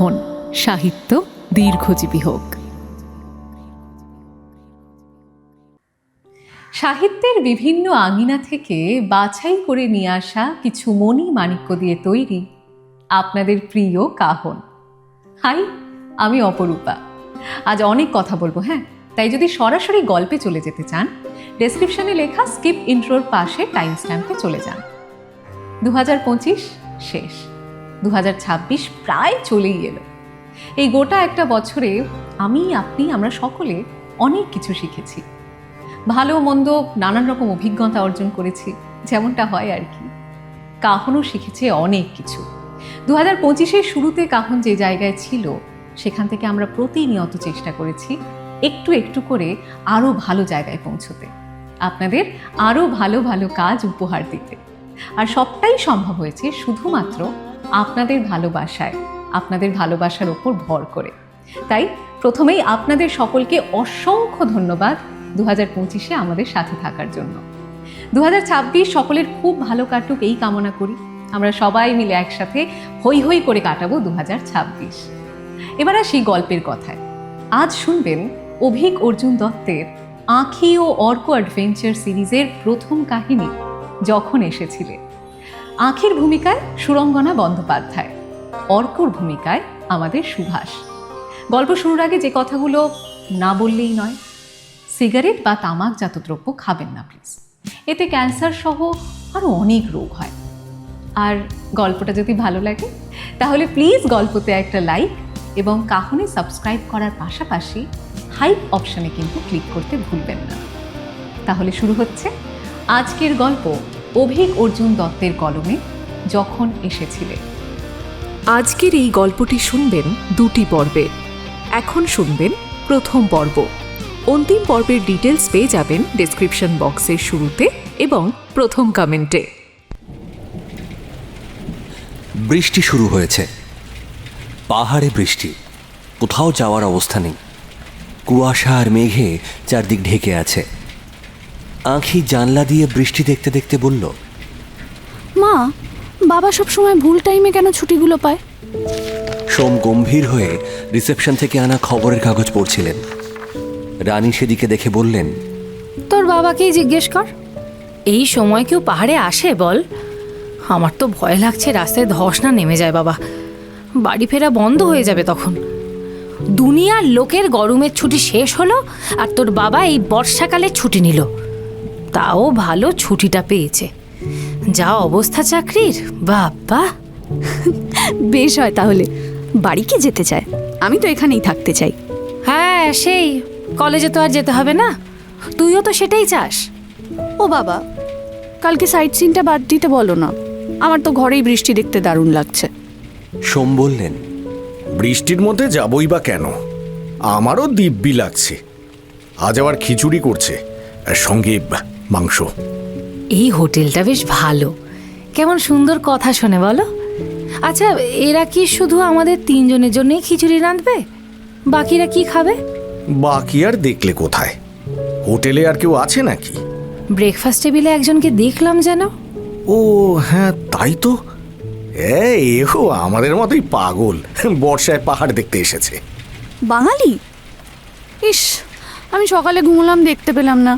কাহন, সাহিত্য দীর্ঘজীবী হোক। সাহিত্যের বিভিন্ন আঙিনা থেকে বাছাই করে নিয়ে আসা কিছু মণি মাণিক্য দিয়ে তৈরি আপনাদের প্রিয় কাহন। হাই, আমি অপরূপা। আজ অনেক কথা বলবো, হ্যাঁ, তাই যদি সরাসরি গল্পে চলে যেতে চান, ডেসক্রিপশনে লেখা স্কিপ ইন্ট্রোর পাশে টাইম স্ট্যাম্পে চলে যান। 2025 শেষ, 2026 প্রায় চলেই এলো। এই গোটা একটা বছরে আমরা সকলে অনেক কিছু শিখেছি, ভালো মন্দ নানান রকম অভিজ্ঞতা অর্জন করেছি, যেমনটা হয় আর কি। কাহনও শিখেছে অনেক কিছু। 2025-এর শুরুতে কাহন যে জায়গায় ছিল, সেখান থেকে আমরা প্রতিনিয়ত চেষ্টা করেছি একটু একটু করে আরও ভালো জায়গায় পৌঁছতে, আপনাদের আরও ভালো ভালো কাজ উপহার দিতে। আর সবটাই সম্ভব হয়েছে শুধুমাত্র আপনাদের ভালোবাসায়, আপনাদের ভালোবাসার ওপর ভর করে। তাই প্রথমেই আপনাদের সকলকে অসংখ্য ধন্যবাদ 2025-এ আমাদের সাথে থাকার জন্য। 2026 সকলের খুব ভালো কাটুক এই কামনা করি। আমরা সবাই মিলে একসাথে হই হই করে কাটাবো 2026। এবার আসি গল্পের কথায়। আজ শুনবেন অভিক অর্জুন দত্তের আঁখি ও অর্ক অ্যাডভেঞ্চার সিরিজের প্রথম কাহিনী যখন এসেছিলে। আঁখির ভূমিকায় সুরঙ্গনা বন্দ্যোপাধ্যায়, অর্কর ভূমিকায় আমাদের সুভাষ। গল্প শুরুর আগে যে কথাগুলো না বললেই নয়, সিগারেট বা তামাকজাত দ্রব্য খাবেন না প্লিজ, এতে ক্যান্সার সহ আরও অনেক রোগ হয়। আর গল্পটা যদি ভালো লাগে তাহলে প্লিজ গল্পতে একটা লাইক এবং কাহনে সাবস্ক্রাইব করার পাশাপাশি হাইপ অপশানে কিন্তু ক্লিক করতে ভুলবেন না। তাহলে শুরু হচ্ছে আজকের গল্প অভিক অর্জুন দত্তের কলমে যখন এসেছিলে। আজকের এই গল্পটি শুনবেন দুটি পর্বে। এখন শুনবেন প্রথম পর্ব। অন্তিম পর্বের ডিটেলস পেয়ে যাবেন ডেসক্রিপশন বক্সের শুরুতে এবং প্রথম কমেন্টে। বৃষ্টি শুরু হয়েছে, পাহাড়ে বৃষ্টি, কোথাও যাওয়ার অবস্থা নেই। কুয়াশা আর মেঘে চারদিক ঢেকে আছে। আঁখি জানলা দিয়ে বৃষ্টি দেখতে দেখতে বলল, মা, বাবা সব সময় ভুল টাইমে কেন ছুটিগুলো পায়? সোম গম্ভীর হয়ে রিসেপশন থেকে আনা খবরের কাগজ পড়ছিলেন। রানী সেদিকে দেখে বললেন, তোর বাবাকেই জিজ্ঞেস কর, এই সময় কেউ পাহাড়ে আসে বল? আমার তো ভয় লাগছে রাস্তায় ধস না নেমে যায় বাবা, বাড়ি ফেরা বন্ধ হয়ে যাবে তখন। দুনিয়ার লোকের গরমের ছুটি শেষ হলো আর তোর বাবা এই বর্ষাকালে ছুটি নিল, তাও ভালো ছুটিটা পেয়েছে। যা অবস্থা চাকরির, বাবা। বেশ হয় তাহলে, বাড়ি কে যেতে চায়? আমি তো এখানেই থাকতে চাই। হ্যাঁ, সেই কলেজে তো আর যেতে হবে না, তুইও তো সেটাই চাস। ও বাবা, কালকে সাইট সিনটা বাদ দিতে বলো না, আমার তো ঘরেই বৃষ্টি দেখতে দারুণ লাগছে। সোম বললেন, বৃষ্টির মধ্যে যাবই বা কেন, আমারও দিব্যি লাগছে। আজ আবার খিচুড়ি করছে, আর সঙ্গে মাংস। এই হোটেলটা বেশ ভালো, কেমন সুন্দর কথা শোনে বলো। আচ্ছা, এরা কি শুধু আমাদের তিনজনের জন্যই খিচুড়ি রাঁধবে? বাকিরা কি খাবে? বাকি আর দেখলে কোথায়, হোটেলে আর কেউ আছে নাকি? ব্রেকফাস্ট টেবিলে একজনকে দেখলাম যেন। ও হ্যাঁ, তাই তো। এও আমাদের মতোই পাগল, বর্ষায় পাহাড় দেখতে এসেছে। বাঙালি? ইস, আমি সকালে ঘুমলাম, দেখতে পেলাম না।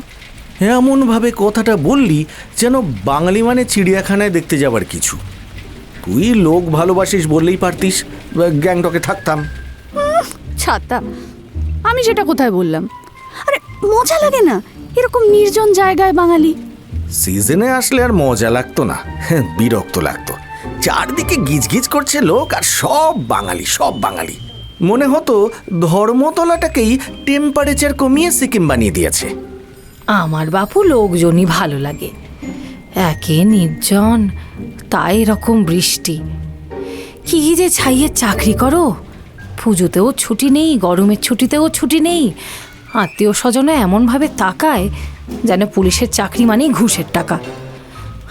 এমনভাবে কথাটা বললি যেন বাঙালি মানে চিড়িয়াখানায় দেখতে যাবার কিছু। তুই লোক ভালোবাসিস বললেই পারতিস, গ্যাংটকে থাকতাম। ছাতা, আমি সেটা কোথায় বললাম? আরে মজা লাগে না এরকম নির্জন জায়গায় বাঙালি? সিজনে আসলে আর মজা লাগতো না, বিরক্ত লাগতো। চারদিকে গিজগিজ করছে লোক, আর সব বাঙালি, সব বাঙালি। মনে হতো ধর্মতলাটাকেই টেম্পারেচার কমিয়ে সিকিম বানিয়ে দিয়েছে। আমার বাপু লোকজনই ভালো লাগে, একে নির্জন, তাই এরকম বৃষ্টি। কি যে ছাইয়ের চাকরি করো, পুজোতেও ছুটি নেই, গরমের ছুটিতেও ছুটি নেই। আত্মীয় স্বজনে এমনভাবে তাকায় যেন পুলিশের চাকরি মানেই ঘুষের টাকা।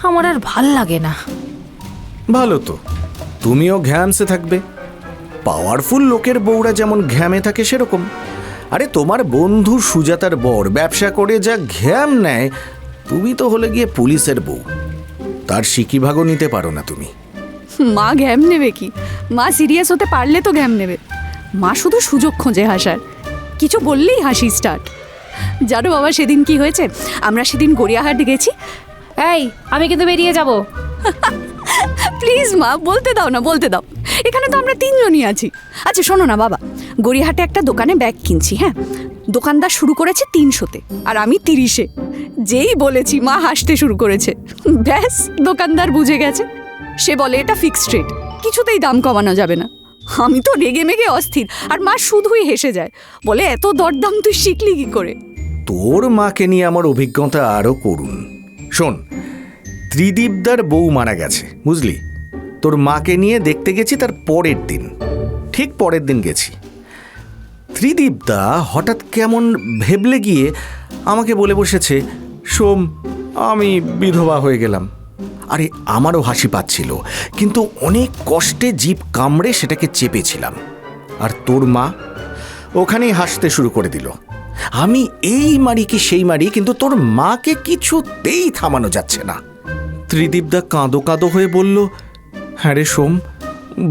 আমার আর ভাল লাগে না। ভালো তো, তুমিও ঘ্যামসে থাকবে। পাওয়ারফুল লোকের বউরা যেমন ঘ্যামে থাকে সেরকম। আরে তোমার বন্ধু সুজাতার বর ব্যবসা করে যা ঘ্যাম নেয়, তুমি তো হলে গিয়ে পুলিশের বউ, তার সিকিভাগও নিতে পারো না তুমি। মা ঘ্যাম নেবে কি? মা সিরিয়াস হতে পারলে তো ঘ্যাম নেবে। মা শুধু সুযোগ খোঁজে হাসার, কিছু বললেই হাসি স্টার্ট। জানো বাবা সেদিন কি হয়েছে? আমরা সেদিন গড়িয়াহাট গেছি। এই, আমি কিন্তু বেরিয়ে যাব। প্লিজ মা, বলতে দাও না, বলতে দাও। এখানে তো আমরা তিনজনই আছি। আচ্ছা শোনো না বাবা, গড়িয়াহাটে একটা দোকানে ব্যাগ কিনছি। হ্যাঁ, দোকানদার শুরু করেছে 300-তে আর আমি 30-এ। যেই বলেছি মা হাসতে শুরু করেছে। ব্যাস, দোকানদার বুঝে গেছে। সে বলে এটা ফিক্সড রেট, কিছুতেই দাম কমানো যাবে না। আমি তো রেগে মেগে অস্থির, আর মা শুধুই হেসে যায়, বলে এত দরদাম তুই শিখলি কি করে? তোর মাকে নিয়ে আমার অভিজ্ঞতা আরও করুন। শোন, ত্রিদীপদার বউ মারা গেছে, বুঝলি? তোর মাকে নিয়ে দেখতে গেছি তার পরের দিন, ঠিক পরের দিন গেছি। ত্রিদীপদা হঠাৎ কেমন ভেবলে গিয়ে আমাকে বলে বসেছে, সোম, আমি বিধবা হয়ে গেলাম। আরে আমারও হাসি পাচ্ছিল, কিন্তু অনেক কষ্টে জিভ কামড়ে সেটাকে চেপেছিলাম। আর তোর মা ওখানেই হাসতে শুরু করে দিল। আমি এই মারি কি সেই মারি, কিন্তু তোর মাকে কিছুতেই থামানো যাচ্ছে না। ত্রিদীপদা কাঁদো কাঁদো হয়ে বলল, হ্যাঁ রে সোম,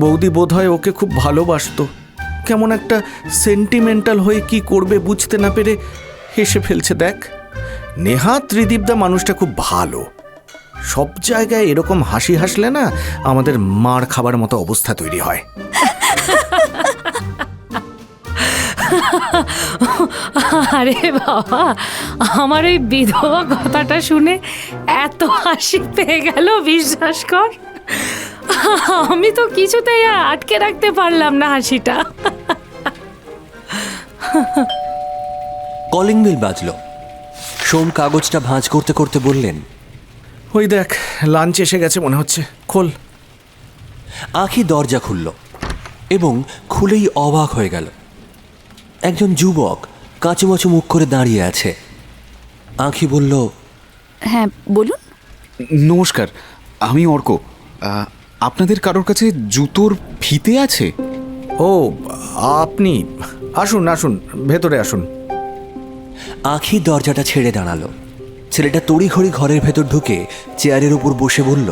বৌদি বোধহয় ওকে খুব ভালোবাসতো। কেমন একটা সেন্টিমেন্টাল হয়ে কি করবে বুঝতে না পেরে হেসে ফেলছে দেখ। নেহা ত্রিদীপদা মানুষটা খুব ভালো। সব জায়গায় এরকম হাসি হাসলে না আমাদের মার খাবার মতো অবস্থা তৈরি হয়। আরে বাবা, আমার ওই বিধবা কথাটা শুনে এত হাসি পেয়ে গেল, বিশ্বাস কর। আমি তো কিছুতেই আর আটকে রাখতে পারলাম না হাসিটা। Calling bell বাজল। সোম কাগজটা ভাঁজ করতে করতে বললেন, ওই দেখ, লাঞ্চ এসে গেছে মনে হচ্ছে, খোল। আঁখি দরজা খুলল এবং খুলেই অবাক হয়ে গেল। একজন যুবক কাঁচুমাচু মুখ করে দাঁড়িয়ে আছে। আঁখি বলল, হ্যাঁ বলুন। নমস্কার, আমি অর্ক। আপনাদের কারোর কাছে জুতোর ফিতে আছে? ও, আপনি আসুন আসুন, ভেতরে আসুন। আঁখি দরজাটা ছেড়ে দাঁড়ালো। ছেলেটা তড়িঘড়ি ঘরের ভেতর ঢুকে চেয়ারের উপর বসে বলল,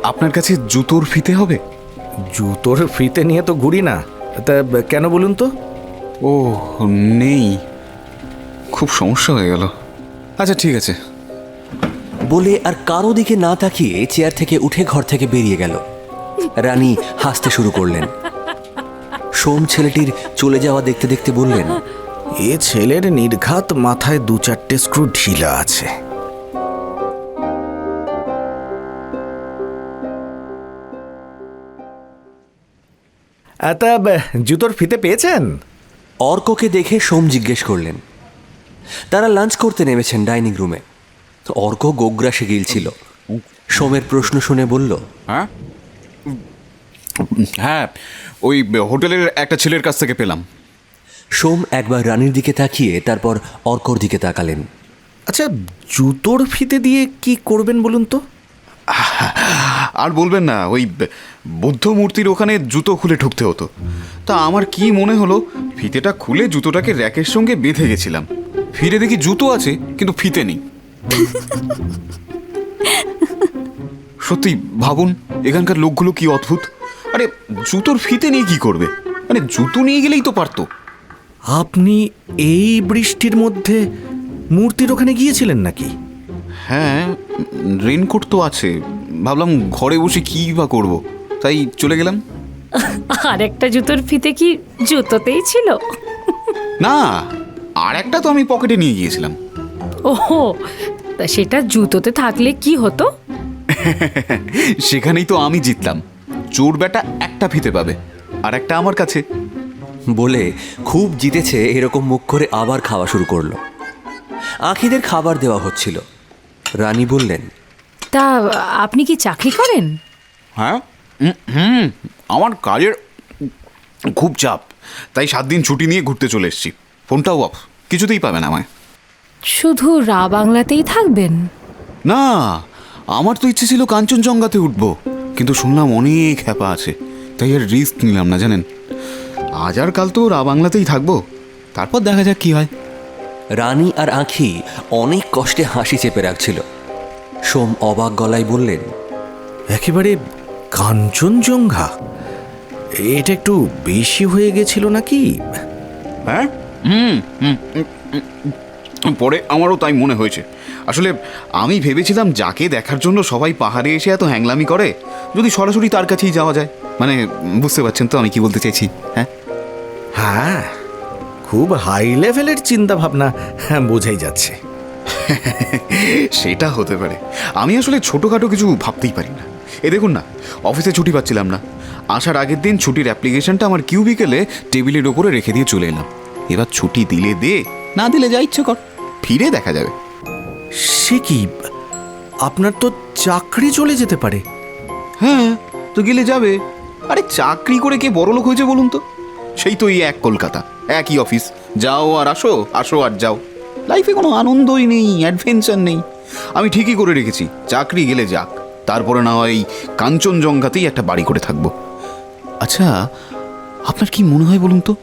আপনার কাছে জুতোর ফিতে হবে? জুতোর ফিতে নিয়ে তো ঘুরি না, তা কেন বলুন তো? ও নেই, খুব সমস্যা হয়ে গেল। আচ্ছা ঠিক আছে। বলে আর কারো দিকে না তাকিয়ে চেয়ার থেকে উঠে ঘর থেকে বেরিয়ে গেল। রানী হাসতে শুরু করলেন। সোম ছেলেটির চলে যাওয়া দেখতে দেখতে বললেন, এ ছেলের নির্ঘাত মাথায় 2-4টে স্ক্রু ঢিলা আছে। তা জুতোর ফিতে পেয়েছেন? অর্ককে দেখে সোম জিজ্ঞেস করলেন। তারা লাঞ্চ করতে নেমেছেন ডাইনিং রুমে। অর্ক গোগ্রাসে গিলছিল। সোমের প্রশ্ন শুনে বলল, হ্যাঁ হ্যাঁ, ওই হোটেলের একটা ছেলের কাছ থেকে পেলাম। সোম একবার রানীর দিকে তাকিয়ে তারপর অর্কর দিকে তাকালেন। আচ্ছা, জুতোর ফিতে দিয়ে কি করবেন বলুন তো? আর বলবেন না, ওই বুদ্ধ মূর্তির ওখানে জুতো খুলে ঢুকতে হতো। তা আমার কি মনে হলো, ফিতেটা খুলে জুতোটাকে র্যাকের সঙ্গে বেঁধে গেছিলাম। ফিরে দেখি জুতো আছে কিন্তু ফিতে নেই। সত্যি ভাবুন, এখানকার লোকগুলো কি অদ্ভুত। আরে জুতোর ফিতে নিয়ে কি করবে? মানে জুতো নিয়ে গেলেই তো পারতো। আপনি এই বৃষ্টির মধ্যে মূর্তির ওখানে গিয়েছিলেন নাকি? হ্যাঁ, রেনকোট তো আছে, ভাবলাম ঘরে বসে কী বা করবো, তাই চলে গেলাম। আর একটা জুতোর ফিতে কি জুতোতেই ছিল? না, আর একটা তো আমি পকেটে নিয়ে গিয়েছিলাম। ওহো, তা সেটা জুতোতে থাকলে কি হতো? সেখানেই তো আমি জিতলাম। চোর বেটা একটা ফিতে পাবে, আর একটা আমার কাছে। বলে খুব জিতেছে এরকম মুখ করে আবার খাওয়া শুরু করলো। আঁখিদের খাবার দেওয়া হচ্ছিল। রানী বললেন, তা আপনি কি চাকরি করেন? হ্যাঁ, আমার কাজের খুব চাপ, তাই 7 দিন ছুটি নিয়ে ঘুরতে চলে এসেছি। ফোনটাও অফ, কিছুতেই পাবেন আমায়। শুধু রা বাংলাতেই থাকবেন? না, আমার তো ইচ্ছে ছিল কাঞ্চনজঙ্ঘাতে উঠবো, কিন্তু শুনলাম অনেক হ্যাপা আছে, তাই আর রিস্ক নিলাম না জানেন। আজ আর কাল তো রা বাংলাতেই থাকবো, তারপর দেখা যাক কি হয়। রানী আর আঁখি অনেক কষ্টে হাসি চেপে রাখছিল। সোম অবাক গলায় বললেন, একেবারে কাঞ্চনজঙ্ঘা? এটা একটু বেশি হয়ে গেছিল নাকি? হ্যাঁ, পরে আমারও তাই মনে হয়েছে। আসলে আমি ভেবেছিলাম যাকে দেখার জন্য সবাই পাহাড়ে এসে এত হ্যাংলামি করে, যদি সরাসরি তার কাছেই যাওয়া যায়। মানে বুঝতে পারছেন তো আমি কি বলতে চাইছি? হ্যাঁ হ্যাঁ, খুব হাই লেভেলের চিন্তা ভাবনা, হ্যাঁ বোঝাই যাচ্ছে। সেটা হতে পারে। আমি আসলে ছোটোখাটো কিছু ভাবতেই পারি না। এ দেখুন না, অফিসে ছুটি পাচ্ছিলাম না। আসার আগের দিন ছুটির অ্যাপ্লিকেশনটা আমার কিউবিকেলে টেবিলের ওপরে রেখে দিয়ে চলে এলাম। এবার ছুটি দিলে দে, না দিলে যা ইচ্ছে কর, ফিরে দেখা যাবে। সে কি, আপনার তো চাকরি চলে যেতে পারে। হ্যাঁ, তো গেলে যাবে। আরে চাকরি করে কে বড়লোক হয়েছে বলুন তো? সেই তো এই এক কলকাতা, একই অফিস, যাও আর আসো, আসো আর যাও। লাইফে কোনো আনন্দই নেই, অ্যাডভেঞ্চার নেই। আমি ঠিকই করে রেখেছি, চাকরি গেলে যাক, তারপরে না হয় কাঞ্চনজঙ্ঘাতেই একটা বাড়ি করে থাকবো। আচ্ছা, আপনার কি মনে হয় বলুন তো,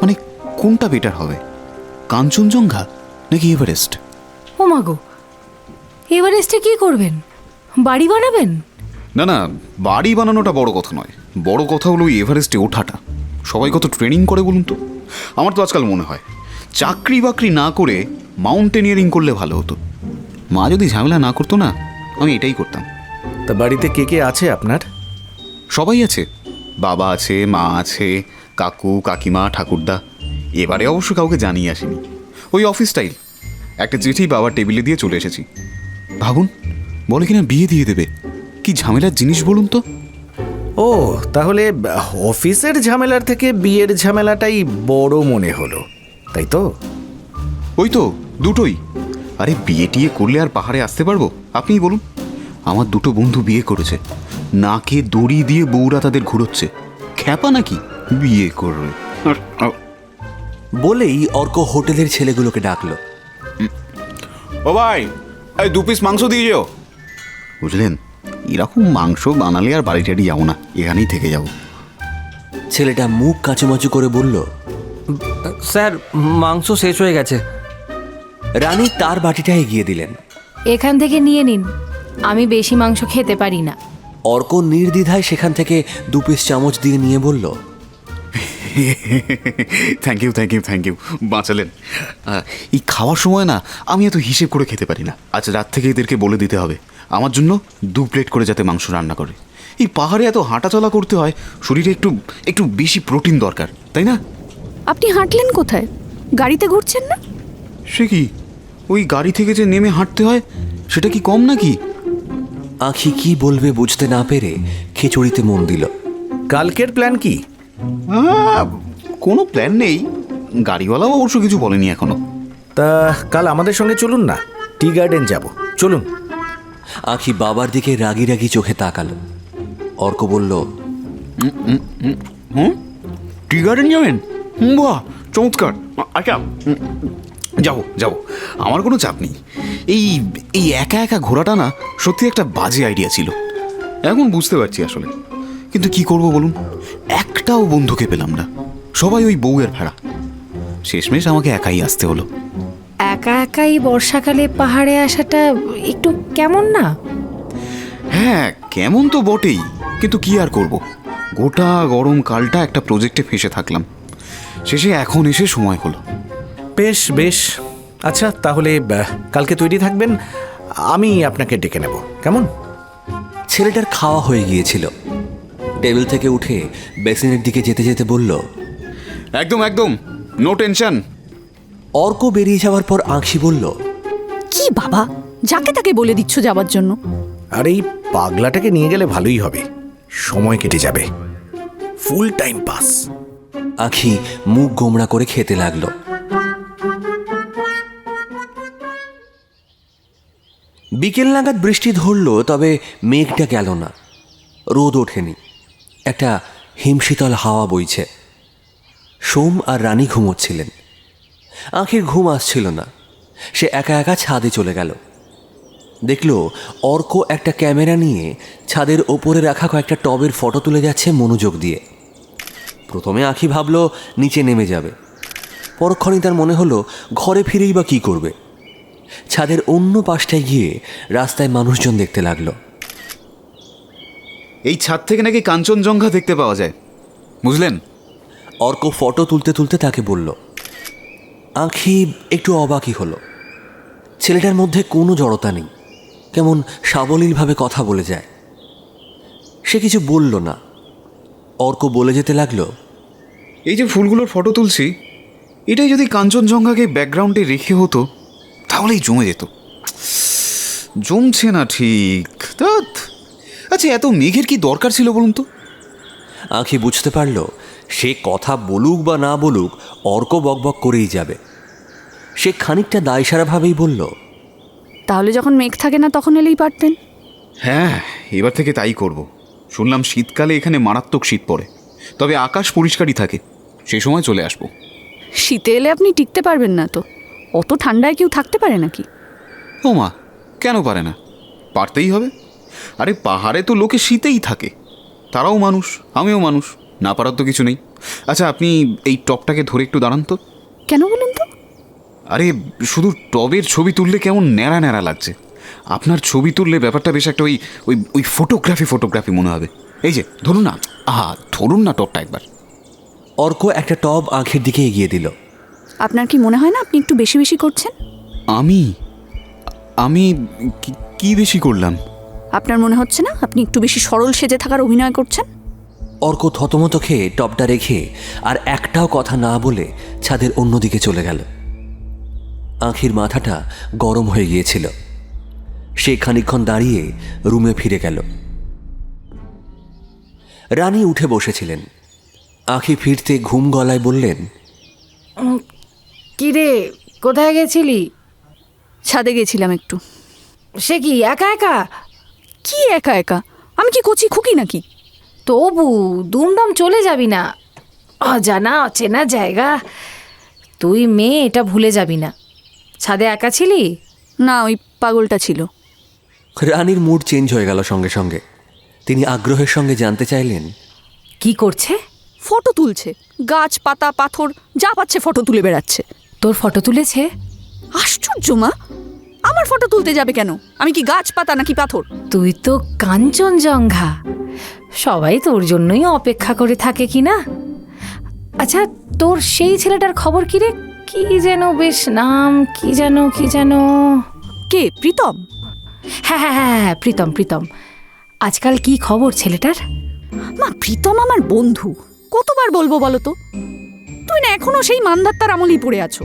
মানে কোনটা বেটার হবে, কাঞ্চনজঙ্ঘা নাকি এভারেস্ট? ও মাগো, এভারেস্টে কি করবেন? বাড়ি বানাবেন? না না, বাড়ি বানানোটা বড় কথা নয়, বড় কথা হলো ওই এভারেস্টে ওঠাটা। সবাই কত ট্রেনিং করে বলুন তো। আমার তো আজকাল মনে হয় চাকরি বাকরি না করে মাউন্টেনিয়ারিং করলে ভালো হতো। মা যদি ঝামেলা না করতো না, আমি এটাই করতাম। তা বাড়িতে কে কে আছে আপনার? সবাই আছে, বাবা আছে, মা আছে, কাকু কাকিমা ঠাকুরদা। এবারে অবশ্য কাউকে জানিয়ে আসিনি, ওই অফিস স্টাইল। একটা চিঠি বাবার টেবিলে দিয়ে চলে এসেছি। ভাবুন, বলে কিনা বিয়ে দিয়ে দেবে। কি ঝামেলার জিনিস বলুন তো। ও, তাহলে অফিসের ঝামেলার থেকে বিয়ের ঝামেলাটাই বড় মনে হলো, তাই তো? ওই তো, দুটোই। আরে বিয়ে টিয়ে করলে আর পাহাড়ে আসতে পারবো? আপনিই বলুন। আমার দুটো বন্ধু বিয়ে করেছে, নাকে দড়ি দিয়ে বউরা তাদের ঘুরোচ্ছে। খ্যাপা নাকি বিয়ে করবে? বলেই অর্ক হোটেলের ছেলেগুলোকে ডাকলো। ও ভাই, এই 2 পিস মাংস দিয়ে যাও। বুঝলেন, এরকম মাংস বানালে আর বাড়ি টাড়ি যাবো না, এখানেই থেকে যাবো। ছেলেটা মুখ কাচুমাচু করে বলল, স্যার মাংস শেষ হয়ে গেছে। রানী তার বাটিটা এগিয়ে দিলেন। এখান থেকে নিয়ে নিন, আমি বেশি মাংস খেতে পারি না। অর্ক নির্দ্বিধায় সেখান থেকে 2 পিস চামচ দিয়ে নিয়ে বলল, thank you thank you thank you, বাঁচালেন। এই খাওয়ার সময় না আমি এত হিসেব করে খেতে পারি না। আজ রাত থেকে এদেরকে বলে দিতে হবে আমার জন্য 2 প্লেট করে যাতে মাংস রান্না করে। এই পাহাড়ে এত হাঁটাচলা করতে হয়, শরীরে একটু একটু বেশি প্রোটিন দরকার, তাই না? আপনি হাঁটলেন কোথায়? গাড়িতে ঘুরছেন না? সে কি, ওই গাড়ি থেকে যে নেমে হাঁটতে হয় সেটা কি কম নাকি? আঁখি কি বলবে বুঝতে না পেরে খিচুড়িতে মন দিল। কালকের প্ল্যান কি? কোনো প্ল্যান নেই, গাড়িওয়ালাও অবশ্য কিছু বলেনি এখনো। তা কাল আমাদের সঙ্গে চলুন না, টি গার্ডেন যাব, চলুন। আঁখি বাবার দিকে রাগি রাগি চোখে তাকালো। অর্ক বলল, টি গার্ডেন যাবেন? বাহ, চমৎকার। আচ্ছা, যাবো যাবো, আমার কোনো চাপ নেই। এই এই একা একা ঘোরাটা না সত্যি একটা বাজে আইডিয়া ছিল, এখন বুঝতে পারছি আসলে। কিন্তু কি করব বলুন, একটাও বন্ধুকে পেলাম না, সবাই ওই বউয়ের ভাড়া। শেষমেশ আমাকে একাই আসতে হলো। একা একাই বর্ষাকালে পাহাড়ে আসাটা একটু কেমন না? হ্যাঁ, কেমন তো বটেই, কিন্তু কি আর করব, গোটা গরমকালটা একটা প্রজেক্টে ফেঁসে থাকলাম, শেষে এখন এসে সময় হলো। বেশ বেশ, আচ্ছা তাহলে কালকে তৈরি থাকবেন, আমি আপনাকে ডেকে নেব, কেমন? ছেলেটার খাওয়া হয়ে গিয়েছিল। টেবিল থেকে উঠে বেসিনের দিকে যেতে যেতে বলল, একদম একদম, নো টেনশন। অর্ক বেরিয়ে যাওয়ার পর আঁখি বলল, কি বাবা, যাকে তাকে বলে দিচ্ছ যাওয়ার জন্য? আর এই পাগলাটাকে নিয়ে গেলে ভালোই হবে, সময় কেটে যাবে, ফুল টাইম পাস। আঁখি মুখ গোমড়া করে খেতে লাগলো। বিকেল নাগাদ বৃষ্টি ধরল, তবে মেঘটা গেল না, রোদ ওঠেনি, একটা হিমশীতল হাওয়া বইছে। সোম আর রানী ঘুমোচ্ছিলেন। আঁখির ঘুম আসছিল না, সে একা একা ছাদে চলে গেল। দেখল অর্ক একটা ক্যামেরা নিয়ে ছাদের ওপরে রাখা কয়েকটা টবের ফটো তুলে যাচ্ছে মনোযোগ দিয়ে। প্রথমে আঁখি ভাবল নিচে নেমে যাবে, পরক্ষণেই তার মনে হলো ঘরে ফিরেই বা কী করবে। ছাদের অন্য পাশটায় গিয়ে রাস্তায় মানুষজন দেখতে লাগলো। এই ছাদ থেকে নাকি কাঞ্চনজঙ্ঘা দেখতে পাওয়া যায়, বুঝলেন? অর্ক ফটো তুলতে তুলতে তাকে বলল। আঁখি একটু অবাকই হলো। ছেলেটার মধ্যে কোনো জড়তা নেই, কেমন সাবলীলভাবে কথা বলে যায়। সে কিছু বলল না। অর্ক বলে যেতে লাগলো, এই যে ফুলগুলোর ফটো তুলছি, এটাই যদি কাঞ্চনজঙ্ঘাকে ব্যাকগ্রাউন্ডে রেখে হতো তাহলেই জমে যেত। জমছে না ঠিক। ধ্যাৎ। আচ্ছা, এত মেঘের কি দরকার ছিল বলুন তো? আঁখি বুঝতে পারল সে কথা বলুক বা না বলুক অর্ক বকবক করেই যাবে। সে খানিকটা দায়সারাভাবেই বলল, তাহলে যখন মেঘ থাকে না তখন এলেই পারতেন। হ্যাঁ, এবার থেকে তাই করব। শুনলাম শীতকালে এখানে মারাত্মক শীত পড়ে, তবে আকাশ পরিষ্কারই থাকে, সেই সময় চলে আসবো। শীতে এলে আপনি টিকতে পারবেন না তো, অত ঠান্ডায় কেউ থাকতে পারে নাকি? ও মা, কেন পারে না? পারতেই হবে। আরে পাহাড়ে তো লোকে শীতেই থাকে, তারাও মানুষ, আমিও মানুষ, না পারার তো কিছু নেই। আচ্ছা, আপনি এই টপটাকে ধরে একটু দাঁড়ান তো। কেন বলুন তো? আরে শুধু টবের ছবি তুললে কেমন ন্যাড়া ন্যাড়া লাগছে। আপনার ছবি তুললে ব্যাপারটা বেশ একটা ওই ওই ওই ফটোগ্রাফি মনে হবে। এই যে ধরুন না, ধরুন না টপটা একবার। অর্ক একটা টব আঁখির দিকে এগিয়ে দিল। আপনার কি মনে হয় না আপনি একটু বেশি বেশি করছেন? আমি আমি কি বেশি করলাম? আপনার মনে হচ্ছে না আপনি একটু বেশি সরল সেজে থাকার অভিনয় করছেন? অর্ক থতমত খেয়ে টবটা রেখে আর একটাও কথা না বলে ছাদের অন্যদিকে চলে গেল। আঁখির মাথাটা গরম হয়ে গিয়েছিল। সে খানিকক্ষণ দাঁড়িয়ে রুমে ফিরে গেল। রানী উঠে বসেছিলেন। আঁখি ফিরতে ঘুম গলায় বললেন, কি রে, কোথায় গেছিলি? ছাদে গেছিলাম একটু। সে কি একা একা? কি একা একা? আমি কি কচি খুকি নাকি? তবু দুমদাম চলে যাবি না, অজানা অচেনা জায়গা। তুই মেয়ে, এটা ভুলে যাবি না। ছাদে একা ছিলি? না, ওই পাগলটা ছিল। রানীর মুড চেঞ্জ হয়ে গেল সঙ্গে সঙ্গে। তিনি আগ্রহের সঙ্গে জানতে চাইলেন, কি করছে? ফটো তুলছে, গাছ পাতা পাথর যা পাচ্ছে ফটো তুলে বেড়াচ্ছে। তোর ফটো তুলেছে? আশ্চর্য মা, আমার ফটো তুলতে যাবে কেন? আমি কি গাছ পাতা নাকি পাথর? তুই তো কাঞ্চনজঙ্ঘা, সবাই তোর জন্যই অপেক্ষা করে থাকে কি না? আচ্ছা, তোর সেই ছেলেটার খবর কি রে? কি যেন বেশ নাম, কি যেন কে? প্রীতম? হ্যাঁ হ্যাঁ হ্যাঁ, প্রীতম প্রীতম। আজকাল কি খবর ছেলেটার? মা, প্রীতম আমার বন্ধু, কতবার বলবো বলো তো? তুই না এখনো সেই মান্ধাত্তার আমলেই পড়ে আছো।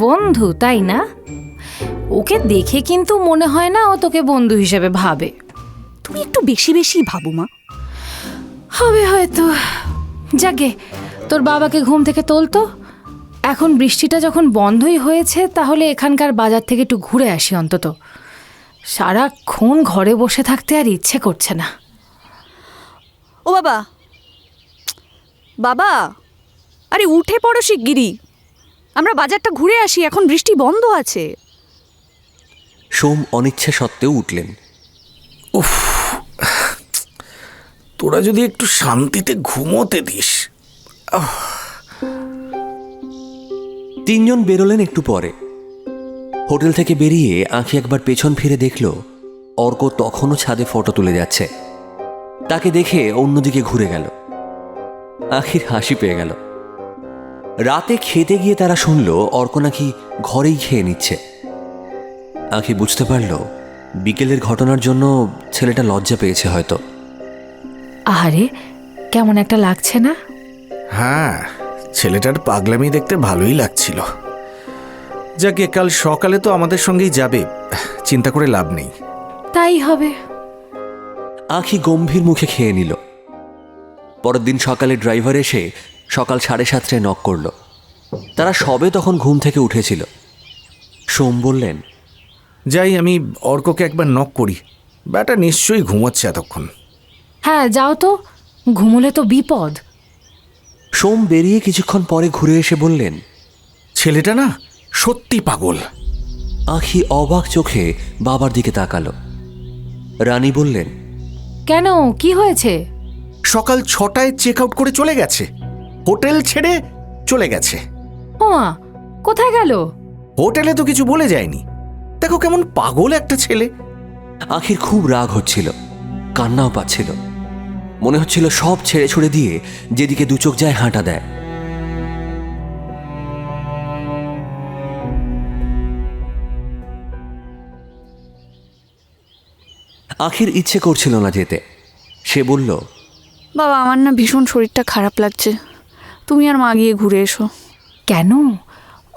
বন্ধু তাই না? ওকে দেখে কিন্তু মনে হয় না ও তোকে বন্ধু হিসেবে ভাবে। তুমি একটু বেশি বেশি ভাবো মা। হবে হয়তো। যাকে, তোর বাবাকে ঘুম থেকে তোলতো। এখন বৃষ্টিটা যখন বন্ধই হয়েছে, তাহলে এখানকার বাজার থেকে একটু ঘুরে আসি অন্তত। সারাক্ষণ ঘরে বসে থাকতে আর ইচ্ছে করছে না। ও বাবা, বাবা, আরে উঠে পড়ো শিগগিরি, আমরা বাজারটা ঘুরে আসি, এখন বৃষ্টি বন্ধ আছে। সোম অনিচ্ছা সত্ত্বেও উঠলেন। তোরা যদি একটু শান্তিতে ঘুমোতে দিস। তিনজন বেরোলেন একটু পরে। হোটেল থেকে বেরিয়ে আঁখি একবার পেছন ফিরে দেখল অর্ক তখনও ছাদে ফটো তুলে যাচ্ছে। তাকে দেখে অন্যদিকে ঘুরে গেল। আঁখির হাসি পেয়ে গেল। রাতে খেতে গিয়ে তারা শুনল অর্ক নাকি ঘরেই খেয়ে নিচ্ছে। আঁখি বুঝতে পারল বিকেলের ঘটনার জন্য ছেলেটা লজ্জা পেয়েছে হয়তো। আরে কেমন একটা লাগছে না? হ্যাঁ, ছেলেটার পাগলামি দেখতে ভালোই লাগছিল। যাকে, কাল সকালে তো আমাদের সঙ্গেই যাবে, চিন্তা করে লাভ নেই। তাই হবে। আঁখি গম্ভীর মুখে খেয়ে নিল। পরের দিন সকালে ড্রাইভার এসে সকাল 7:30টায় নক করল। তারা সবে তখন ঘুম থেকে উঠেছিল। সোম বললেন, যাই, আমি অর্ককে একবার নক করি, ব্যাটা নিশ্চয়ই ঘুমোচ্ছে এতক্ষণ। হ্যাঁ যাও তো, ঘুমোলে তো বিপদ। সোম বেরিয়ে কিছুক্ষণ পরে ঘুরে এসে বললেন, ছেলেটা না সত্যি পাগল। আঁখি অবাক চোখে বাবার দিকে তাকালো। রানী বললেন, কেন, কি হয়েছে? সকাল 6টায় চেক আউট করে চলে গেছে, হোটেল ছেড়ে চলে গেছে। ওমা, কোথায় গেল? হোটেলে তো কিছু বলে যায়নি। দেখো কেমন পাগল একটা ছেলে। আখির খুব রাগ হচ্ছিল, কান্নাও পাচ্ছিল। মনে হচ্ছিল সব ছেড়ে ছুড়ে দিয়ে যেদিকে দু চোখ যায় হাঁটা দেয়। আখির ইচ্ছে করছিল না যেতে। সে বলল, বাবা আমার না ভীষণ শরীরটা খারাপ লাগছে, তুমি আর মা গিয়ে ঘুরে এসো। কেন?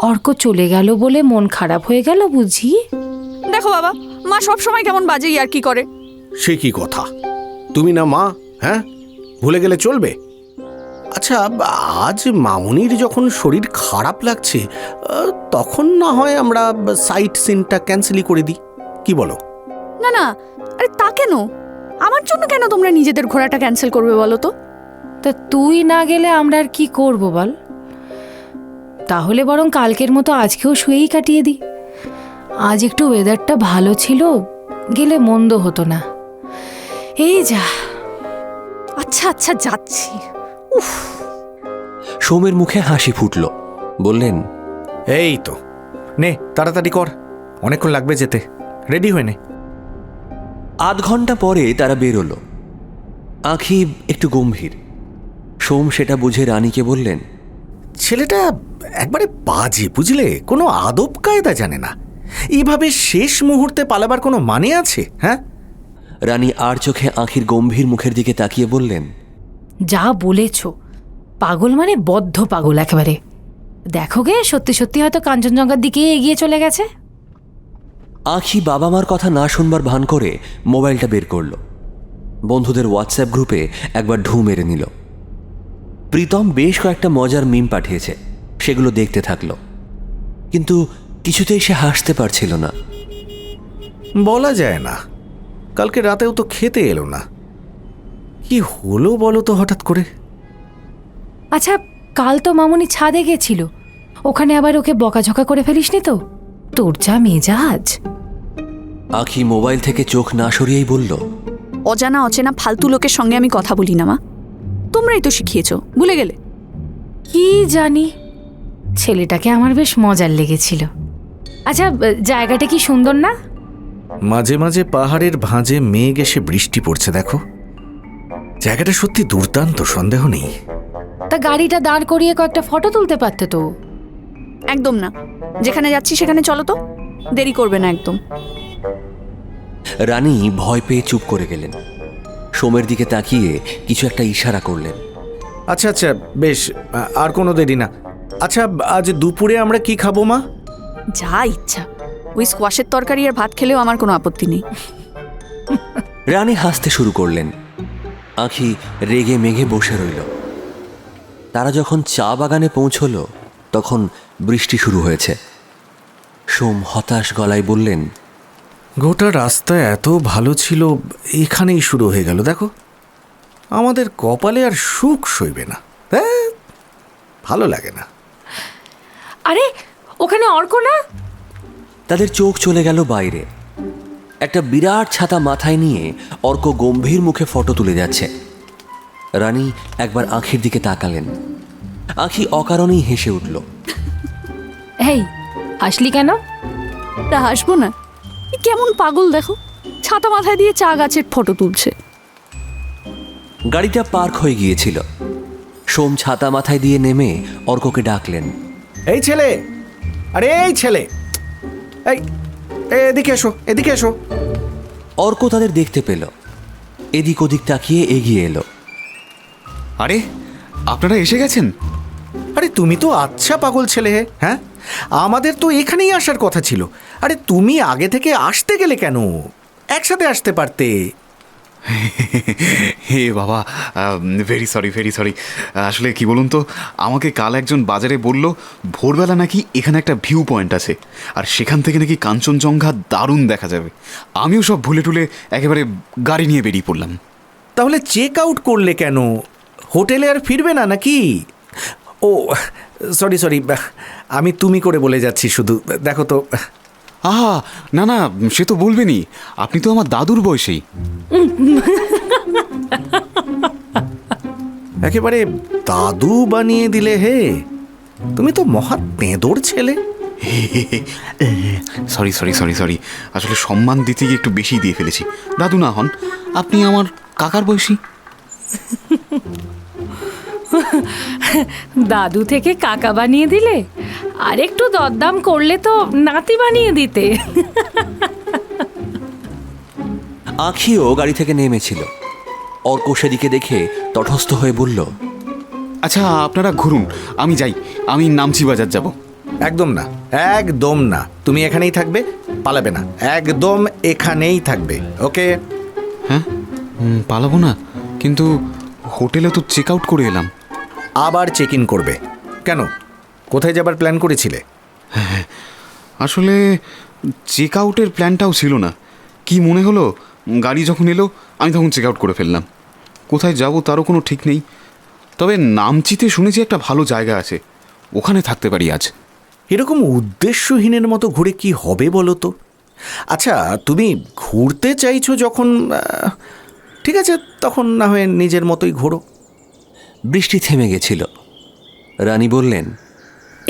অর্ক চলে গেল বলে মন খারাপ হয়ে গেল বুঝি? দেখো বাবা, মা সব সময় কেমন বাজে আর কি করে। সে কি কথা, তুমি না মা, হ্যাঁ? ভুলে গেলে চলবে? আচ্ছা, আজ মামুনির যখন শরীর খারাপ লাগছে, তখন না হয় আমরা সাইট সিনটা ক্যান্সেলই করে দিই, কি বলো? না না, আরে তা কেন? আমার জন্য কেন তোমরা নিজেদের ঘোরাটা ক্যান্সেল করবে বলো তো? তা তুই না গেলে আমরা আর কি করব বল? তাহলে বরং কালকের মতো আজকেও শুয়েই কাটিয়ে দিই। আজ একটু ওয়েদারটা ভালো ছিল, গেলে মন্দ হতো না। এই যা। আচ্ছা আচ্ছা যাচ্ছি। সোমের মুখে হাসি ফুটল। বললেন, এই তো, নে তাড়াতাড়ি কর, অনেকক্ষণ লাগবে যেতে, রেডি হয়ে নে। আধ ঘন্টা পরে তারা বেরোলো। আঁখি একটু গম্ভীর। সোম সেটা বুঝে রানীকে বললেন, ছেলেটা একবারে বাজে, বুঝলে? কোনো আদব কায়দা জানে না। এইভাবে শেষ মুহূর্তে পালাবার কোনো মানে আছে? হ্যাঁ। রানী আর চোখে আঁখির গম্ভীর মুখের দিকে তাকিয়ে বললেন, যা বলেছ, পাগল মানে বদ্ধ পাগল একেবারে। দেখো গে, সত্যি সত্যি হয়তো কাঞ্চনজঙ্ঘার দিকে এগিয়ে চলে গেছে। আঁখি বাবা মার কথা না শুনবার ভান করে মোবাইলটা বের করল। বন্ধুদের হোয়াটসঅ্যাপ গ্রুপে একবার ঢু মেরে নিল। প্রীতম বেশ কয়েকটা মজার মিম পাঠিয়েছে, সেগুলো দেখতে থাকলো। কিন্তু কিছুতেই সে হাসতে পারছিল না। বলা যায় না, কালকে রাতেও তো খেতে এলো না। কি হলো বলো তো হঠাৎ করে? আচ্ছা, কাল তো মামুনি ছাদে গেছিল, ওখানে আবার ওকে বকাঝকা করে ফেলিসনি তো? তোর যা মেজাজ। আঁখি মোবাইল থেকে চোখ না সরিয়েই বলল, অজানা অচেনা ফালতু লোকের সঙ্গে আমি কথা বলি না মা, তোমরাই তো শিখিয়েছো, ভুলে গেলে? কি জানি, ছেলেটাকে আমার বেশ মজার লেগেছিল। আচ্ছা, জায়গাটা কি সুন্দর না? মাঝে মাঝে পাহাড়ের ভাঁজে মেঘ এসে বৃষ্টি পড়ছে, দেখো। জায়গাটা সত্যি দুর্দান্ত, সন্দেহ নেই। তা গাড়িটা দাঁড় করিয়ে কয়েকটা ফটো তুলতে পারতে তো। একদম না, যেখানে যাচ্ছি সেখানে চলো তো, দেরি করবে না একদম। রানী ভয় পেয়ে চুপ করে গেলেন। সোমের দিকে তাকিয়ে কিছু একটা ইশারা করলেন। আচ্ছা আচ্ছা, বেশ, আর কোনো দেরি না। আচ্ছা, আজ দুপুরে আমরা কি খাবো মা? যা ইচ্ছা, ওই স্কোয়াশের তরকারি আর ভাত খেলেও আমার কোনো আপত্তি নেই। রানী হাসতে শুরু করলেন। আঁখি রেগে মেঘে বসে রইল। তারা যখন চা বাগানে পৌঁছল, তখন বৃষ্টি শুরু হয়েছে। সোম হতাশ গলায় বললেন, গোটা রাস্তা এত ভালো ছিল, এখানেই শুরু হয়ে গেল। দেখো, আমাদের কপালে আর সুখ সইবে না। ভালো লাগে না। আরে ওখানে অর্ক না? তাদের চোখ চলে গেল বাইরে। একটা বিরাট ছাতা মাথায় নিয়ে অর্ক গম্ভীর মুখে ফটো তুলে যাচ্ছে। রানী একবার আঁখির দিকে তাকালেন। আঁখি অকারণেই হেসে উঠল। এই, হাসলি কেন? তা হাসবো না? এ কেমন পাগল দেখো, ছাতা মাথায় দিয়ে চা গাছের ফটো তুলছে। গাড়িটা পার্ক হয়ে গিয়েছিল। সোম ছাতা মাথায় দিয়ে নেমে অর্ককে ডাকলেন, এই ছেলে, আরে এই ছেলে, এই এদিকে এসো, এদিকে এসো। অর্ক তাদের দেখতে পেল, এদিক ওদিক তাকিয়ে এগিয়ে এলো। আরে আপনারা এসে গেছেন? আরে তুমি তো আচ্ছা পাগল ছেলে, হ্যাঁ? আমাদের তো এখানেই আসার কথা ছিল। আরে তুমি আগে থেকে আসতে গেলে কেন? একসাথে আসতে পারতে। হে বাবা, ভেরি সরি। আসলে কি বলুন তো, আমাকে কাল একজন বাজারে বলল ভোরবেলা নাকি এখানে একটা ভিউ পয়েন্ট আছে, আর সেখান থেকে নাকি কাঞ্চনজঙ্ঘা দারুণ দেখা যাবে। আমিও সব ভুলে টুলে একেবারে গাড়ি নিয়ে বেরিয়ে পড়লাম। তাহলে চেক আউট করলে কেন? হোটেলে আর ফিরবে না নাকি? ও সরি, আমি তুমি করে বলে যাচ্ছি শুধু। দেখো তো। আহা, না, সে তো বলবেনই, আপনি তো আমার দাদুর বয়সেই। একেবারে দাদু বানিয়ে দিলে হে। তুমি তো মহা তেঁদোর ছেলে। সরি সরি সরি সরি, আসলে সম্মান দিতে গিয়ে একটু বেশি দিয়ে ফেলেছি। দাদু না হন, আপনি আমার কাকার বয়সী। দাদু থেকে কাকা বানিয়ে দিলে, আর একটু দরদাম করলে তো নাতি বানিয়ে দিতে। আঁখিও গাড়ি থেকে নেমেছিল। অর্ক সেদিকে দেখে তটস্থ হয়ে বলল, আচ্ছা আপনারা ঘুরুন, আমি যাই, আমি নামচি বাজার যাব। একদম না, একদম না, তুমি এখানেই থাকবে, পালাবে না, একদম এখানেই থাকবে, ওকে? হ্যাঁ, পালাবো না, কিন্তু হোটেলে তো চেক আউট করে এলাম। আবার চেক ইন করবে কেন? কোথায় যাবার প্ল্যান করেছিলে? আসলে চেক আউটের প্ল্যানটাও ছিল না, কি মনে হলো গাড়ি যখন এলো আমি তখন চেক আউট করে ফেললাম। কোথায় যাব তারও কোনো ঠিক নেই, তবে নামচিতে শুনেছি একটা ভালো জায়গা আছে, ওখানে থাকতে পারি আজ। এরকম উদ্দেশ্যহীনের মতো ঘুরে কি হবে বলো তো? আচ্ছা, তুমি ঘুরতে চাইছো যখন, ঠিক আছে, তখন না হয় নিজের মতোই ঘোরো। বৃষ্টি থেমে গেছিল। রানী বললেন,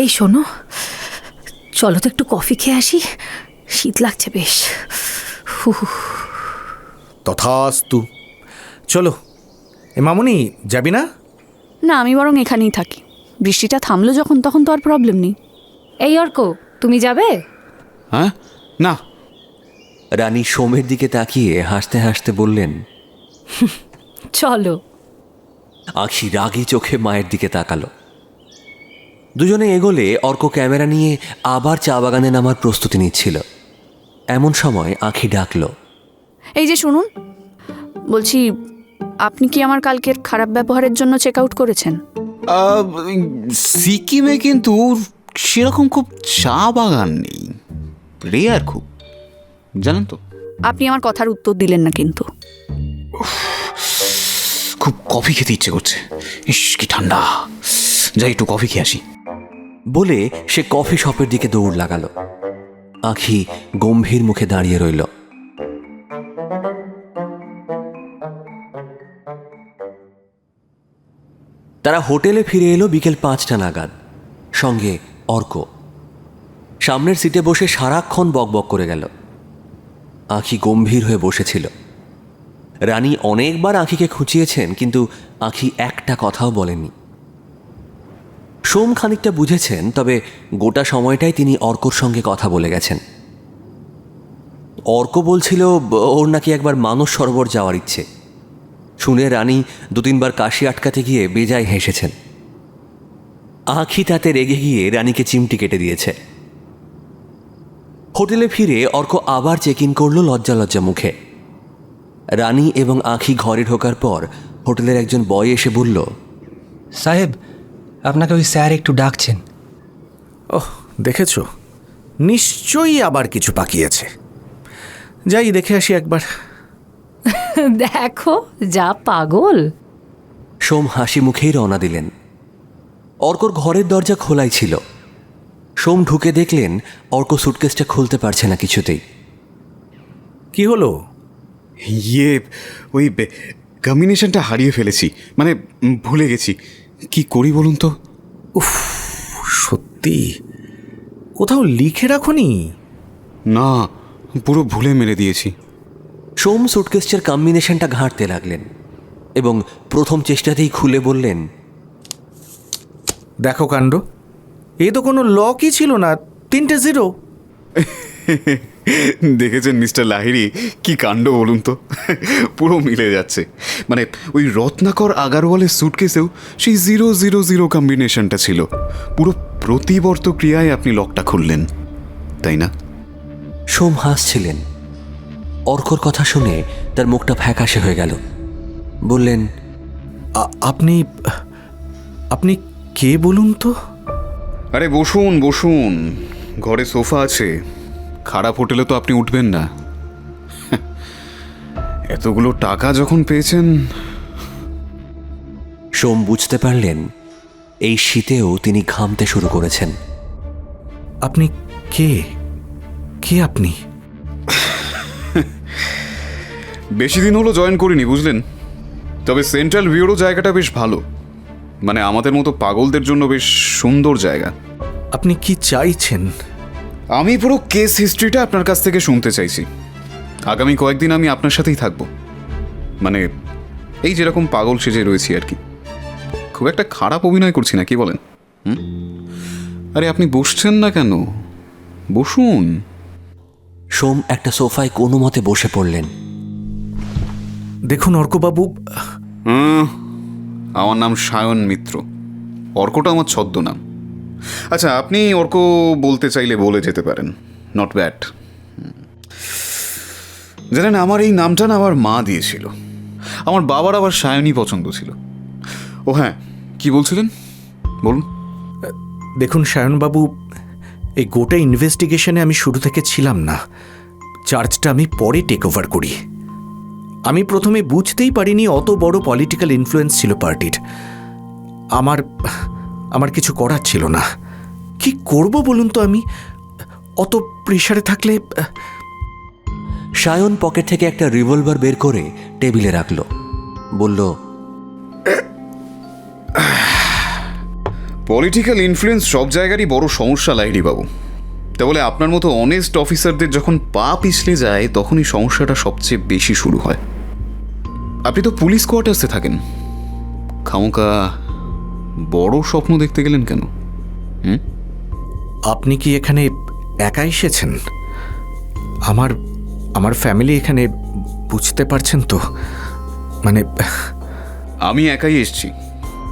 এই শোনো, চলো তো একটু কফি খেয়ে আসি, শীত লাগছে বেশ। তথাস্তু, চলো। এ মামুনি, যাবি না? না, আমি বরং এখানেই থাকি, বৃষ্টিটা থামলো যখন তখন তো আর প্রবলেম নেই। এই অর্ক, তুমি যাবে? হ্যাঁ, না। রানী সোমের দিকে তাকিয়ে হাসতে হাসতে বললেন, চলো। আঁখি রাগী চোখে মায়ের দিকে তাকালো। দুজনে এগোলে অর্ক ক্যামেরা নিয়ে আবার চা বাগানে নামার প্রস্তুতি নিচ্ছিল। এমন সময় আঁখি ডাকলো, এই যে শুনুন, বলছি আপনি কি আমার কালকের খারাপ ব্যবহারের জন্য চেক আউট করেছেন? সিকিমে কিন্তু সেরকম খুব চা বাগান নেই, রেয়ার খুব, জানেন তো। আপনি আমার কথার উত্তর দিলেন না কিন্তু। খুব কফি খেতে ইচ্ছে করছে, ইস কি ঠান্ডা, যাই একটু কফি খেয়ে আসি। বলে সে কফি শপের দিকে দৌড় লাগালো। আঁখি গম্ভীর মুখে দাঁড়িয়ে রইল। তারা হোটেলে ফিরে এলো বিকেল 5টা নাগাদ, সঙ্গে অর্ক। সামনের সিটে বসে সারাক্ষণ বকবক করে গেল। আঁখি গম্ভীর হয়ে বসেছিল। রানী অনেকবার আঁখিকে খুঁচিয়েছেন, কিন্তু আঁখি একটা কথাও বলেনি। সোম খানিকটা বুঝেছেন, তবে গোটা সময়টাই তিনি অর্কর সঙ্গে কথা বলে গেছেন। অর্ক বলছিল ওর নাকি একবার মানস সরোবর যাওয়ার ইচ্ছে। শুনে রানী 2-3 বার কাশি আটকাতে গিয়ে বেজায় হেসেছেন। আঁখি তাতে রেগে গিয়ে রানীকে চিমটি কেটে দিয়েছে। হোটেলে ফিরে অর্ক আবার চেক ইন করলো লজ্জা লজ্জা মুখে। রানী এবং আঁখি ঘরে ঢোকার পর হোটেলের একজন বয় এসে বলল, সাহেব, আপনাকে ওই স্যার একটু ডাকছেন। ওহ, দেখেছো, নিশ্চয়ই আবার কিছু পাকিয়েছে। যাই দেখে আসি একবার। দেখো যা পাগল। সোম হাসি মুখেই রওনা দিলেন। অর্কর ঘরের দরজা খোলাই ছিল। সোম ঢুকে দেখলেন অর্ক সুটকেসটা খুলতে পারছে না কিছুতেই। কি হলো? ইয়ে, ওই কম্বিনেশনটা হারিয়ে ফেলেছি, মানে ভুলে গেছি, কি করি বলুন তো। উফ, সত্যি কোথাও লিখে রাখোনি? না, পুরো ভুলে মেরে দিয়েছি। সোম সুটকেসটার কম্বিনেশনটা ঘাঁটতে লাগলেন এবং প্রথম চেষ্টাতেই খুলে বললেন, দেখো কাণ্ড, এই তো কোনো লকই ছিল না, 3টে 0। দেখেছেন মিস্টার লাহিড়ী, কি কাণ্ড বলুন তো, পুরো মিলে যাচ্ছে। মানে ওই রত্নাকর আগারওয়ালের সুটকেসেও সেই 000 কম্বিনেশনটা ছিল। পুরো প্রতিবর্ত ক্রিয়ায় আপনি লকটা খুললেন, তাই না? সোম হাসছিলেন। অর্কর কথা শুনে তার মুখটা ফ্যাকাশে হয়ে গেল। বললেন, আপনি আপনি কে বলুন তো? আরে বসুন বসুন, ঘরে সোফা আছে, খারাপ হোটেলে তো আপনি উঠবেন না। এতগুলো টাকা যখন পেয়েছেন। সোম বুঝতে পারলেন এই শীতেও তিনি ঘামতে শুরু করেছেন। আপনি কে? কে আপনি? বেশি দিন হলো জয়েন করিনি, বুঝলেন, তবে সেন্ট্রাল ব্যুরো জায়গাটা বেশ ভালো, মানে আমাদের মতো পাগলদের জন্য বেশ সুন্দর জায়গা। আপনি কি চাইছেন? আমি পুরো কেস হিস্ট্রিটা আপনার কাছ থেকে শুনতে চাইছি। আগামী কয়েকদিন আমি আপনার সাথেই থাকবো, মানে এই যেরকম পাগল সেজে রয়েছি আর কি। খুব একটা খারাপ অভিনয় করছি না, কি বলেন? আরে আপনি বসছেন না কেন? বসুন। সোম একটা সোফায় কোনো মতে বসে পড়লেন। দেখুন অর্কবাবু, আমার নাম সায়ন মিত্র। অর্কটা আমার ছদ্মনাম। আচ্ছা, আপনি অর্ক বলতে চাইলে বলে যেতে পারেন, নট ব্যাড। জানেন, আমার এই নামটা না আমার মা দিয়েছিল। আমার বাবার আবার সায়নই পছন্দ ছিল। ও হ্যাঁ, কি বলছিলেন বলুন। দেখুন সায়নবাবু, এই গোটা ইনভেস্টিগেশনে আমি শুরু থেকে ছিলাম না। চার্জটা আমি পরে টেক ওভার করি। আমি প্রথমে বুঝতেই পারিনি অত বড় পলিটিক্যাল ইনফ্লুয়েন্স ছিল পার্টির। আমার কিছু করার ছিল না। কি করব বলুন তো? আমি অত প্রেশারে থাকলে। সায়ন পকেট থেকে একটা রিভলভার বের করে টেবিলে রাখল, বলল, পলিটিক্যাল ইনফ্লুয়েন্স সব জায়গারই বড় সমস্যা লাইরি বাবু। তা বলে আপনার মতো অনেস্ট অফিসারদের যখন পা পিছলে যায় তখনই সমস্যাটা সবচেয়ে বেশি শুরু হয়। আপনি তো পুলিশ কোয়ার্টার্সে থাকেন, খামোকা বড় স্বপ্ন দেখতে গেলেন কেন? আপনি কি এখানে একা এসেছেন? আমার ফ্যামিলি এখানে, বুঝতে পারছেন তো? মানে আমি একাই এসেছি।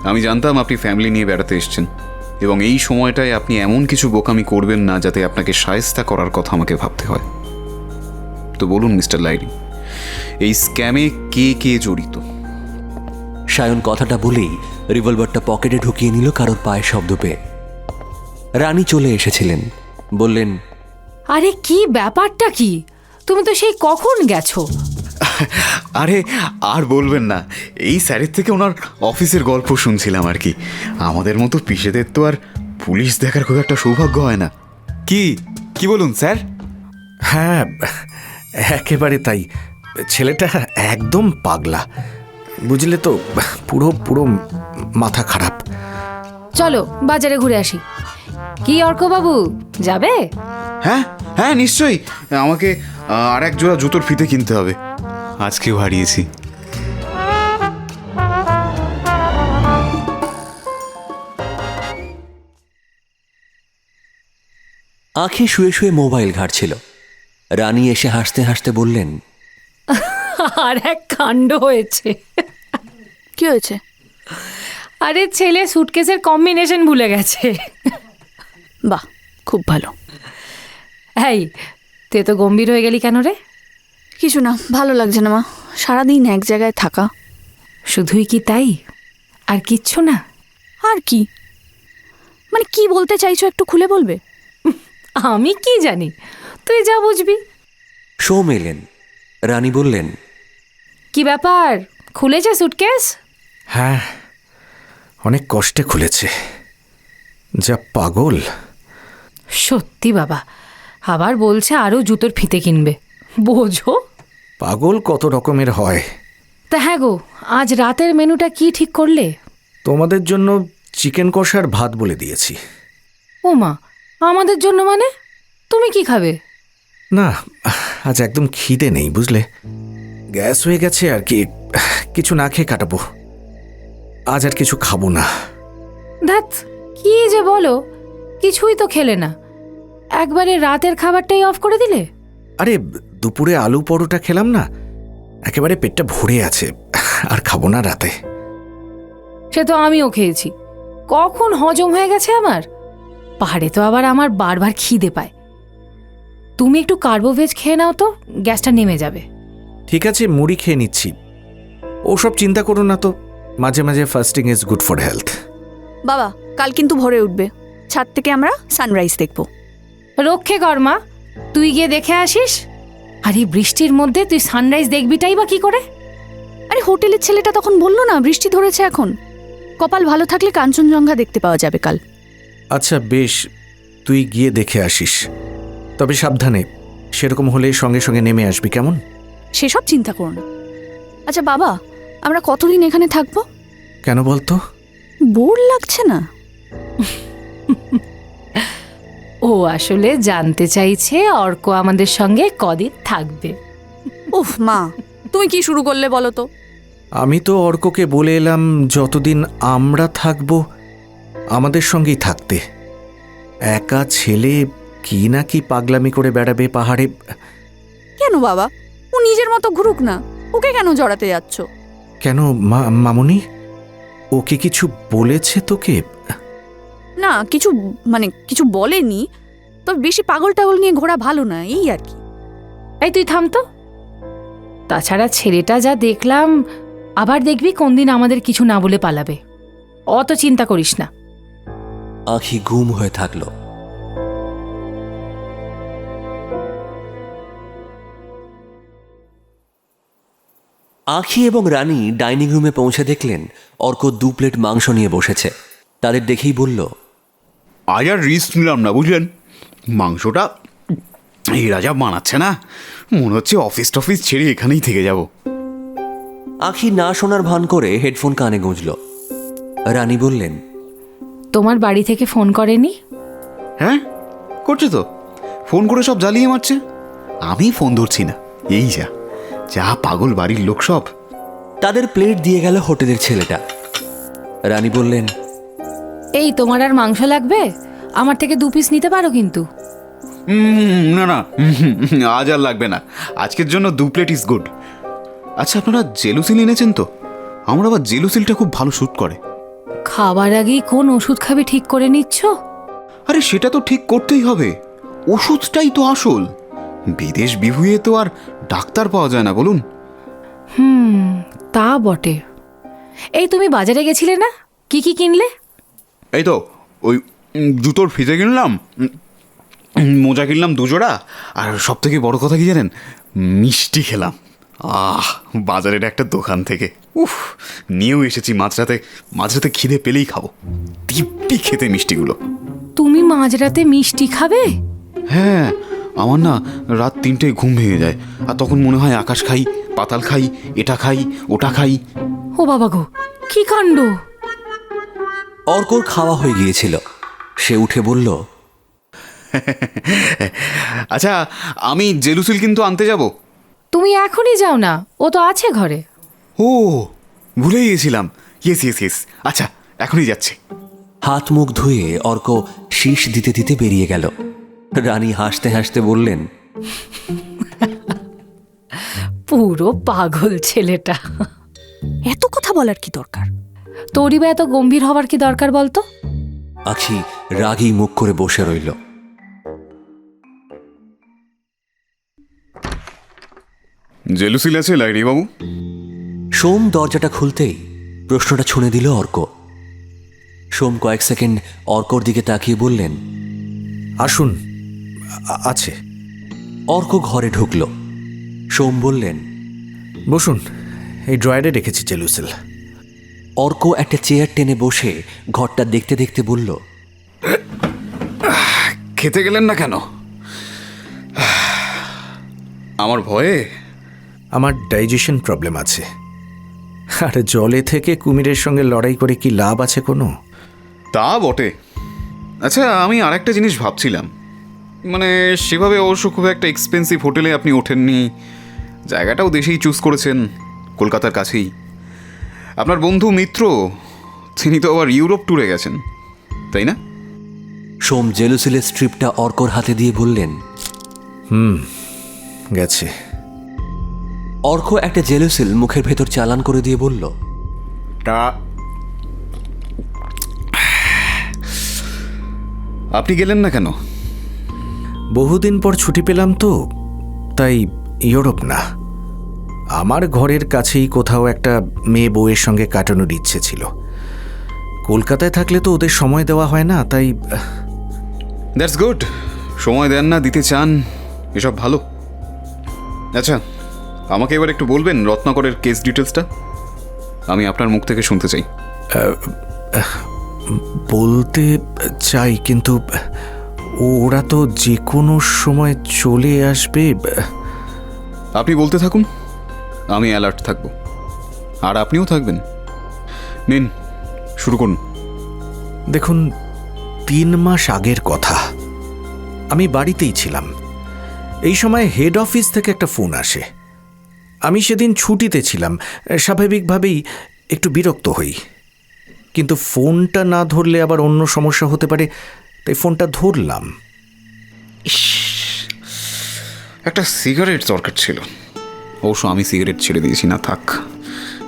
আমি জানতাম আপনি ফ্যামিলি নিয়ে বেড়াতে এসেছেন, এবং এই সময়টায় আপনি এমন কিছু বোকামি করবেন না যাতে আপনাকে শায়েস্তা করার কথা আমাকে ভাবতে হয়। তো বলুন মিস্টার লাইরি, এই স্ক্যামে কে কে জড়িত? সায়ন কথাটা বলেই রিভলভারটা পকেটে ঢুকিয়ে নিল কারোর পায়ের শব্দ পেয়ে। রানী চলে এসেছিলেন, বললেন, আরে কি ব্যাপারটা কি? তুমি তো সেই কখন গেছো? আরে আর বলবেন না, এই স্যারের থেকে ওনার অফিসের গল্প শুনছিলাম আর কি। আমাদের মতো পিসেদের তো আর পুলিশ দেখার খুব একটা সৌভাগ্য হয় না। কি বলুন স্যার? হ্যাঁ, একেবারে তাই। ছেলেটা একদম পাগলা, বুঝলে তো, পুরো মাথা খারাপ। চলো বাজারে ঘুরে আসি। কি অর্কবাবু, যাবে? হ্যাঁ হ্যাঁ, নিশ্চয়ই। আমাকে আর এক জোড়া জুতোর ফিতে কিনতে হবে, আজকেও হারিয়েছি। আঁখি শুয়ে শুয়ে মোবাইল ঘাঁটছিল। রানী এসে হাসতে হাসতে বললেন, আর এক কাণ্ড হয়েছে। কি হয়েছে? আরে ছেলে সুটকেসের কম্বিনেশন ভুলে গেছে। বাহ, খুব ভালো। এই, তুই তো গম্ভীর হয়ে গেলি কেন রে? কিছু না, ভালো লাগছে না মা, সারাদিন এক জায়গায় থাকা। শুধুই কি তাই? আর কিচ্ছু না? আর কি মানে, কি বলতে চাইছো একটু খুলে বলবে? আমি কি জানি, তুই যা বুঝবি। সোম এলেন। রানী বললেন, কি ব্যাপার, খুলেছে সুটকেস? হ্যাঁ, অনেক কষ্টে খুলেছে। যা পাগল। সত্যি বাবা, আবার বলছে আরও জুতোর ফিতে কিনবে। বোঝো, পাগল কত রকমের হয়। তা হ্যাঁ গো, আজ রাতের মেনুটা কি ঠিক করলে? তোমাদের জন্য চিকেন কষার ভাত বলে দিয়েছি। ও মা, আমাদের জন্য মানে? তুমি কি খাবে? না, আজ একদম খিদে নেই, বুঝলে, গ্যাস হয়ে গেছে আর কি। কিছু না খেয়ে কাটাবো, আজ আর কিছু খাবো না। ধ্যাৎ, কি যে বলো, কিছুই তো খেলে না, একবারে রাতের খাবারটাই অফ করে দিলে। আরে দুপুরে আলু পরোটা খেলাম না, একেবারে পেটটা ভরে আছে, আর খাবো না রাতে। সে তো আমিও খেয়েছি, কখন হজম হয়ে গেছে আমার। পাহাড়ে তো আবার আমার বারবার খিদে পায়। তুমি একটু কার্বোভেজ খেয়ে নাও তো, গ্যাসটা নেমে যাবে। ঠিক আছে, মুড়ি খেয়ে নিচ্ছি। ওসব চিন্তা করো না তো, মাঝে মাঝে fasting is good for health. বাবা, কাল কিন্তু ভোরে উঠবে, ছাদ থেকে আমরা সানরাইজ দেখব। রক্ষে কর মা, তুই গিয়ে দেখে আসিস। আর এই বৃষ্টির মধ্যে তুই সানরাইজ দেখবিটাই বা কি করে? আরে হোটেলের ছেলেটা তখন বললো না বৃষ্টি ধরেছে এখন, কপাল ভালো থাকলে কাঞ্চনজঙ্ঘা দেখতে পাওয়া যাবে কাল। আচ্ছা বেশ, তুই গিয়ে দেখে আসিস, তবে সাবধানে। সেরকম হলে সঙ্গে সঙ্গে নেমে আসবি, কেমন? সেসব চিন্তা করো না। আচ্ছা বাবা, আমরা কতদিন এখানে থাকবো? কেন বলতো? বোর লাগছে না? ও আসলে জানতে চাইছে অর্ক আমাদের সঙ্গে কদিন থাকবে। উফ মা, তুমি কি শুরু করলে বলো তো? আমি তো অর্ককে বলে এলাম যতদিন আমরা থাকব আমাদের সঙ্গেই থাকতে। একা ছেলে কি না কি পাগলামি করে বেড়াবে পাহাড়ে। কেন বাবা, ও নিজের মতো ঘুরুক না, ওকে কেন জড়াতে যাচ্ছ? কেন মামুনি, ওকে কিছু বলেছে তোকে? না, কিছু বলেনি, তবে বেশি পাগল টাগল নিয়ে ঘোরা ভালো না, এই আর কি। এই তুই থাম তো। তাছাড়া ছেলেটা যা দেখলাম, আবার দেখবি কোন দিন আমাদের কিছু না বলে পালাবে। অত চিন্তা করিস না। আঁখি গুম হয়ে থাকল। আঁখি এবং রানী ডাইনিং রুমে পৌঁছে দেখলেন অর্ক 2 প্লেট মাংস নিয়ে বসেছে। তাদের দেখেই বলল, আজ আর রিস্ক নিলাম না, বুঝলেন? মাংসটা এই রাজা বানাচ্ছে না, মনে হচ্ছে অফিস টফিস ছেড়ে এখানেই থেকে যাব। আঁখি না শোনার ভান করে হেডফোন কানে গুঁজল। রানী বললেন, তোমার বাড়ি থেকে ফোন করেনি? হ্যাঁ করছে তো, ফোন করে সব জ্বালিয়ে মারছে। আমি ফোন ধরছি না, এই যা যা পাগল বাড়ির লোক সব। তাদের প্লেট দিয়ে গেল হোটেলের ছেলেটা। রানী বললেন, এই তোমার আর মাংস লাগবে? আমার থেকে 2 পিস নিতে পারো কিন্তু। না না, আজ আর লাগবে না, আজকের জন্য 2 প্লেট ইজ গুড। আচ্ছা, আপনারা জেলুসিল এনেছেন তো? আমার আবার জেলুসিলটা খুব ভালো শ্যুট করে। খাবার আগেই কোন ওষুধ খাবে ঠিক করে নিচ্ছ? আরে সেটা তো ঠিক করতেই হবে, ওষুধটাই তো আসল। বিদেশ বিভুঁইয়ে তো আর ডাক্তার পাওয়া যায় না, বলুন। তা বটে। এই তুমি বাজারে গেছিলে না, কি কি কিনলে? এই তো ওই জুতোর ফিতে কিনলাম, মোজা কিনলাম 2 জোড়া, আর সব থেকে বড় কথা কি জানেন, মিষ্টি খেলাম। বাজারের একটা দোকান থেকে। নিয়েও এসেছি মাঝরাতে খিদে পেলেই খাবো, দিব্যি খেতে মিষ্টিগুলো। তুমি মাঝরাতে মিষ্টি খাবে? হ্যাঁ, আমার না রাত 3টেয় ঘুম ভেঙে যায়, আর তখন মনে হয় আকাশ খাই, পাতাল খাই, এটা খাই, ওটা খাই। ও বাবা গো, কি কাণ্ড! অর্কর খাওয়া হয়ে গিয়েছিল। সে উঠে বলল, আচ্ছা, আমি জেলুসিল কিন্তু আনতে যাব। তুমি এখনই যাও না, ও তো আছে ঘরে। ও, ভুলে গিয়েছিলাম। ইয়েস, আচ্ছা এখনই যাচ্ছি। হাত মুখ ধুয়ে অর্ক শীষ দিতে দিতে বেরিয়ে গেল। রানী হাসতে হাসতে বললেন, পুরো পাগল ছেলেটা। এত কথা বলার কি দরকার? তোরই বা এত গম্ভীর হবার কি দরকার বলতো? আঁখি রাগী মুখ করে বসে রইল। জেলুসিল আছে লাইরি বাবু? সোম দরজাটা খুলতেই প্রশ্নটা ছুঁড়ে দিল অর্ক। সোম কয়েক সেকেন্ড অর্কর দিকে তাকিয়ে বললেন, আসুন, আছে। অর্ক ঘরে ঢুকল। সোম বললেন, বসুন, এই ড্রয়ারে রেখেছি জেলুসিল। অর্ক একটা চেয়ার টেনে বসে ঘরটা দেখতে দেখতে বলল, খেতে গেলেন না কেন? আমার ভয়ে। আমার ডাইজেশন প্রবলেম আছে, আর জলে থেকে কুমিরের সঙ্গে লড়াই করে কি লাভ আছে কোনো? তা বটে। আচ্ছা, আমি আরেকটা জিনিস ভাবছিলাম, মানে সেভাবে অবশ্য খুব একটা এক্সপেন্সিভ হোটেলে আপনি ওঠেননি, জায়গাটাও দেশেই চুজ করেছেন, কলকাতার কাছেই। আপনার বন্ধু মিত্র, তিনি তো আবার ইউরোপ ট্যুরে গেছেন, তাই না? সোম জেলুসিলের স্ট্রিপটা অর্কর হাতে দিয়ে বললেন, গেছে। অর্ক একটা জেলুসিল মুখের ভেতর চালান করে দিয়ে বলল, আপনি গেলেন না কেন? বহুদিন পর ছুটি পেলাম তো, তাই ইউরোপ না, আমার ঘরের কাছেই কোথাও একটা মেয়ে বউয়ের সঙ্গে কাটানোর ইচ্ছে ছিল। কলকাতায় থাকলে তো ওদের সময় দেওয়া হয় না, তাই। দ্যাটস গুড, সময় দেন না, দিতে চান, এসব ভালো। আচ্ছা, আমাকে এবার একটু বলবেন রত্নাকরের কেস ডিটেলসটা, আমি আপনার মুখ থেকে শুনতে চাই। বলতে চাই, কিন্তু ওরা তো যে কোনো সময় চলে আসবে। আপনি বলতে থাকুন, আমি অ্যালার্ট থাকব, আর আপনিও থাকবেন। নিন, শুরু করুন। দেখুন, 3 মাস আগের কথা। আমি বাড়িতেই ছিলাম। এই সময় হেড অফিস থেকে একটা ফোন আসে। আমি সেদিন ছুটিতে ছিলাম, স্বাভাবিকভাবেই একটু বিরক্ত হই। কিন্তু ফোনটা না ধরলে আবার অন্য সমস্যা হতে পারে, তাই ফোনটা ধরলাম। একটা সিগারেট দরকার ছিল। অবশ্য আমি সিগারেট ছেড়ে দিয়েছি, না থাক।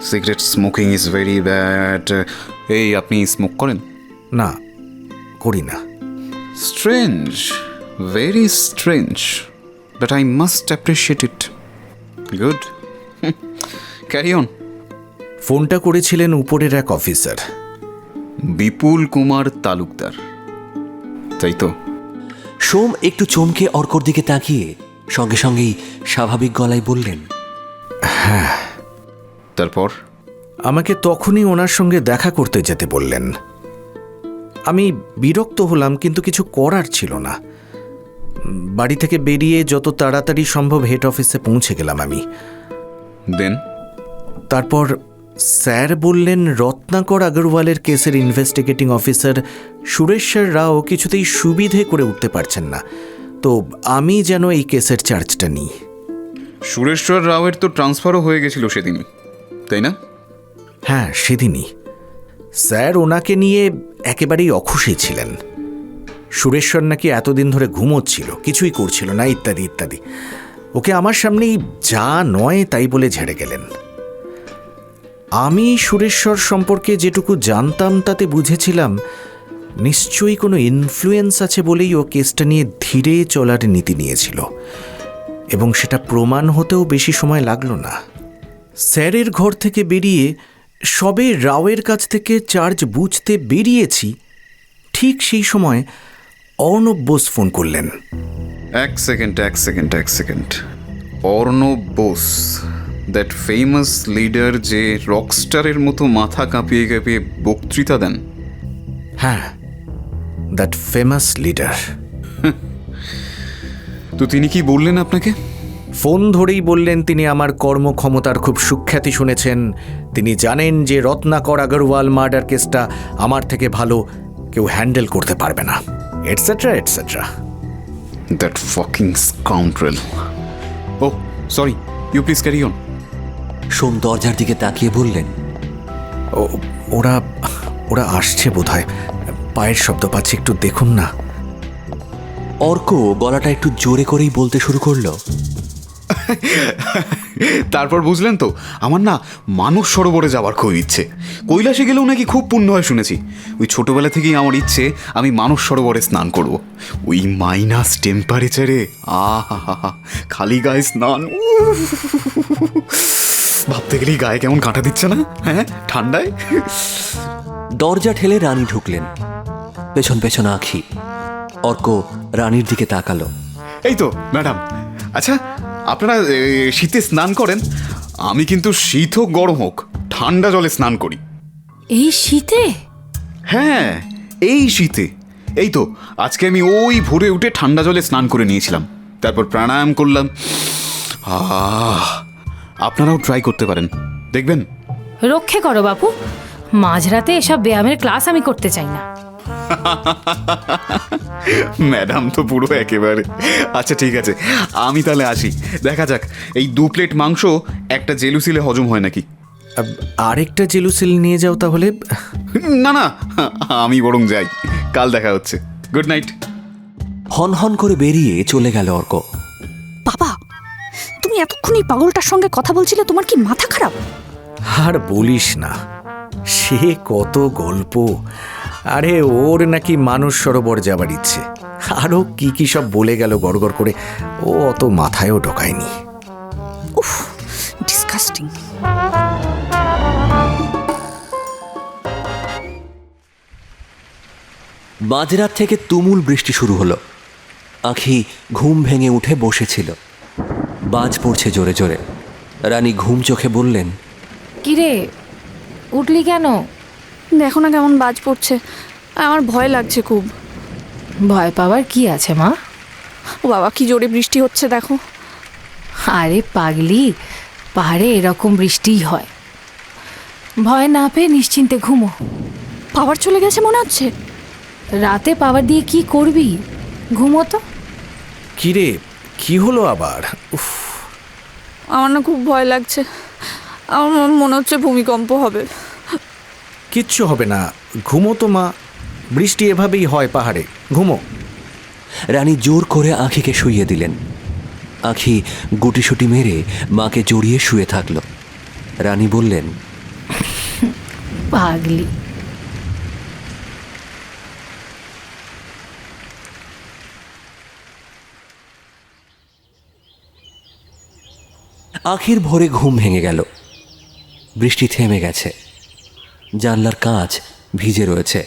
Cigarette smoking is very bad. এই, আপনি স্মোক করেন? না, করি না। Strange, very strange, but I must appreciate it. Good, carry on. ফোনটা করেছিলেন উপরের এক অফিসার, বিপুল কুমার তালুকদার, তাই তো? সোম একটু চমকে অর্কর দিকে তাকিয়ে সঙ্গে সঙ্গেই স্বাভাবিক গলায় বললেন, তারপর? আমাকে তখনই ওনার সঙ্গে দেখা করতে যেতে বললেন। আমি বিরক্ত হলাম, কিন্তু কিছু করার ছিল না। বাড়ি থেকে বেরিয়ে যত তাড়াতাড়ি সম্ভব হেড অফিসে পৌঁছে গেলাম আমি। দেন? তারপর স্যার বললেন রত্নাকর আগরওয়ালের কেসের ইনভেস্টিগেটিং অফিসার সুরেশ্বর রাও কিছুতেই সুবিধে করে উঠতে পারছেন না, তো আমি যেন এই কেসের চার্জটা নিই। সুরেশ্বর রাওয়ের তো ট্রান্সফারও হয়ে গেছিল সেদিনই, তাই না? হ্যাঁ, সেদিনই। স্যার ওনাকে নিয়ে একেবারেই অখুশি ছিলেন। সুরেশ্বর নাকি এতদিন ধরে ঘুমোচ্ছিল, কিছুই করছিল না, ইত্যাদি ইত্যাদি। ওকে আমার সামনেই যা নয় তাই বলে ঝেড়ে গেলেন। আমি সুরেশ্বর সম্পর্কে যেটুকু জানতাম তাতে বুঝেছিলাম নিশ্চয়ই কোনো ইনফ্লুয়েন্স আছে বলেই ও কেসটা নিয়ে ধীরে চলার নীতি নিয়েছিল, এবং সেটা প্রমাণ হতেও বেশি সময় লাগলো না। স্যারের ঘর থেকে বেরিয়ে সবে রাওয়ের কাছ থেকে চার্জ বুঝতে বেরিয়েছি, ঠিক সেই সময় অর্ণব বোস ফোন করলেন। এক second. Arnab Bose, that famous leader যে রকস্টারের মতো মাথা কাঁপিয়ে কাঁপিয়ে বক্তৃতা দেন? হ্যাঁ, দ্যাট ফেমাস লিডার। তো তিনি কি বললেন আপনাকে? ফোন ধরেই বললেন তিনি আমার কর্মক্ষমতার খুব সুখ্যাতি শুনেছেন, তিনি জানেন যে রত্নাকর আগরওয়াল মার্ডার কেসটা আমার থেকে ভালো কেউ হ্যান্ডেল করতে পারবে না, etcetera etcetera. That fucking scoundrel. Oh sorry, you please carry on. Som দরজার দিকে তাকিয়ে বললেন, ওরা ওরা আসছে বোধহয়, পায়ের শব্দ পাচ্ছি, একটু দেখুন না। অর্ক গলাটা একটু জোরে করেই বলতে শুরু করলো, তারপর বুঝলেন তো, আমার না মানস সরোবরে যাওয়ার খুব ইচ্ছে। কৈলাসে গেলেও নাকি খুব পুণ্য হয় শুনেছি। ওই ছোটবেলা থেকেই আমার ইচ্ছে আমি মানস সরোবরে স্নান করব। ওই মাইনাস টেম্পারেচারে আহা, খালি গায়ে স্নান, ভাবতে গেলেই গায়ে কেমন কাঁটা দিচ্ছে না? হ্যাঁ, ঠান্ডায়। দরজা ঠেলে রানী ঢুকলেন, পেছন পেছন আঁখি। অর্ক রানীর দিকে তাকালো। এই তো ম্যাডাম। আচ্ছা, আপনারা শীতে স্নান করেন? আমি কিন্তু শীত হোক গরম হোক ঠান্ডা জলে স্নান করি। এই শীতে? হ্যাঁ, এই শীতে। এই তো আজকে আমি ওই ভোরে উঠে ঠান্ডা জলে স্নান করে নিয়েছিলাম, তারপর প্রাণায়াম করলাম। আপনারাও ট্রাই করতে পারেন, দেখবেন। রক্ষে করো বাপু, মাঝরাতে এসব ব্যায়ামের ক্লাস আমি করতে চাই না। ম্যাডাম তো পুরো একেবারে। আচ্ছা ঠিক আছে, আমি তাহলে আসি। দেখা যাক এই 2 প্লেট মাংস একটা জেলুসিলে হজম হয় নাকি। আরেকটা জেলুসিল নিয়ে যাও তাহলে। না, আমি বরং যাই, কাল দেখা হচ্ছে। Good night. হন হন করে বেরিয়ে চলে গেল অর্ক। বাবা, তুমি এতক্ষণ এই পাগলটার সঙ্গে কথা বলছিলে, তোমার কি মাথা খারাপ? আর বলিস না, সে কত গল্প। আরে ওর নাকি মানস সরোবর যাবার ইচ্ছে, আরও কি কি সব বলে গেল গড়গড় করে, ও অত মাথায়ও ঢোকায়নি। উফ, ডিসকাস্টিং। মাঝরাত থেকে তুমুল বৃষ্টি শুরু হলো। আঁখি ঘুম ভেঙে উঠে বসেছিল। বাজ পড়ছে জোরে জোরে। রানী ঘুম চোখে বললেন, কিরে, উঠলি কেন? দেখো না কেমন বাজ পড়ছে, আমার ভয় লাগছে খুব। ভয় পাওয়ার কি আছে মা? ও বাবা, কি জোরে বৃষ্টি হচ্ছে দেখো। আরে পাগলি, পাহাড়ে এরকম বৃষ্টিই হয়। ভয় না পেয়ে নিশ্চিন্তে ঘুমো। পাওয়ার চলে গেছে মনে হচ্ছে। রাতে পাওয়ার দিয়ে কি করবি? ঘুমো তো। কিরে, কি হলো আবার? উফ, আমার না খুব ভয় লাগছে। আমার মনে হচ্ছে ভূমিকম্প হবে। কিচ্ছু হবে না, ঘুমো তো মা। বৃষ্টি এভাবেই হয় পাহাড়ে, ঘুমো। রানী জোর করে আঁখিকে শুইয়ে দিলেন। আঁখি গুটিসুটি মেরে মাকে জড়িয়ে শুয়ে থাকল। রানী বললেন, পাগলি। আঁখির ভোরে ঘুম ভেঙে গেল। বৃষ্টি থেমে গেছে, জানলার কাঁচ ভিজে রয়েছে।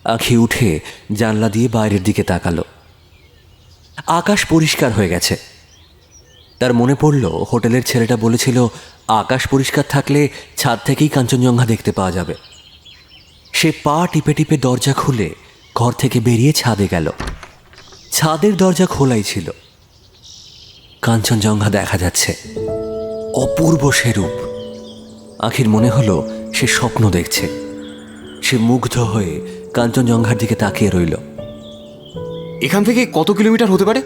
আঁখি উঠে জানলা দিয়ে বাইরের দিকে তাকালো। আকাশ পরিষ্কার হয়ে গেছে। তার মনে পড়ল হোটেলের ছেলেটা বলেছিল আকাশ পরিষ্কার থাকলে ছাদ থেকেই কাঞ্চনজঙ্ঘা দেখতে পাওয়া যাবে। সে পা টিপে টিপে দরজা খুলে ঘর থেকে বেরিয়ে ছাদে গেল। ছাদের দরজা খোলাই ছিল। কাঞ্চনজঙ্ঘা দেখা যাচ্ছে, অপূর্ব সে রূপ। আঁখির মনে হলো সে স্বপ্ন দেখছে। সে মুগ্ধ হয়ে কাঞ্চনজঙ্ঘার দিকে তাকিয়ে রইল। এখান থেকে কত কিলোমিটার হতে পারে?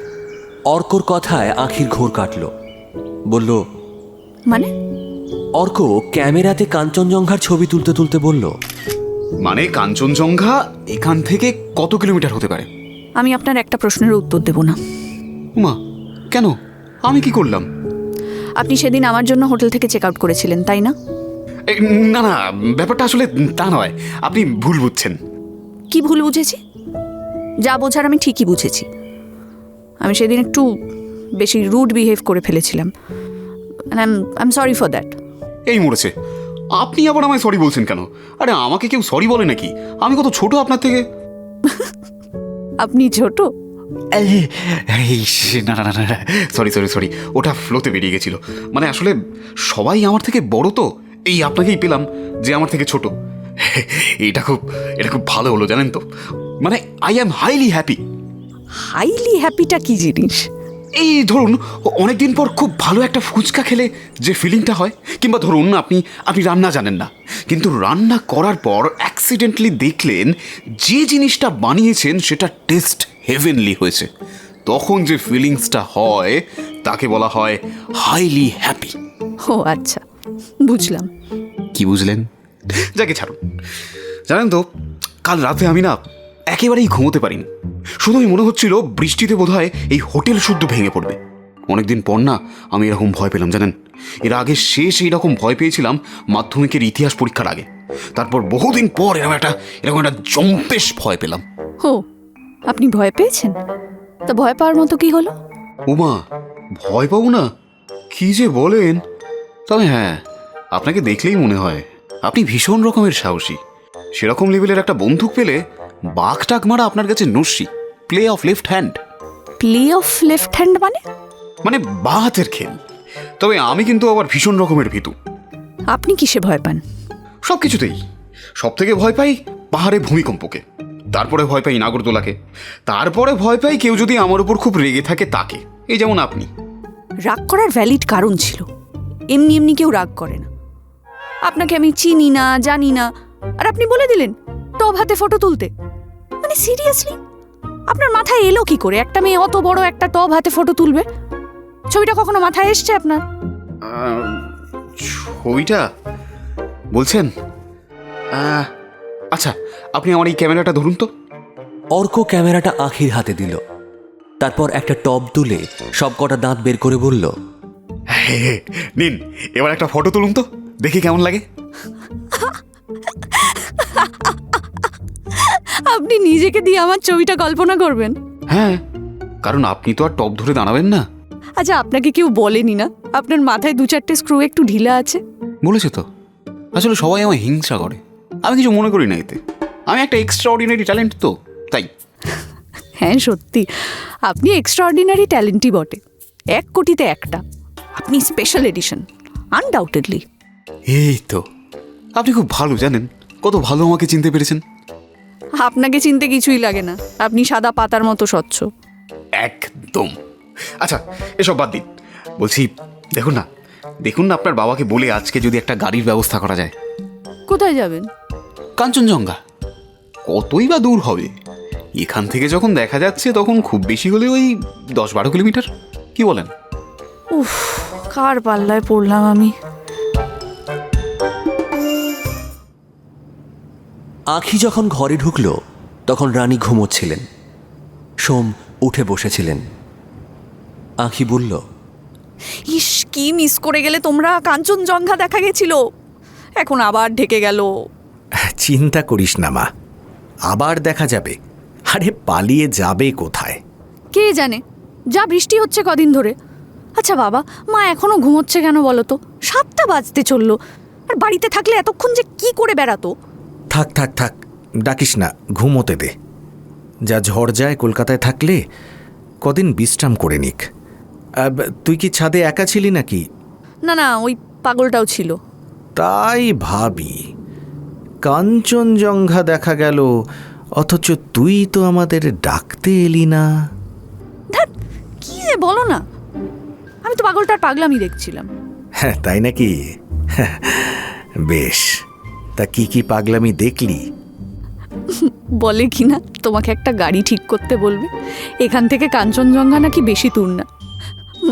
অর্কর কথায় আঁখির ঘোর কাটল। বলল, মানে? অর্ক ক্যামেরাতে কাঞ্চনজঙ্ঘার ছবি তুলতে তুলতে বলল, মানে কাঞ্চনজঙ্ঘা এখান থেকে কত কিলোমিটার হতে পারে? আমি আপনার একটা প্রশ্নের উত্তর দেব না। উমা, কেন? আমি কি করলাম? আপনি সেদিন আমার জন্য হোটেল থেকে চেক আউট করেছিলেন, তাই না? না না, ব্যাপারটা আসলে তা নয়, আপনি ভুল বুঝছেন। কি ভুল বুঝেছি? যা বোঝার আমি ঠিকই বুঝেছি। আমি সেদিন একটু বেশি রুড বিহেভ করে ফেলেছিলাম। I am sorry for that. এই মরেছে, আপনি আবার আমায় সরি বলছেন কেন? আরে আমাকে কেউ সরি বলে নাকি? আমি কত ছোট আপনার থেকে। আপনি ছোট? না না না না, সরি সরি সরি, ওটা ফ্লোতে বেরিয়ে গেছিল। মানে আসলে সবাই আমার থেকে বড়, তো এই আপনাকেই পেলাম যে আমার থেকে ছোট। এটা খুব ভালো হলো জানেন তো। মানে I am highly happy. Highly হ্যাপিটা কি জিনিস? এই ধরুন অনেকদিন পর খুব ভালো একটা ফুচকা খেলে যে ফিলিংটা হয়, কিংবা ধরুন আপনি রান্না জানেন না, কিন্তু রান্না করার পর অ্যাক্সিডেন্টলি দেখলেন যে জিনিসটা বানিয়েছেন সেটা টেস্ট হেভেনলি হয়েছে, তখন যে ফিলিংসটা হয় তাকে বলা হয় হাইলি হ্যাপি। ও আচ্ছা, বুঝলাম। কি বুঝলেন? যাকে ছাড়ুন। জানেন তো, কাল রাতে আমি না একেবারেই ঘুমোতে পারিনি। শুধুই মনে হচ্ছিল বৃষ্টিতে বোধহয় এই হোটেল শুদ্ধ ভেঙে পড়বে। অনেকদিন পর না আমি এরকম ভয় পেলাম জানেন। এর আগে শেষ এইরকম ভয় পেয়েছিলাম মাধ্যমিকের ইতিহাস পরীক্ষার আগে। তারপর বহুদিন পর এরকম একটা জম্পেশ ভয় পেলাম। ও, আপনি ভয় পেয়েছেন? তা ভয় পাওয়ার মতো কি হলো? উমা, ভয় পাবো না? কি যে বলেন! তবে হ্যাঁ, আপনাকে দেখলেই মনে হয় আপনি ভীষণ রকমের সাহসী। সেরকম লেভেলের একটা বন্দুক পেলে বাঘ টাক মারা আপনার কাছে নস্যি। Play off left hand. Play off left hand মানে বাঁ হাতের খেল। তবে আমি কিন্তু আবার ভীষণ রকমের ভীতু। আপনি কিসে ভয় পান? সব কিছুতেই। সব থেকে ভয় পাই পাহাড়ে ভূমিকম্পকে, তারপরে ভয় পাই নাগরদোলাকে, তারপরে ভয় পাই কেউ যদি আমার উপর খুব রেগে থাকে তাকে। এই যেমন আপনি। রাগ করার ভ্যালিড কারণ ছিল। এমনি এমনি কেউ রাগ করে না। আপনাকে আমি চিনি না, জানি না, আর আপনি বলে দিলেন টব হাতে ফটো তুলতে। মানে সিরিয়াসলি, আপনার মাথায় এলো কি করে একটা মেয়ে অত বড় একটা টব হাতে ফটো তুলবে? ছবিটা কখনো মাথায় এসছে আপনার? ছবিটা বলছেন? আচ্ছা, আপনি আমার এই ক্যামেরাটা ধরুন তো। অর্ক ক্যামেরাটা আঁখির হাতে দিল। তারপর একটা টব তুলে সব কটা দাঁত বের করে বলল, নিন, এবার একটা ফটো তুলুন তো, দেখি কেমন লাগে। আপনি নিজেকে দিয়ে আমার ছবিটা কল্পনা করবেন? হ্যাঁ, কারণ আপনি তো আর টপ ধরে দাঁড়াবেন না। আচ্ছা, আপনাকে কেউ বলেনি না আপনার মাথায় 2-4টে স্ক্রু একটু ঢিলা আছে? বলেছে তো। আসলে সবাই আমায় হিংসা করে, আমি কিছু মনে করি না এতে। আমি একটা এক্সট্রা অর্ডিনারি ট্যালেন্ট তো, তাই। হ্যাঁ সত্যি, আপনি এক্সট্রা অর্ডিনারি ট্যালেন্টই বটে। 1 কোটিতে একটা। আপনি স্পেশাল এডিশন, আনডাউটেডলি। এই তো, আপনি খুব ভালো জানেন, কত ভালো আমাকে চিনতে পেরেছেন। আপনাকে চিনতে কিছুই লাগে না, আপনি সাদা পাতার মতো স্বচ্ছ। একদম। আচ্ছা, এসব বাদ দিন। বলছি, দেখুন না আপনার বাবাকে বলে আজকে যদি একটা গাড়ির ব্যবস্থা করা যায়। কোথায় যাবেন? কাঞ্চনজঙ্ঘা। কতই বা দূর হবে, এখান থেকে যখন দেখা যাচ্ছে তখন খুব বেশি হলে ওই 10-12 কিলোমিটার, কি বলেন? উফ, কার পাল্লায় পড়লাম আমি। আঁখি যখন ঘরে ঢুকল তখন রানী ঘুমোচ্ছিলেন। সোম উঠে বসেছিলেন। আঁখি বলল, ইস, কি মিস করে গেলে তোমরা, কাঞ্চনজঙ্ঘা দেখা গেছিল, এখন আবার ঢেকে গেল। চিন্তা করিস না মা, আবার দেখা যাবে। আরে পালিয়ে যাবে কোথায়? কে জানে, যা বৃষ্টি হচ্ছে কদিন ধরে। আচ্ছা বাবা, মা এখনো ঘুমোচ্ছে কেন বলো তো? 7টা বাজতে চললো, আর বাড়িতে থাকলে এতক্ষণ যে কি করে বেড়াতো। থাক থাক থাক, ডাকিস না, ঘুমোতে দে। যা ঝড় যায় কলকাতায় থাকলে, কদিন বিশ্রাম করে নিক। তুই কি ছাদে একা ছিলি নাকি? না না, ওই পাগলটাও ছিল। তাই ভাবি, কাঞ্চনজঙ্ঘা দেখা গেল, অথচ তুই তো আমাদের ডাকতে এলি না। ধ্যাৎ, কি যে বলো না, আমি তো পাগলটার পাগলামি দেখছিলাম। হ্যাঁ, তাই নাকি? বেশ, তা কি কি পাগলামি দেখলি? বলে কি না তোমাকে একটা গাড়ি ঠিক করতে বলবে, এখান থেকে কাঞ্চনজঙ্ঘা নাকি বেশি দূর না,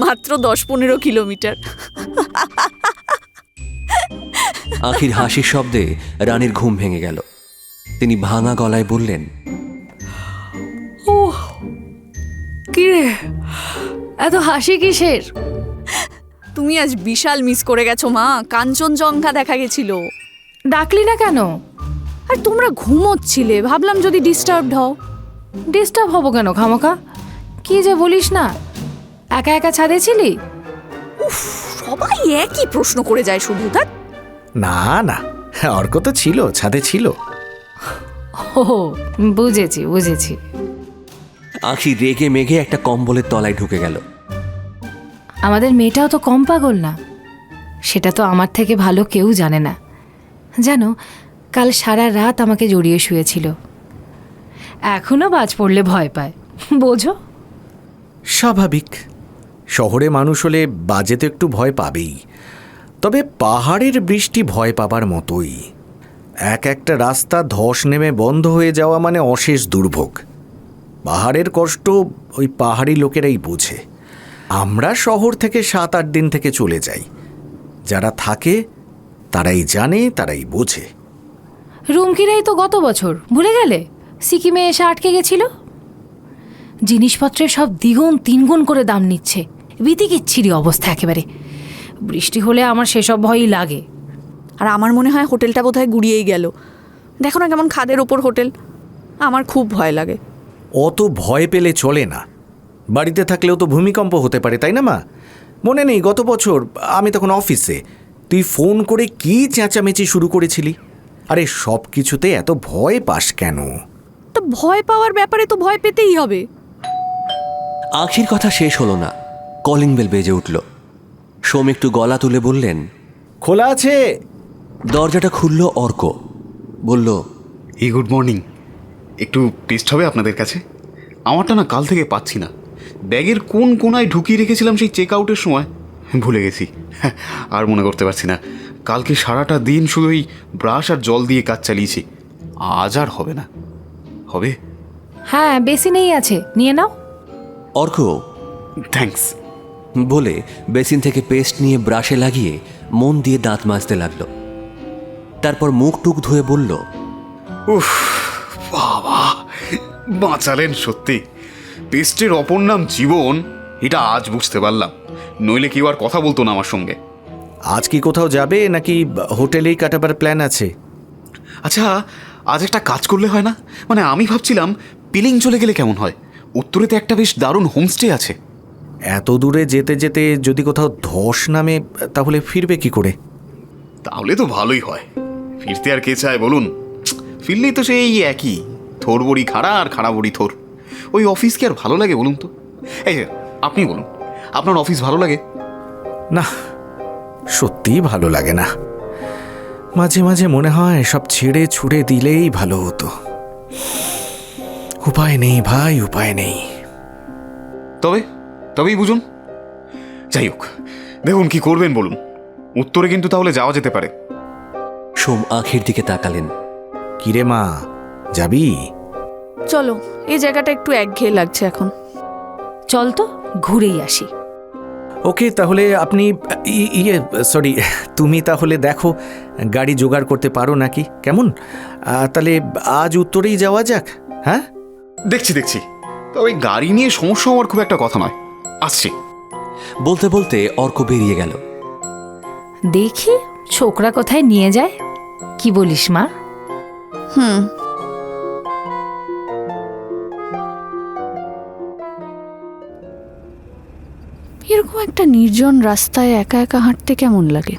মাত্র 10-15 কিলোমিটার। আঁখির হাসির শব্দে রানীর ঘুম ভেঙে গেল। তিনি ভাঙা গলায় বললেন, কি রে, এত হাসি কিসের? তুমি আজ বিশাল মিস করে গেছো মা, কাঞ্চনজঙ্ঘা দেখা গেছিল। ডাকলি না কেন? আর তোমরা ঘুমোচ্ছিলে, ভাবলাম যদি ডিস্টার্বড হও। ডিস্টার্ব হবো কেন খামোকা? কি যে বলিস না, একা একা ছাদে ছিলি? সবাই একই প্রশ্ন করে যায় শুধু। ধ্যাৎ, না না, অর্ক তো ছিল, ছাদে ছিল। ও, বুঝেছি বুঝেছি। আঁখি রেগে মেঘে একটা কম্বলের তলায় ঢুকে গেল। আমাদের মেয়েটাও তো কম পাগল না, সেটা তো আমার থেকে ভালো কেউ জানে না। জানো, কাল সারা রাত আমাকে জড়িয়ে শুয়েছিল, এখনো বাজ পড়লে ভয় পায়, বোঝো? স্বাভাবিক, শহরে মানুষ হলে বাজে তো একটু ভয় পাবেই। তবে পাহাড়ের বৃষ্টি ভয় পাবার মতোই। একটা রাস্তা ধস নেমে বন্ধ হয়ে যাওয়া মানে অশেষ দুর্ভোগ। পাহাড়ের কষ্ট ওই পাহাড়ি লোকেরাই বোঝে। আমরা শহর থেকে 7-8 দিন থেকে চলে যাই, যারা থাকে তারাই জানে, তারাই বোঝে। রুমকিরাই তো গত বছর, ভুলে গেলে, সিকিমে এসে আটকে গেছিল। জিনিসপত্রের সব দ্বিগুণ তিনগুণ করে দাম নিচ্ছে, বিতিকিচ্ছিরি অবস্থা একেবারে। বৃষ্টি হলে আমার সেসব ভয়ই লাগে। আর আমার মনে হয় হোটেলটা বোধহয় গুড়িয়েই গেল। দেখো না কেমন খাদের ওপর হোটেল, আমার খুব ভয় লাগে। অত ভয় পেলে চলে না, বাড়িতে থাকলেও তো ভূমিকম্প হতে পারে, তাই না মা? মনে নেই গত বছর আমি তখন অফিসে, তুই ফোন করে কি চেঁচামেচি শুরু করেছিলি। আরে সব কিছুতে এত ভয় পাস কেন? তো ভয় পাওয়ার ব্যাপারে তো ভয় পেতেই হবে। আঁখির কথা শেষ হলো না, কলিং বেল বেজে উঠল। সোম একটু গলা তুলে বললেন, খোলা আছে। দরজাটা খুলল অর্ক। বলল, এই গুড মর্নিং, একটু টেস্ট হবে আপনাদের কাছে? আমারটা না কাল থেকে পাচ্ছি না। ব্যাগের কোন কোনায় ঢুকিয়ে রেখেছিলাম সেই চেক আউটের সময়, ভুলে গেছি, আর মনে করতে পারছি না। কালকে সারাটা দিন শুধুই ব্রাশ আর জল দিয়ে কাজ চালিয়েছি, আজ আর হবে না। হবে? হ্যাঁ, বেসিনেই আছে, নিয়ে নাও। অর্ক থ্যাঙ্কস বলে বেসিন থেকে পেস্ট নিয়ে ব্রাশে লাগিয়ে মন দিয়ে দাঁত মাজতে লাগলো। তারপর মুখ টুক ধুয়ে বলল, উফ বাবা, বাঁচালেন সত্যি। পেস্টের অপর নাম জীবন, এটা আজ বুঝতে পারলাম, নইলে কেউ আর কথা বলতো না আমার সঙ্গে। আজ কি কোথাও যাবে নাকি হোটেলেই কাটাবার প্ল্যান আছে? আচ্ছা, আজ একটা কাজ করলে হয় না? মানে আমি ভাবছিলাম পিলিং চলে গেলে কেমন হয়, উত্তরেতে একটা বেশ দারুণ হোমস্টে আছে। এত দূরে যেতে যেতে যদি কোথাও ধস নামে, তাহলে ফিরবে কি করে? তাহলে তো ভালোই হয়, ফিরতে আর কে চায় বলুন? ফিরলেই তো সেই একই, থোর বড়ি খাড়া আর খাড়া বড়ি থোর। ওই অফিস কি আর ভালো লাগে বলুন তো? এই যে আপনি বলুন, আপনার অফিস ভালো লাগে? না, সত্যিই ভালো লাগে না। মাঝে মাঝে মনে হয় সব ছেড়ে ছুড়ে দিলেই ভালো হতো। উপায় নেই ভাই, উপায় নেই। তবেই বুঝুন। যাই হোক, দেখুন কি করবেন বলুন। উত্তরে কিন্তু তাহলে যাওয়া যেতে পারে। সোম আঁখির দিকে তাকালেন। কিরে মা, যাবি? চলো, এই জায়গাটা একটু একঘেয়ে লাগছে এখন। চল তো ঘুরেই আসি। ওকে, তাহলে আপনি সরি, তুমি তাহলে দেখো গাড়ি জোগাড় করতে পারো নাকি, কেমন? তাহলে আজ উত্তরেই যাওয়া যাক। হ্যাঁ, দেখছি তবে গাড়ি নিয়ে সমস্যা হওয়ার খুব একটা কথা নয়, আসছি। বলতে বলতে অর্ক বেরিয়ে গেল। দেখি ছোকরা কোথায় নিয়ে যায়। কি বলিস মা? হুম। এরকম একটা নির্জন রাস্তায় একা একা হাঁটতে কেমন লাগে?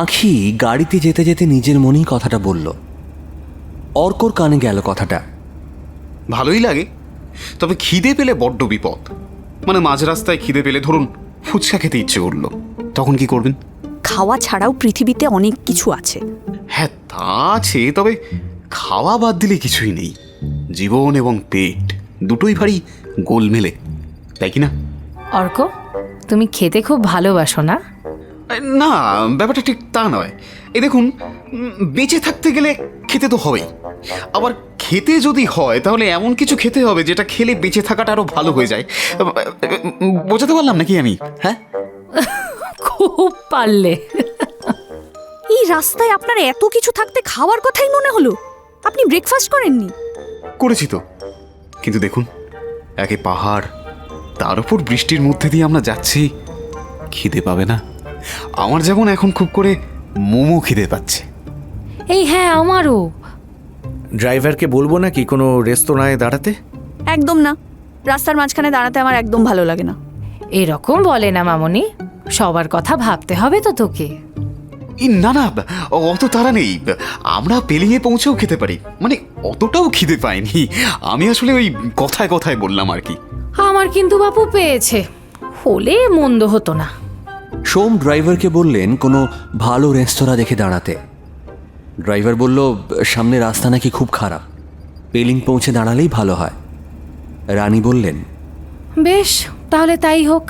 আঁখি গাড়িতে যেতে যেতে নিজের মনেই কথাটা বলল। অর্কর কানে গেল কথাটা। ভালোই লাগে, তবে খিদে পেলে বড্ড বিপদ। মানে মাঝ রাস্তায় খিদে পেলে, ধরুন ফুচকা খেতে ইচ্ছে করলো, তখন কি করবেন? খাওয়া ছাড়াও পৃথিবীতে অনেক কিছু আছে। হ্যাঁ তা আছে, তবে খাওয়া বাদ দিলে কিছুই নেই। জীবন এবং পেট দুটোই ভারী গোলমেলে, তাই কি না? অর্ক, তুমি খেতে খুব ভালোবাসো না? না, ব্যাপারটা ঠিক তা নয়। এই দেখুন, বেঁচে থাকতে গেলে খেতে তো হবেই। আবার খেতে যদি হয় তাহলে এমন কিছু খেতে হবে যেটা খেলে বেঁচে থাকাটা আরো ভালো হয়ে যায়। বোঝাতে পারলাম নাকি আমি? হ্যাঁ, খুব পারলে। এই রাস্তায় আপনার এত কিছু থাকতে খাওয়ার কথাই মনে হলো? আপনি ব্রেকফাস্ট করেননি? করেছি তো, কিন্তু দেখুন, একে পাহাড়, তার উপর বৃষ্টির মধ্যে দিয়ে আমরা যাচ্ছি, খিদে পাবে না? আমার যেমন এখন খুব করে মোমো খিদে পাচ্ছে। এই হ্যাঁ, আমারও। ড্রাইভারকে বলবো নাকি কোনো রেস্তোরাঁয় দাঁড়াতে? একদম না, রাস্তার মাঝখানে দাঁড়াতে আমার একদম ভালো লাগে না। এরকম বলে না মামনি, সবার কথা ভাবতে হবে তো তোকে। না না, অত তাড়া নেই, আমরা পেলিংয়ে পৌঁছেও খেতে পারি। মানে অতটাও খিদে পাইনি, আমি আসলে ওই কথায় কথায় বললাম আর কি। আমার কিন্তু বাপু পেয়েছে, হলে মন্দ হতো না। সোম ড্রাইভারকে বললেন কোনো ভালো রেস্তোরাঁ দেখে দাঁড়াতে। ড্রাইভার বলল সামনে রাস্তা নাকি খুব খারাপ, পেলিং পৌঁছে দাঁড়ালেই ভালো হয়। রানী বললেন, বেশ, তাহলে তাই হোক।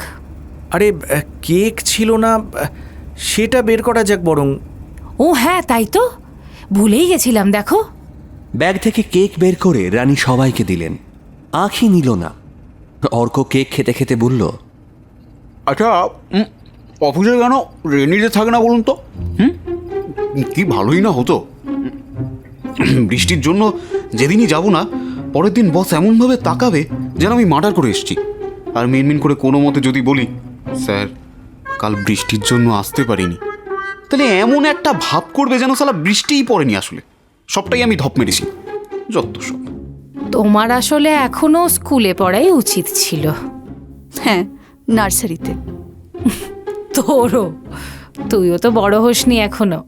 আরে কেক ছিল না, সেটা বের করা যাক বরং। ও হ্যাঁ, তাই তো ভুলেই গেছিলাম। দেখো, ব্যাগ থেকে কেক বের করে রানী সবাইকে দিলেন। আঁখি নিল না। অর্ক কেক খেতে খেতে বলল, আচ্ছা, অফিসে কেন রেনিতে থাকে না বলুন তো? কি ভালোই না হতো। বৃষ্টির জন্য যেদিনই যাব না, পরের দিন বস এমনভাবে তাকাবে যেন আমি মার্ডার করে এসেছি। আর মিনমিন করে কোনো মতে যদি বলি, স্যার কাল বৃষ্টির জন্য আসতে পারিনি, তাহলে এমন একটা ভাব করবে যেন সালা বৃষ্টিই পড়েনি। আসলে সবটাই আমি ধপ মেরেছি, যত সব। তোমার আসলে এখনো স্কুলে পড়াই উচিত ছিল। হ্যাঁ, নার্সারিতে। তোরও, তুইও তো বড় হোসনি এখনো।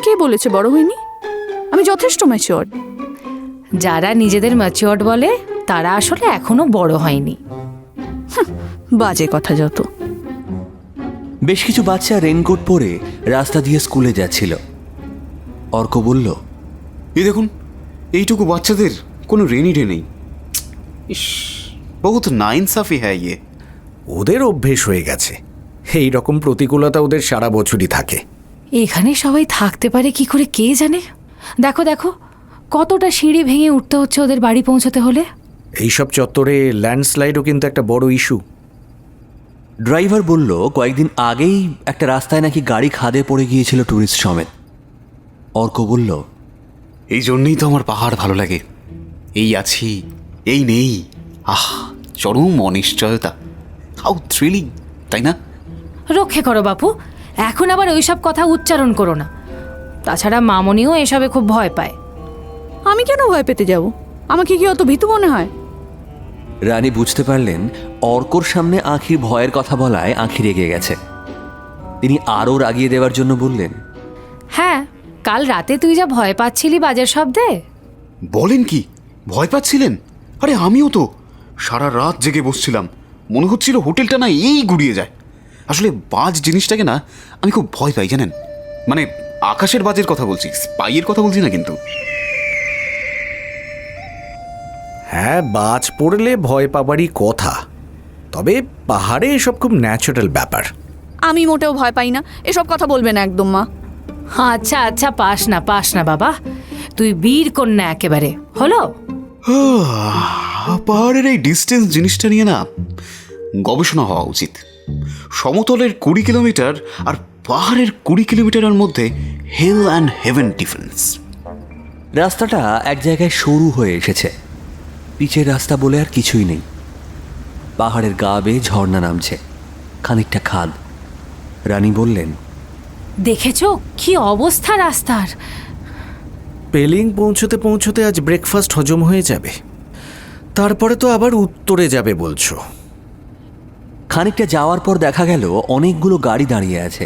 কে বলেছে বড় হইনি? আমি যথেষ্ট ম্যাচিওর। যারা নিজেদের ম্যাচিওর্ড বলে তারা আসলে এখনো বড় হয়নি। বাজে কথা যত। বেশ কিছু বাচ্চা রেনকোট পরে রাস্তা দিয়ে স্কুলে যাচ্ছিল। অর্ক বলল, এই দেখুন, এইটুকু বাচ্চাদের কোনো রেনি ডে নেই। ইস, বহুত নাইনসাফি হ্যাঁ ইয়ে। ওদের অভ্যেস হয়ে গেছে, এই রকম প্রতিকূলতা ওদের সারা বছরই থাকে। এখানে সবাই থাকতে পারে কি করে কে জানে। দেখো দেখো, কতটা সিঁড়ি ভেঙে উঠতে হচ্ছে ওদের বাড়ি পৌঁছাতে হলে। এইসব চত্বরে ল্যান্ডস্লাইডও কিন্তু একটা বড় ইস্যু। ড্রাইভার বলল কয়েকদিন আগেই একটা রাস্তায় নাকি গাড়ি খাদে পড়ে গিয়েছিল ট্যুরিস্ট সমেত। অর্ক বলল, এই জন্যই তো আমার পাহাড় ভালো লাগে। এই আছি, এই নেই, আহ, চরম অনিশ্চয়তা। হাউ থ্রিলিং, তাই না? রক্ষে করো বাপু, এখন আবার ওইসব কথা উচ্চারণ করো না। তাছাড়া মামনিও এসবে খুব ভয় পায়। আমি কেন ভয় পেতে যাব? আমাকে কি অত ভীতু মনে হয়? রানী বুঝতে পারলেন অর্কর সামনে আঁখির ভয়ের কথা বলায় আঁখি রেগে গেছে। তিনি আরও রাগিয়ে দেওয়ার জন্য বললেন, হ্যাঁ, কাল রাতে তুই যা ভয় পাচ্ছিলি বাজের শব্দে। বলেন কি, ভয় পাচ্ছিলেন? আরে আমিও তো সারা রাত জেগে বসছিলাম, মনে হচ্ছিল হোটেলটা না এই গুড়িয়ে যায়। আসলে বাজ জিনিসটাকে না আমি খুব ভয় পাই, জানেন। মানে আকাশের বাজের কথা বলছি, স্পাইয়ের কথা বলছি না কিন্তু। হ্যাঁ, বাজ পড়লে ভয় পাবারই কথা, তবে পাহাড়ে এসব খুব ন্যাচারাল ব্যাপার। আমি মোটেও ভয় পাই না, এসব কথা বলবে না একদম মা। আচ্ছা আচ্ছা, পাস না বাবা, তুই বীর কন্যা একেবারে হলো। পাহাড়ের এই ডিস্টেন্স জিনিসটা নিয়ে না গবেষণা হওয়া উচিত। সমতলের 20 কিলোমিটার আর পাহাড়ের 20 কিলোমিটারের মধ্যে হেল অ্যান্ড হেভেন ডিফারেন্স। রাস্তাটা এক জায়গায় সরু হয়ে এসেছে, পিচের রাস্তা বলে আর কিছুই নেই। পাহাড়ের গা বেয়ে ঝর্ণা নামছে, খানিকটা খাদ। রানী বললেন, দেখেছো কি অবস্থা রাস্তার? পেলিং পৌঁছতে পৌঁছতে আজ ব্রেকফাস্ট হজম হয়ে যাবে, তারপরে তো আবার উত্তরে যাবে বলছো। খানিকটা যাওয়ার পর দেখা গেল অনেকগুলো গাড়ি দাঁড়িয়ে আছে।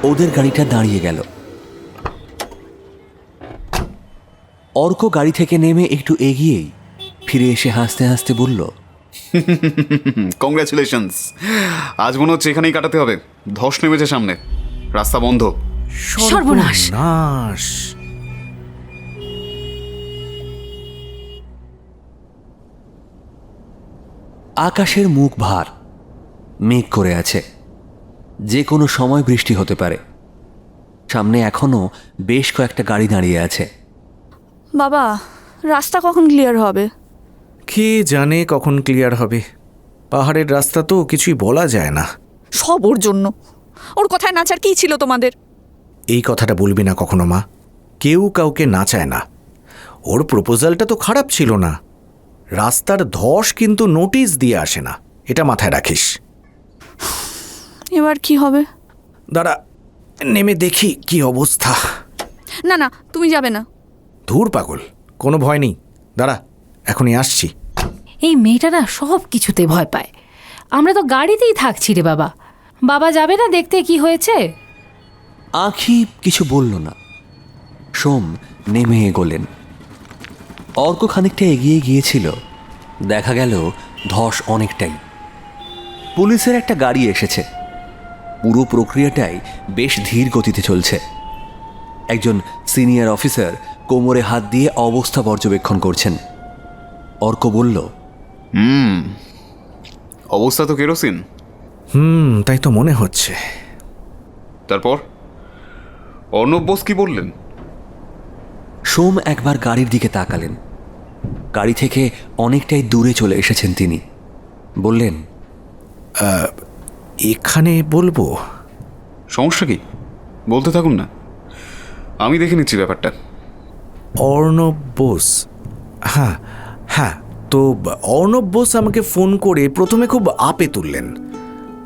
ওদের গাড়িটা দাঁড়িয়ে গেল। অর্ক গাড়ি থেকে নেমে একটু এগিয়েই ফিরে এসে হাসতে হাসতে বলল, কংগ্রাচুলেশনস, আজ মনে হচ্ছে এখানেই কাটাতে হবে। ধস নেমেছে সামনে, রাস্তা বন্ধ। সর্বনাশ। নাশ। আকাশের মুখ ভার, মেঘ করে আছে, যে কোনো সময় বৃষ্টি হতে পারে। সামনে এখনো বেশ কয়েকটা গাড়ি দাঁড়িয়ে আছে। বাবা, রাস্তা কখন ক্লিয়ার হবে? কে জানে কখন ক্লিয়ার হবে। পাহাড়ের রাস্তা তো কিছুই বলা যায় না। সব ওর জন্য। ওর কথায় নাচার কি ছিল তোমাদের? এই কথাটা বলবি না কখনো মা। কেউ কাউকে নাচায় না। ওর প্রপোজালটা তো খারাপ ছিল না। রাস্তার ধস কিন্তু নোটিশ দিয়ে আসে না, এটা মাথায় রাখিস। এবার কি হবে? দাঁড়া, নেমে দেখি কি অবস্থা। না না, তুমি যাবে না। ধুর পাগল, কোনো ভয় নেই। দাঁড়া, এখনই আসছি। এই মেয়েটা না সব কিছুতে ভয় পায়। আমরা তো গাড়িতেই থাকছি রে বাবা। বাবা যাবে না দেখতে কি হয়েছে? আঁখি কিছু বলল না। সোম নেমে এগোলেন। অর্ক খানিকটা এগিয়ে গিয়েছিল। দেখা গেল ধস অনেকটাই। পুলিশের একটা গাড়ি এসেছে। পুরো প্রক্রিয়াটাই বেশ ধীর গতিতে চলছে। একজন সিনিয়র অফিসার কোমরে হাত দিয়ে অবস্থা পর্যবেক্ষণ করছেন। অর্ক বলল, অবস্থা তো কেরোসিন। তাই তো মনে হচ্ছে। তারপর অর্ণব বোস কি বললেন? সোম একবার গাড়ির দিকে তাকালেন। গাড়ি থেকে অনেকটাই দূরে চলে এসেছেন তিনি। বললেন, এখানে বলবো? সমস্যা কি, বলতে থাকুন না, আমি দেখে নিচ্ছি ব্যাপারটা। অর্ণব বোস? হ্যাঁ হ্যাঁ, তো অর্ণব বোস আমাকে ফোন করে প্রথমে খুব আপে তুললেন।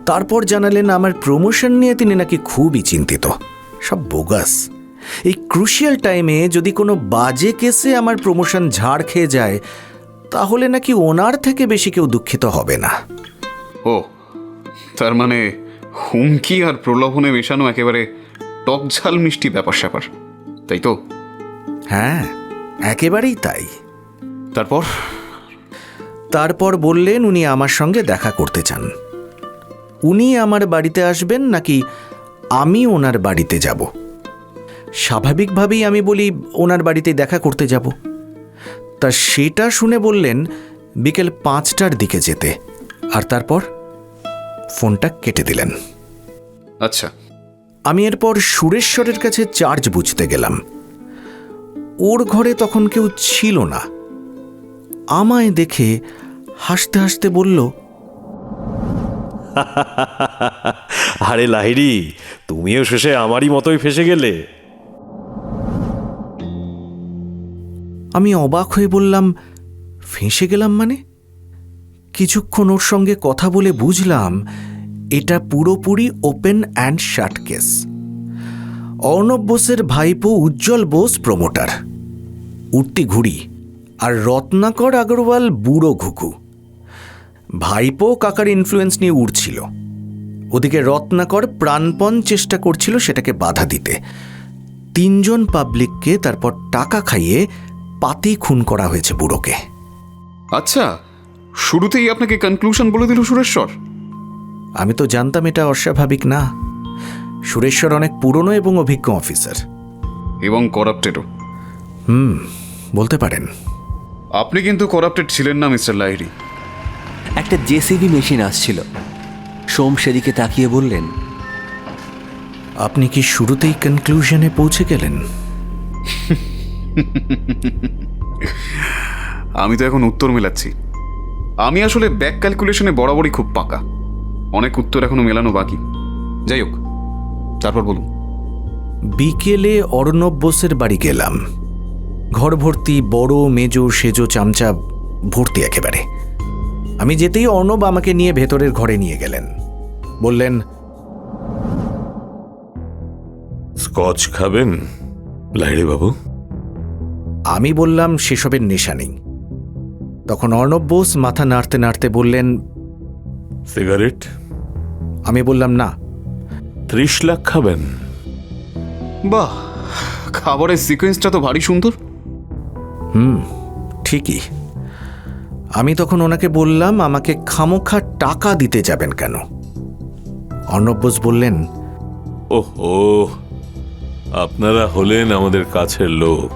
তারপর জানালেন আমার প্রমোশন নিয়ে তিনি নাকি খুবই চিন্তিত। সব বোগাস। এই ক্রুশিয়াল টাইমে যদি কোনো বাজে কেসে আমার প্রমোশন ঝাড় খেয়ে যায়, তাহলে নাকি ওনার থেকে বেশি কেউ দুঃখিত হবে না। ও, তার মানে হুমকি আর প্রলোভনে মেশানো একেবারে টক ঝাল মিষ্টি ব্যাপার স্যাপার, তাই তো? হ্যাঁ, একেবারেই তাই। তারপর বললেন উনি আমার সঙ্গে দেখা করতে চান। উনি আমার বাড়িতে আসবেন নাকি আমি ওনার বাড়িতে যাব? স্বাভাবিকভাবেই আমি বলি ওনার বাড়িতে দেখা করতে যাব। তা সেটা শুনে বললেন বিকেল 5টার দিকে যেতে, আর তারপর ফোনটা কেটে দিলেন। আচ্ছা। আমি এরপর সুরেশ্বরের কাছে চার্জ বুঝতে গেলাম। ওর ঘরে তখন কেউ ছিল না। আমায় দেখে হাসতে হাসতে বলল, আরে লাহিড়ী, তুমিও শেষে আমারই মতোই ফেসে গেলে। আমি অবাক হয়ে বললাম, ফেঁসে গেলাম মানে? কিছুক্ষণ ওর সঙ্গে কথা বলে বুঝলাম এটা পুরোপুরি open and shut case. Arnab বোসের ভাইপো উজ্জ্বল বোস প্রমোটার, উঠতি ঘুড়ি, আর রত্নাকর আগরওয়াল বুড়ো ঘুঘু। ভাইপো কাকার ইনফ্লুয়েন্স নিয়ে উড়ছিল। ওদিকে রত্নাকর প্রাণপণ চেষ্টা করছিল সেটাকে বাধা দিতে। 3 জন পাবলিককে তারপর টাকা খাইয়ে পাতি খুন করা হয়েছে বুড়োকে। আচ্ছা, শুরুতেই আপনাকে কনক্লুশন বলে দিল সুরেশ্বর? আমি তো জানতাম এটা অস্বাভাবিক না। সুরেশ্বর অনেক পুরনো এবং অভিজ্ঞ অফিসার। এবং করাপ্টেডও। বলতে পারেন। আপনি কিন্তু করাপ্টেড ছিলেন না মিস্টার লাহিড়ী। একটা জেসিবি মেশিন আসছিল। সোম সেদিকে তাকিয়ে বললেন, আপনি কি শুরুতেই কনক্লুশনে পৌঁছে গেলেন? আমি তো এখন উত্তর মেলাচ্ছি। আমি আসলে ব্যাক ক্যালকুলেশনে বরাবরই খুব পাকা। অনেক উত্তর এখনো মেলানো বাকি। যাই হোক, তারপর বলুন। বিকেলে অর্ণব বোসের বাড়ি গেলাম। ঘর ভর্তি বড় মেজো সেজো চামচা ভর্তি একেবারে। আমি যেতেই অর্ণব আমাকে নিয়ে ভেতরের ঘরে নিয়ে গেলেন। বললেন, স্কচ খাবেন লাহিড়ী বাবু? আমি বললাম সেসবের নেশা নেই। তখন অর্ণব বোস মাথা নাড়তে নাড়তে বললেন, সিগারেট? আমি বললাম না। 30 লাখ খাবেন? বাহ, খাবারের সিকোয়েন্সটা তো ভারী সুন্দর। ঠিকই। আমি তখন ওনাকে বললাম, আমাকে খামোখা টাকা দিতে যাবেন কেন? অর্ণব বোস বললেন, ওহো, আপনারা হলেন আমাদের কাছের লোক।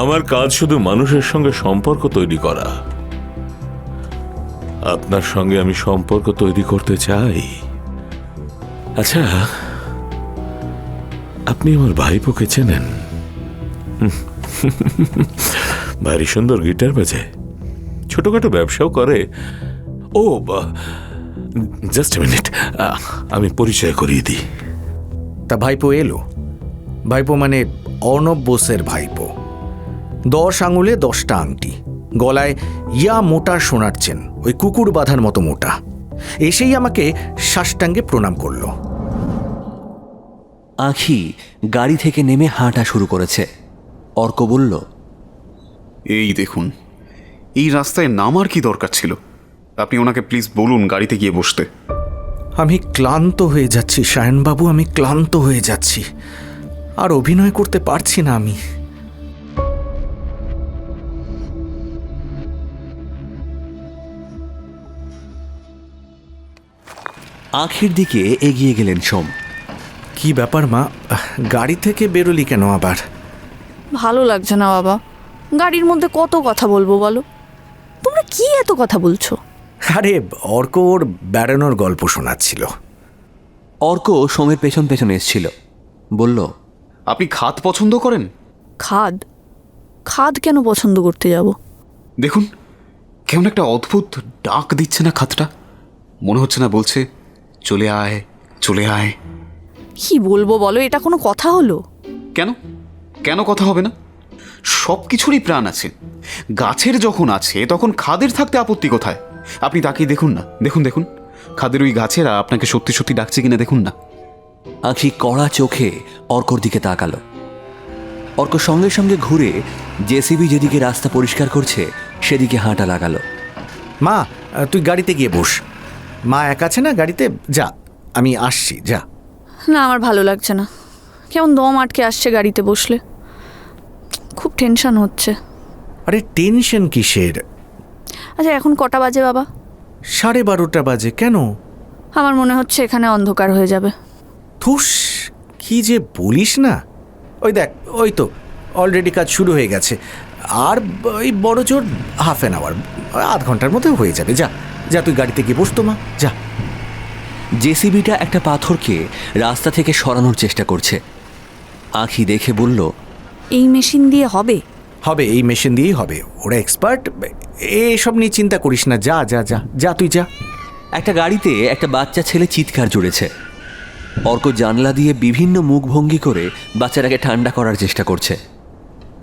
আমার কাজ শুধু মানুষের সঙ্গে সম্পর্ক তৈরি করা। আপনার সঙ্গে আমি সম্পর্ক তৈরি করতে চাই। আচ্ছা, আপনি আমার ভাইপোকে চেনেন? ভারী সুন্দর গিটার বাজায়, ছোটখাটো ব্যবসাও করে। ও, জাস্ট মিনিট, আমি পরিচয় করিয়ে দিই। তা ভাইপো এলো। ভাইপো মানে অর্ণব বোসের ভাইপো। 10 আঙুলে 10টা আংটি, গলায় ইয়া মোটা সোনার চেন, ওই কুকুর বাঁধার মতো মোটা। এসেই আমাকে সাষ্টাঙ্গে প্রণাম করল। আঁখি গাড়ি থেকে নেমে হাঁটা শুরু করেছে। অর্ক বলল, এই দেখুন, এই রাস্তায় নামার কি দরকার ছিল? আপনি ওনাকে প্লিজ বলুন গাড়িতে গিয়ে বসতে। আমি ক্লান্ত হয়ে যাচ্ছি সায়নবাবু, আমি ক্লান্ত হয়ে যাচ্ছি। আর অভিনয় করতে পারছি না আমি। আঁখির দিকে এগিয়ে গেলেন সোম। কি ব্যাপার মা, গাড়ি থেকে বেরোলি কেন আবার? ভালো লাগছে না বাবা। গাড়ির মধ্যে কত কথা বলবো বলো? তোমরা কি এত কথা বলছো? আরে অর্ক ওর বেড়ানোর গল্প শোনাচ্ছিল। অর্ক সোমের পেছন পেছন এসছিল। বলল, আপনি খাদ পছন্দ করেন? খাদ? খাদ কেন পছন্দ করতে যাব? দেখুন, কেমন একটা অদ্ভুত ডাক দিচ্ছে না খাদটা? মনে হচ্ছে না বলছে, চলে আয় চলে আয়। কি বলবো বলো, এটা কোনো কথা হলো? কেন কেন কথা হবে না? সব কিছুরই প্রাণ আছে। গাছের যখন আছে তখন খাদের থাকতে আপত্তি কোথায়? আপনি তাকিয়ে দেখুন না, দেখুন দেখুন, খাদের ওই গাছেরা আপনাকে সত্যি সত্যি ডাকছে কিনা দেখুন না। আঁখি কড়া চোখে অর্কর দিকে তাকালো। অর্ক সঙ্গে সঙ্গে ঘুরে জেসিবি যেদিকে রাস্তা পরিষ্কার করছে সেদিকে হাঁটা লাগালো। মা, তুই গাড়িতে গিয়ে বস। মা এক আছে না গাড়িতে, যা, আমি আসছি, যা। না, আমার ভালো লাগছে না। কেমন দম আটকে আসছে গাড়িতে বসলে। খুব টেনশন হচ্ছে। আরে টেনশন কিসের? আচ্ছা, এখন কটা বাজে বাবা? 12:30 বাজে। কেন? আমার মনে হচ্ছে এখানে অন্ধকার হয়ে যাবে। থুস, কি যে বলিস না। ওই দেখ, ওই তো অলরেডি কাজ শুরু হয়ে গেছে। আর ওই বড় জোর হাফ অ্যান আওয়ার, আধ ঘন্টার মধ্যে হয়ে যাবে। যা যা, তুই গাড়িতে গিয়ে বস তো মা, যা। জেসিবিটা একটা পাথরকে রাস্তা থেকে সরানোর চেষ্টা করছে। আঁখি দেখে বলল, এই মেশিন দিয়ে হবে? হবে, এই মেশিন দিয়েই হবে। ওরা এক্সপার্ট, এসব নিয়ে চিন্তা করিস না। যা যা যা যা, তুই যা। একটা গাড়িতে একটা বাচ্চা ছেলে চিৎকার জুড়েছে। অর্ক জানলা দিয়ে বিভিন্ন মুখভঙ্গি করে বাচ্চাটাকে ঠান্ডা করার চেষ্টা করছে।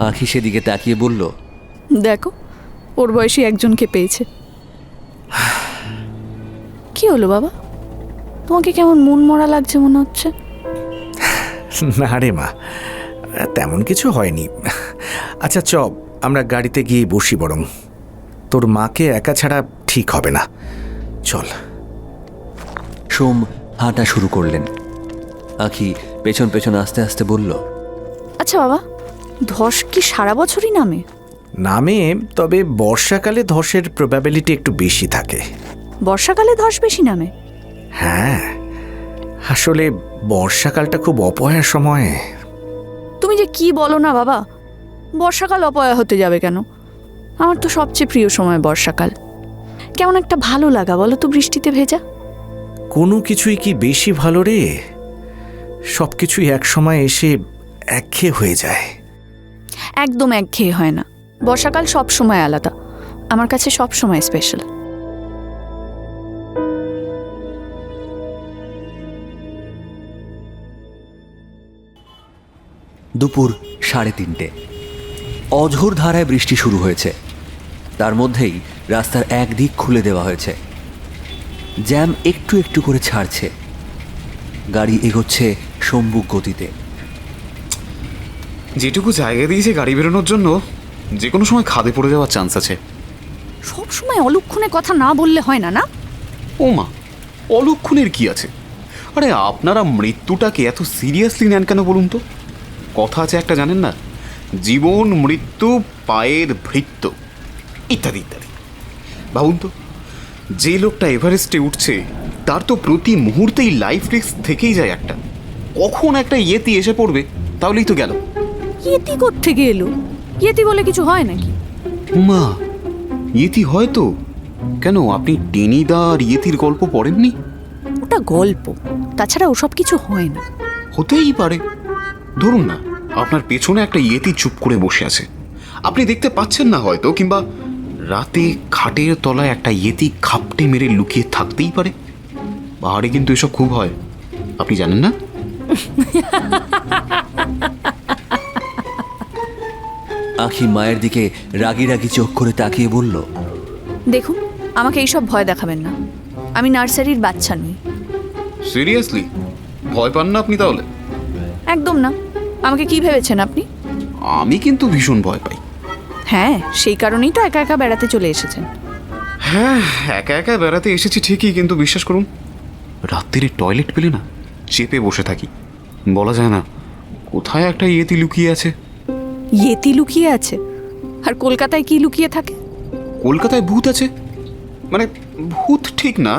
আঁখি সেদিকে তাকিয়ে বলল, দেখো, ওর বয়সী একজনকে পেয়েছে। কি হলো বাবা, তোমাকে কেমন মন মরা লাগছে মনে হচ্ছে? না রে মা, তেমন কিছু হয়নি। আচ্ছা চ, আমরা গাড়িতে গিয়ে বসি বরং। তোর মাকে একা ছাড়া ঠিক হবে না, চল। সোম হাঁটা শুরু করলেন। আঁখি পেছন পেছন আস্তে আস্তে বলল, আচ্ছা বাবা, ধস কি সারা বছরই নামে? নামে, তবে বর্ষাকালে ধসের প্রবাবিলিটি একটু বেশি থাকে। বর্ষাকালে ধস বেশি নামে? হ্যাঁ, আসলে বর্ষাকালটা খুব অপয়ার সময়। তুমি যে কি বলো না বাবা, বর্ষাকাল অপয়া হতে যাবে কেন? আমার তো সবচেয়ে প্রিয় সময় বর্ষাকাল। কেমন একটা ভালো লাগা বলো তো বৃষ্টিতে ভেজা। কোনো কিছুই কি বেশি ভালো রে? সব কিছুই এক সময় এসে একঘেয়ে হয়ে যায়। একদম একঘেয়ে হয় না। বর্ষাকাল সব সময় আলাদা, আমার কাছে সব সময় স্পেশাল। দুপুর 3:30। অঝোর ধারায় বৃষ্টি শুরু হয়েছে। তার মধ্যেই রাস্তার একদিক খুলে দেওয়া হয়েছে। জ্যাম একটু একটু করে ছাড়ছে। গাড়ি এগোচ্ছে সম্মুখ গতিতে। যেটুকু জায়গা দিয়েছে গাড়ি বেরোনোর জন্য, যে কোনো সময় খাদে পড়ে যাওয়ার চান্স আছে। সব সময় অলক্ষণে কথা না বললে হয় না, না? ও মা, অলক্ষণের কি আছে? আরে আপনারা মৃত্যুটাকে এত সিরিয়াসলি নেন কেন বলুন তো? কথা আছে একটা, জানেন না, জীবন মৃত্যু পায়ের ভৃত্য, ইত্যাদি ইত্যাদি। ভাবুন তো, যে লোকটা এভারেস্টে উঠছে তার তো প্রতি মুহূর্তেই লাইফ রিস্ক থেকেই যায় একটা। কখন একটা ইয়েতি এসে পড়বে তাহলেই তো গেল। ইয়েতি কোত্থেকে এলো? ইয়েতি বলে কিছু হয় নাকি? মা, ইয়েতি হয় তো। কেন, আপনি টেনিদা আর ইয়েতির গল্প পড়েননি? ওটা গল্প, তাছাড়া ওসব কিছু হয় না। হতেই পারে। ধরুন না, আপনার পেছনে একটা ইয়েতি চুপ করে বসে আছে, আপনি দেখতে পাচ্ছেন না হয়তো, কিংবা রাতে খাটের তলায় একটা ইয়েতি খাপটে মেরে লুকিয়ে থাকতেই পারে। পাহাড়ে কিন্তু এসব খুব হয়, আপনি জানেন না? আঁখি মায়ের দিকে রাগি রাগি চোখ করে তাকিয়ে বলল, দেখুন, আমাকে এইসব ভয় দেখাবেন না। আমি নার্সারির বাচ্চা নই। সিরিয়াসলি ভয় পান না আপনি তাহলে? একদম না। আমাকে কি ভেবেছেন আপনি? আমি কিন্তু ভীষণ ভয় পাই। হ্যাঁ, সেই কারণেই তো একা একা বেড়াতে চলে এসেছেন। হ্যাঁ, একা একা বেড়াতে এসেছি ঠিকই, কিন্তু বিশ্বাস করুন, রাত্রিরে টয়লেট পেলে না চেপে বসে থাকি। বলা যায় না কোথায় একটা ইয়েতি লুকিয়ে আছে। ইয়েতি লুকিয়ে আছে? আর কলকাতায় কি লুকিয়ে থাকে? কলকাতায় ভূত আছে, মানে ভূত ঠিক না,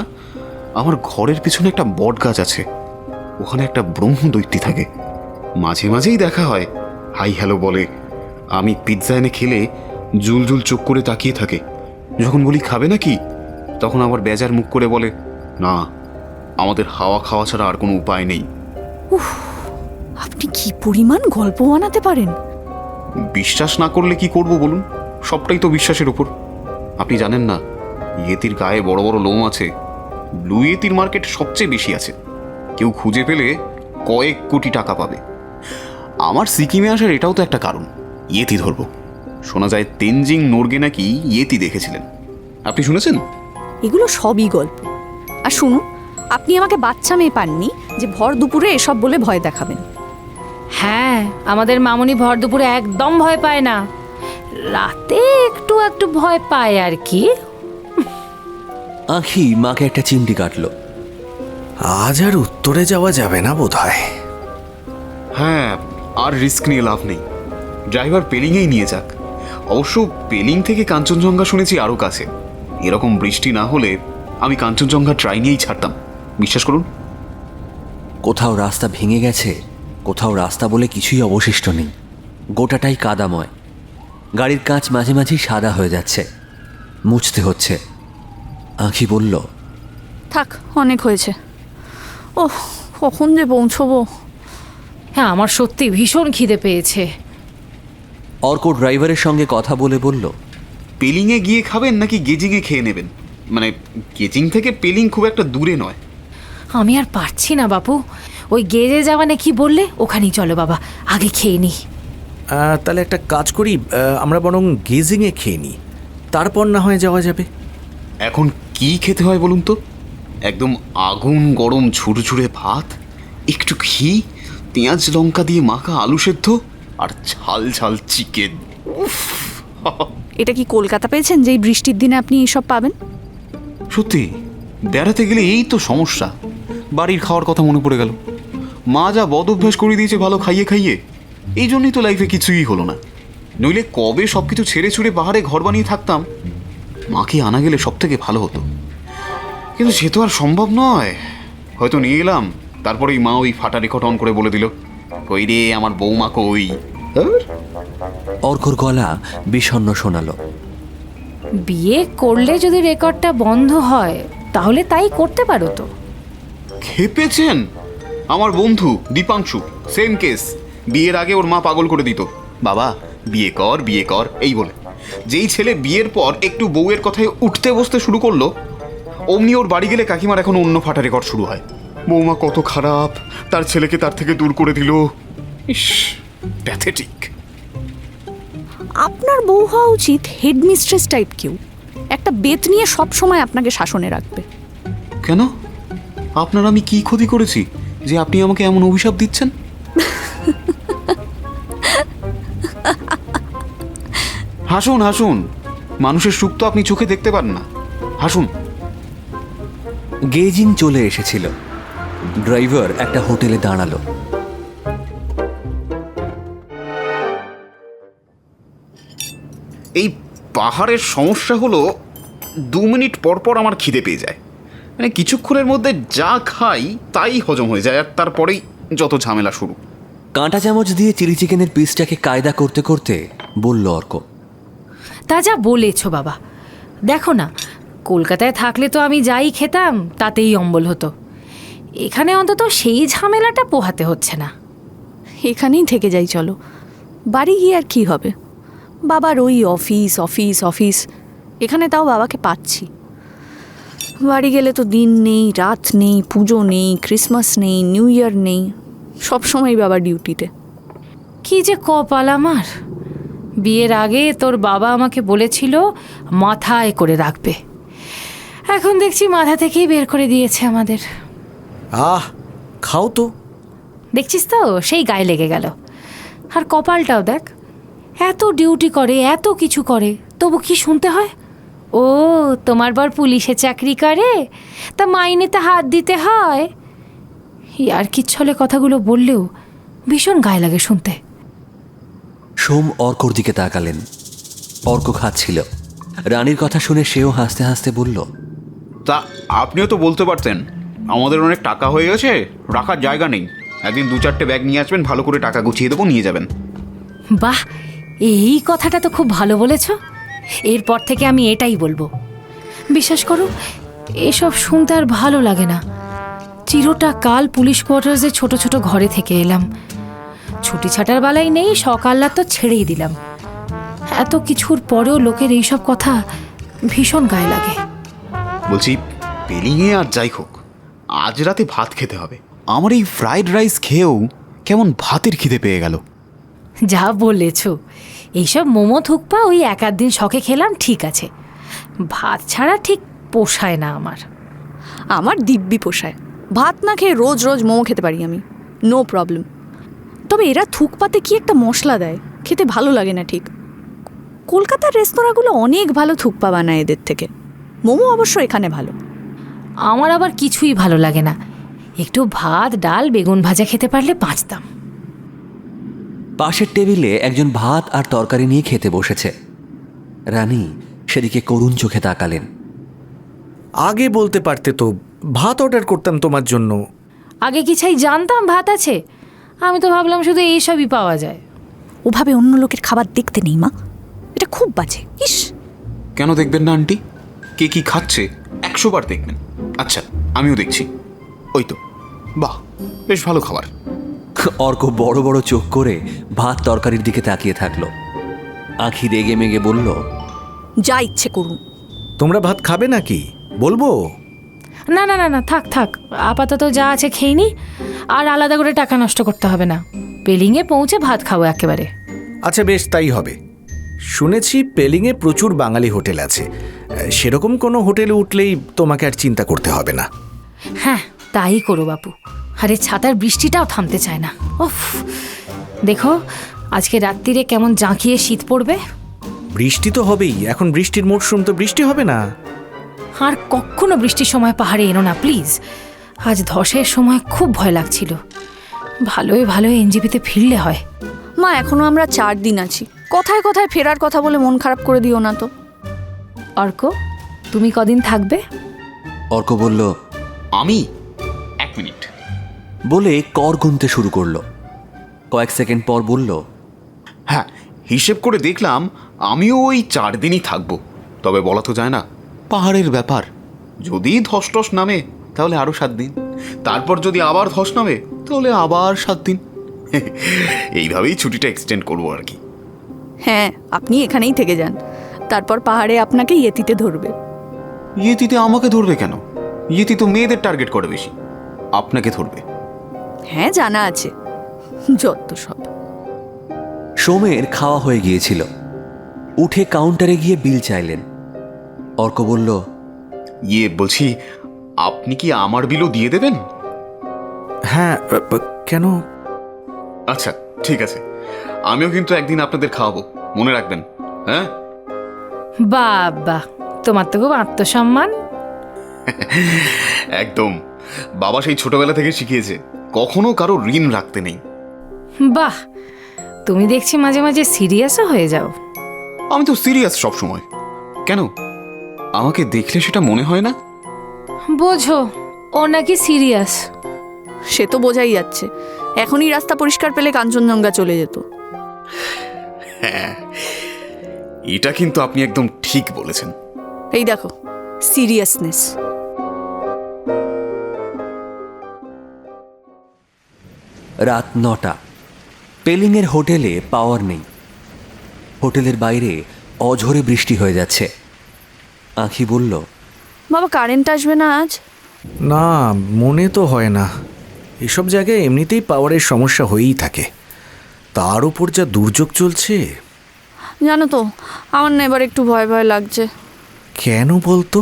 আমার ঘরের পিছনে একটা বট গাছ আছে, ওখানে একটা ব্রহ্মদৈত্যী থাকে। মাঝে মাঝেই দেখা হয়, হাই হ্যালো বলে। আমি পিৎজা এনে খেলে জুল জুল চোখ করে তাকিয়ে থাকে। যখন বলি খাবে নাকি, তখন আবার বেজার মুখ করে বলে, না, আমাদের হাওয়া খাওয়া ছাড়া আর কোনো উপায় নেই। আপনি কি পরিমাণ গল্প বানাতে পারেন! বিশ্বাস না করলে কি করব বলুন, সবটাই তো বিশ্বাসের উপর। আপনি জানেন না, ইয়েতির গায়ে বড় বড় লোম আছে। ব্লু ইয়েতির মার্কেট সবচেয়ে বেশি আছে, কেউ খুঁজে পেলে কয়েক কোটি টাকা পাবে। আমার সিকিমে আসার এটাও তো একটা কারণ, ইয়েতি ধরবো। শোনা যায় তেনজিং নোরগে নাকি ইয়েতি দেখেছিলেন, আপনি শুনেছেন? এগুলো সবই গল্প। আর শুনুন, আপনি আমাকে বাচ্চা মেয়ে পাননি যে ভর দুপুরে এসব বলে ভয় দেখাবেন। হ্যাঁ, আমাদের মামুনি ভর দুপুরে একদম ভয় পায় না, রাতে একটু একটু ভয় পায় আর কি। আঁখি মাকে একটা চিমটি কাটলো। আজ আর উত্তরে যাওয়া যাবে না বোধ হয়। হ্যাঁ, আর রিস্ক নিয়ে লাভ নেই, ড্রাইভার পেলিংয়েই নিয়ে যাক। অবশ্য পেলিং থেকে কাঞ্চনজঙ্ঘা শুনেছি আরও কাছে। এরকম বৃষ্টি না হলে আমি কাঞ্চনজঙ্ঘা ট্রাই নিয়েই ছাড়তাম, বিশ্বাস করুন। কোথাও রাস্তা ভেঙে গেছে, কোথাও রাস্তা বলে কিছুই অবশিষ্ট নেই। গোটাটাই কাদাময়। গাড়ির কাঁচ মাঝে মাঝেই সাদা হয়ে যাচ্ছে, মুছতে হচ্ছে। আঁখি বলল, থাক, অনেক হয়েছে। ওহ, কখন যে পৌঁছবো। হ্যাঁ, আমার সত্যি ভীষণ খিদে পেয়েছে। অর্ক ড্রাইভারের সঙ্গে কথা বলে বলল, পেলিংয়ে গিয়ে খাবেন নাকি গেজিংয়ে খেয়ে নেবেন? মানে গেজিং থেকে পেলিং খুব একটা দূরে নয়। আমি আর পারছি না বাপু, ওই গেজে যাওয়া নাকি বললে, ওখানেই চলো বাবা, আগে খেয়ে নি। তাহলে একটা কাজ করি, আমরা বরং গেজিংয়ে খেয়ে নিই, তারপর না হয় যাওয়া যাবে। এখন কি খেতে হয় বলুন তো? একদম আগুন গরম ঝুরঝুরে ভাত, একটু ঘি, পেঁয়াজ লঙ্কা দিয়ে মাখা আলু সেদ্ধ, আর ঝাল ঝাল চিকেন। এটা কি কলকাতা পেয়েছেন যেই বৃষ্টির দিনে আপনি এইসব পাবেন? সত্যি বেড়াতে গেলে এই তো সমস্যা। বাড়ির খাওয়ার কথা মনে পড়ে গেল। মা যা বদ অভ্যাস করে দিয়েছে ভালো খাইয়ে খাইয়ে, এই জন্যই তো লাইফে কিছুই হলো না। নইলে কবে সব কিছু ছেড়ে ছুড়ে পাহাড়ে ঘর বানিয়ে থাকতাম। মাকে আনা গেলে সব থেকে ভালো হতো, কিন্তু সে তো আর সম্ভব নয়। হয়তো নিয়ে এলাম, তারপরেই মা ওই ফাটা রেকর্ড অন করে বলে দিল, কই রে আমার বৌমা কই। অর্কর গলা বিষণ্ণ শোনালো। বিয়ে করলে যদি রেকর্ডটা বন্ধ হয় তাহলে তাই করতে পারো তো। খেপেছেন? আমার বন্ধু দীপাংশু, সেম কেস। বিয়ের আগে ওর মা পাগল করে দিত, বাবা বিয়ে কর বিয়ে কর এই বলে। যেই ছেলে বিয়ের পর একটু বউয়ের কথায় উঠতে বসতে শুরু করলো, অমনি ওর বাড়ি গেলে কাকিমার এখন অন্য ফাটা রেকর্ড শুরু হয়। বৌমা কত খারাপ, তার ছেলেকে তার থেকে দূর করে দিল। ইস, প্যাথেটিক। আপনার বউ হওয়া উচিত হেডমিস্ট্রেস টাইপ কেউ, একটা বেত নিয়ে সব সময় আপনাকে শাসনে রাখবে। কেন? আপনার আমি কি ক্ষতি করেছি যে আপনি আমাকে এমন অভিশাপ দিচ্ছেন? হাসুন হাসুন, মানুষের সুখ তো আপনি চোখে দেখতে পান না, হাসুন। গেজিং চলে এসেছিল। ড্রাইভার একটা হোটেলে দাঁড়ালো। এই পাহাড়ের সমস্যা হলো 2 মিনিট পর পর আমার খিদে পেয়ে যায়। মানে কিছুক্ষণের মধ্যে যা খাই তাই হজম হয়ে যায়, আর তারপরেই যত ঝামেলা শুরু। কাঁটা চামচ দিয়ে চিলি চিকেনের পিসটাকে কায়দা করতে করতে বলল অর্ক। তা যা বলেছ বাবা, দেখো না, কলকাতায় থাকলে তো আমি যাই খেতাম তাতেই অম্বল হতো। এখানে অন্তত সেই ঝামেলাটা পোহাতে হচ্ছে না। এখানেই থেকে যাই চলো, বাড়ি গিয়ে আর কি হবে? বাবার ওই অফিস অফিস অফিস, এখানে তাও বাবাকে পাচ্ছি। বাড়ি গেলে তো দিন নেই, রাত নেই, পুজো নেই, ক্রিসমাস নেই, নিউ ইয়ার নেই, সবসময় বাবা ডিউটিতে। কি যে কপাল আমার! বিয়ের আগে তোর বাবা আমাকে বলেছিল মাথায় করে রাখবে, এখন দেখছি মাথা থেকেই বের করে দিয়েছে আমাদের। আহ, খাও তো। দেখছিস তো, সেই গায়ে লেগে গেল। আর কপালটাও দেখ, এত ডিউটি করে, এত কিছু করে, তবু কি শুনতে হয়? ও, তোমার বর পুলিশে চাকরি করে, তা মাইনেতে হাত দিতে হয়। আর কি ছলে কথাগুলো বললেও ভীষণ গায়ে লাগে শুনতে। সোম অর্কর দিকে তাকালেন। অর্ক খাচ্ছিল। রানীর কথা শুনে সেও হাসতে হাসতে বলল, তা আপনিও তো বলতে পারতেন, আমাদের অনেক টাকা হয়ে গেছে, রাখার জায়গা নেই, একদিন 2-4টে ব্যাগ নিয়ে আসবেন, ভালো করে টাকা গুছিয়ে দেবো, নিয়ে যাবেন। বাহ, এই কথাটা তো খুব ভালো বলেছ। এরপর থেকে আমি এটাই বলবো। বিশ্বাস করো, এসব শুনতে আর ভালো লাগে না। চিরটা কাল পুলিশ কোয়ার্টার্সে ছোট ছোট ঘরে থেকে এলাম, ছুটি ছাটার বেলায় নেই, সকাল্লা তো ছেড়েই দিলাম। এত কিছুর পরেও লোকের এইসব কথা ভীষণ গায়ে লাগে। বলছি, পেলিংয়ে আর যাই হোক, আজ রাতে ভাত খেতে হবে। আমার এই ফ্রাইড রাইস খেয়েও কেমন ভাতের খিদে পেয়ে গেল। যা বলেছ, এইসব মোমো থুকপা ওই 1-8 দিন শখে খেলাম, ঠিক আছে। ভাত ছাড়া ঠিক পোষায় না আমার। আমার দিব্যি পোষায়, ভাত না খেয়ে রোজ রোজ মোমো খেতে পারি আমি, নো প্রবলেম। তবে এরা থুকপাতে কি একটা মশলা দেয়, খেতে ভালো লাগে না ঠিক। কলকাতার রেস্তোরাঁগুলো অনেক ভালো থুকপা বানায় এদের থেকে, মোমো অবশ্য এখানে ভালো। আমার আবার কিছুই ভালো লাগে না, একটু ভাত ডাল বেগুন ভাজা খেতে পারলে বাঁচতাম। পাশের টেবিলে একজন ভাত আর তরকারি নিয়ে খেতে বসেছে। রানী সেদিকে করুণ চোখে তাকালেন। আগে বলতে পারতে তো, ভাত অর্ডার করতাম তোমার জন্য। আগে কি চাই জানতাম ভাত আছে? আমি তো ভাবলাম শুধু এইসবই পাওয়া যায়। ওভাবে অন্য লোকের খাবার দেখতে নেই মা, এটা খুব বাজে। ইস, কেন দেখবেন না আন্টি? কে কি খাচ্ছে 100 বার দেখবেন। আচ্ছা, আমিও দেখছি। ওই তো, বাহ, বেশ ভালো খাবার। অর্ক বড় বড় চোখ করে ভাত তরকারির দিকে তাকিয়ে থাকলো। আঁখি রেগে মেগে বলল, যা ইচ্ছে করুন। তোমরা ভাত খাবে নাকি বলবো? না না না না, থাক থাক, আপাতত যা আছে খেয়ে নি, আর আলাদা করে টাকা নষ্ট করতে হবে না। পেলিংয়ে পৌঁছে ভাত খাবো একেবারে। আচ্ছা বেশ, তাই হবে। শুনেছি পেলিংয়ে প্রচুর বাঙালি হোটেল আছে, সেরকম কোনো হোটেলে উঠলেই তোমাকে আর চিন্তা করতে হবে না। হ্যাঁ, তাই করো বাপু। আরে ছাতার বৃষ্টিটাও থামতে চায় না। উফ, দেখো আজকে রাত্রিরে কেমন জাঁকিয়ে শীত পড়বে। বৃষ্টি তো হবেই, এখন বৃষ্টির মরশুম, তো বৃষ্টি হবে না। আর কখনো বৃষ্টির সময় পাহাড়ে এনো না প্লিজ। আজ ধসের সময় খুব ভয় লাগছিল। ভালোই ভালোই এনজিপিতে ফিরলে হয়। মা, এখনো আমরা 4 দিন আছি, কথায় কথায় ফেরার কথা বলে মন খারাপ করে দিও না তো। অর্ক, তুমি কদিন থাকবে? অর্ক বলল, আমি 1 মিনিট বলে কর গুনতে শুরু করলো। কয়েক সেকেন্ড পর বলল, হ্যাঁ, হিসেব করে দেখলাম আমিও ওই 4 দিনই থাকবো। তবে বলা তো যায় না, পাহাড়ের ব্যাপার। যদি ধস টস নামে তাহলে আরও 7 দিন, তারপর যদি আবার ধস নামে তাহলে আবার 7 দিন। এইভাবেই ছুটিটা এক্সটেন্ড করবো আর কি। হ্যাঁ, আপনি এখানেই থেকে যান, তারপর পাহাড়ে আপনাকে ইয়েতিতে ধরবে। ইয়েতিতে আমাকে ধরবে কেন? ইয়েতি তো মেয়েদের টার্গেট করে বেশি, আপনাকে ধরবে। হ্যাঁ, জানা আছে, যত সব। সোমের খাওয়া হয়ে গিয়েছিল। উঠে কাউন্টারে গিয়ে বিল চাইলেন। অর্ক বলল, বলছি, আপনি কি আমার বিলও দিয়ে দেবেন? হ্যাঁ, কেন? আচ্ছা, ঠিক আছে, আমিও কিন্তু একদিন আপনাদের খাওয়াবো, মনে রাখবেন। হ্যাঁ, বাবা, তোমার তো খুব আত্মসম্মান। একদম। বাবা সেই ছোটবেলা থেকে শিখিয়েছে কখনো কারো ঋণ রাখতে নেই। বাহ, তুমি দেখছি মাঝে মাঝে সিরিয়াসও হয়ে যাও। আমি তো সিরিয়াস সব সময়। কেন, আমাকে দেখলে সেটা মনে হয় না? বোঝো, ও নাকি সিরিয়াস। সে তো বোঝাই যাচ্ছে, এখনই রাস্তা পরিষ্কার পেলে কাঞ্চনজঙ্ঘা চলে যেত। হ্যাঁ, এটা কিন্তু আপনি একদম ঠিক বলেছেন। এই দেখো, সিরিয়াসনেস। রাত 9টা। পেলিংয়ের হোটেলে পাওয়ার নেই। হোটেলের বাইরে অঝোরে বৃষ্টি হয়ে যাচ্ছে। আঁখি বলল, বাবা, কারেন্ট আসবে না আজ? না, মনে তো হয় না। এসব জায়গায় এমনিতেই পাওয়ারের সমস্যা হয়েই থাকে, তার উপর যা দুর্যোগ চলছে। জানো তো, আমার না এবার একটু ভয় ভয় লাগছে। কেন বলতো?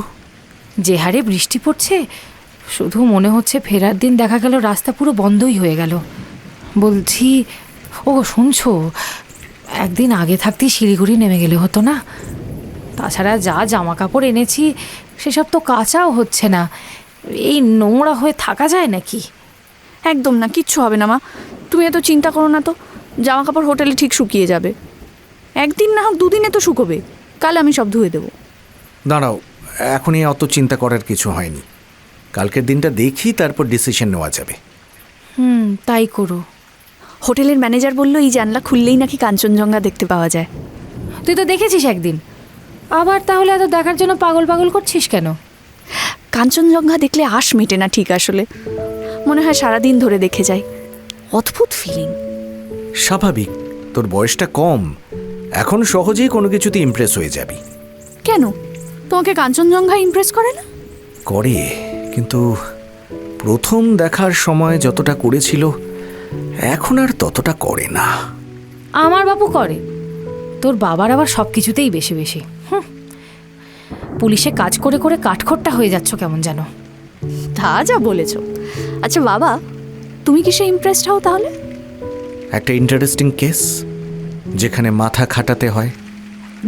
যে হারে বৃষ্টি পড়ছে, শুধু মনে হচ্ছে ফেরার দিন দেখা গেল রাস্তা পুরো বন্ধই হয়ে গেল। বলছি, ও শুনছো, একদিন আগে থাকতেই শিলিগুড়ি নেমে গেলে হতো না? তাছাড়া যা জামা কাপড় এনেছি সেসব তো কাচাও হচ্ছে না। এই নোংরা হয়ে থাকা যায় নাকি? একদম না, কিচ্ছু হবে না মা, তুমি এত চিন্তা করো না তো। জামা কাপড় হোটেলে ঠিক শুকিয়ে যাবে, একদিন না হোক দুদিনে তো শুকোবে। কাল আমি সব ধুয়ে দেবো। দাঁড়াও, এখনই অত চিন্তা করার কিছু হয়নি। কালকের দিনটা দেখি, তারপর ডিসিশন নেওয়া যাবে। তাই করো। হোটেলের ম্যানেজার বলল এই জানলা খুললেই নাকি কাঞ্চনজঙ্ঘা দেখতে পাওয়া যায়। তুই তো দেখেছিস একদিন, আবার তাহলে এত দেখার জন্য পাগল পাগল করছিস কেন? কাঞ্চনজঙ্ঘা দেখলে আশ মেটে না ঠিক, আসলে মনে হয় সারাদিন ধরে দেখে যাই। অদ্ভুত ফিলিং। স্বাভাবিক, তোর বয়সটা কম, এখন সহজেই কোনো কিছুতে ইমপ্রেস হয়ে যাবি। কেন, তোমাকে কাঞ্চনজঙ্ঘা ইমপ্রেস করে না? করে, কিন্তু প্রথম দেখার সময় যতটা করেছিল এখন আর ততটা করে না। আমার বাপু করে, তোর বাবার আবার সব কিছুতেই বেশি বেশি। পুলিশে কাজ করে করে কাঠখোট্টা হয়ে যাচ্ছ কেমন যেন। তা যা বলেছ। আচ্ছা বাবা, তুমি কিসে ইমপ্রেসড হও তাহলে? একটা ইন্টারেস্টিং কেস, যেখানে মাথা খাটাতে হয়।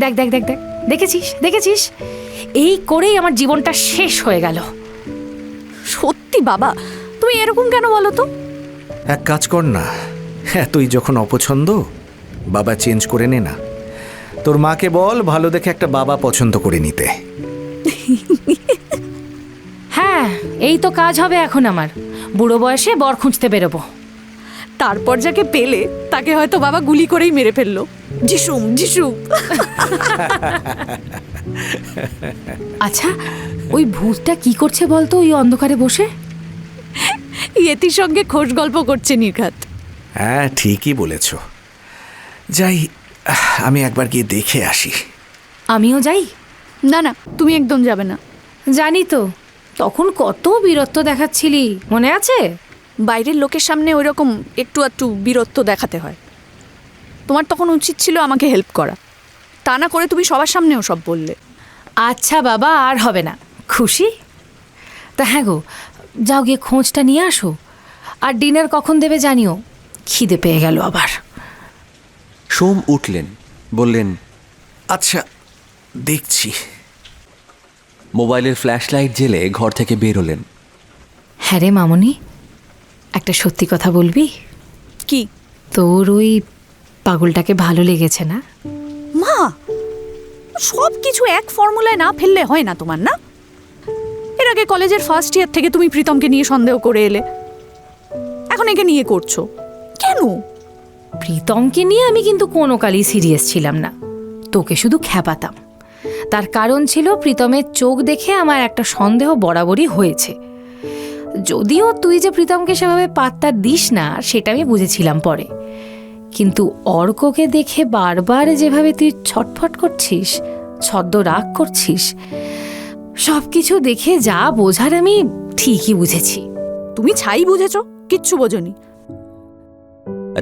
দেখ দেখ দেখ দেখ, দেখেছিস দেখেছিস, এই করেই আমার জীবনটা শেষ হয়ে গেল। সত্যি বাবা, তুমি এরকম কেন বলো তো? এক কাজ কর না, তুই যখন অপছন্দ, বাবা চেঞ্জ করে নে না। তোর মাকে বল ভালো দেখে একটা বাবা পছন্দ করে নিতে। হ্যাঁ, এই তো কাজ হবে এখন আমার। বুড়ো বয়সে বর খুঁজতে বেরোবো। তারপর যাকে পেলে তাকে হয়তো বাবা গুলি করেই মেরে ফেললো। যিশুম যিশুম। আচ্ছা, ওই ভূতটা কি করছে বলতো ওই অন্ধকারে বসে? ইয়েতির সঙ্গে খোশ গল্প করছে নির্ঘাত। হ্যাঁ, ঠিকই বলেছ। যাই, আমি একবার গিয়ে দেখে আসি। আমিও যাই? না না, তুমি একদম যাবে না। জানি তো, তখন কত বীরত্ব দেখাচ্ছিলি, মনে আছে? বাইরের লোকের সামনে ওই রকম একটু একটু বীরত্ব দেখাতে হয়। তোমার তখন উচিত ছিল আমাকে হেল্প করা, তা না করে তুমি সবার সামনেও সব বললে। আচ্ছা বাবা, আর হবে না। খুশি? তা হ্যাঁ গো, যাও গিয়ে খোঁজটা নিয়ে আসো। আর ডিনার কখন দেবে জানিও, খিদে পেয়ে গেল আবার। সোম উঠলেন, বললেন, আচ্ছা দেখছি। মোবাইলের ফ্ল্যাশ লাইট জেলে ঘর থেকে বেরোলেন। হ্যাঁ রে মামনি, একটা সত্যি কথা বলবি? কি? তোর ওই পাগলটাকে ভালো লেগেছে না? মা, সব কিছু এক ফর্মুলায় না ফেললে হয় না তোমার, না? এর আগে কলেজের ফার্স্ট ইয়ার থেকে তুমি প্রীতমকে নিয়ে সন্দেহ করে এলে, এখন একে নিয়ে করছো কেন? প্রীতমকে নিয়ে আমি কিন্তু কোনো কালই সিরিয়াস ছিলাম না, তোকে শুধু খ্যাপাতাম। তার কারণ ছিল প্রীতমের চোখ দেখে আমার একটা সন্দেহ বরাবরই হয়েছে। যদিও তুই যে প্রীতমকে সেভাবে পাত্তা দিস না সেটা আমি বুঝেছিলাম পরে, কিন্তু অর্ককে দেখে বারবার যেভাবে তুই ছটফট করছিস, ছদ্ম রাগ করছিস, সব কিছু দেখে যা বোঝার আমি ঠিকই বুঝেছি। তুমি ছাই বুঝেছো, কিচ্ছু বোঝনি।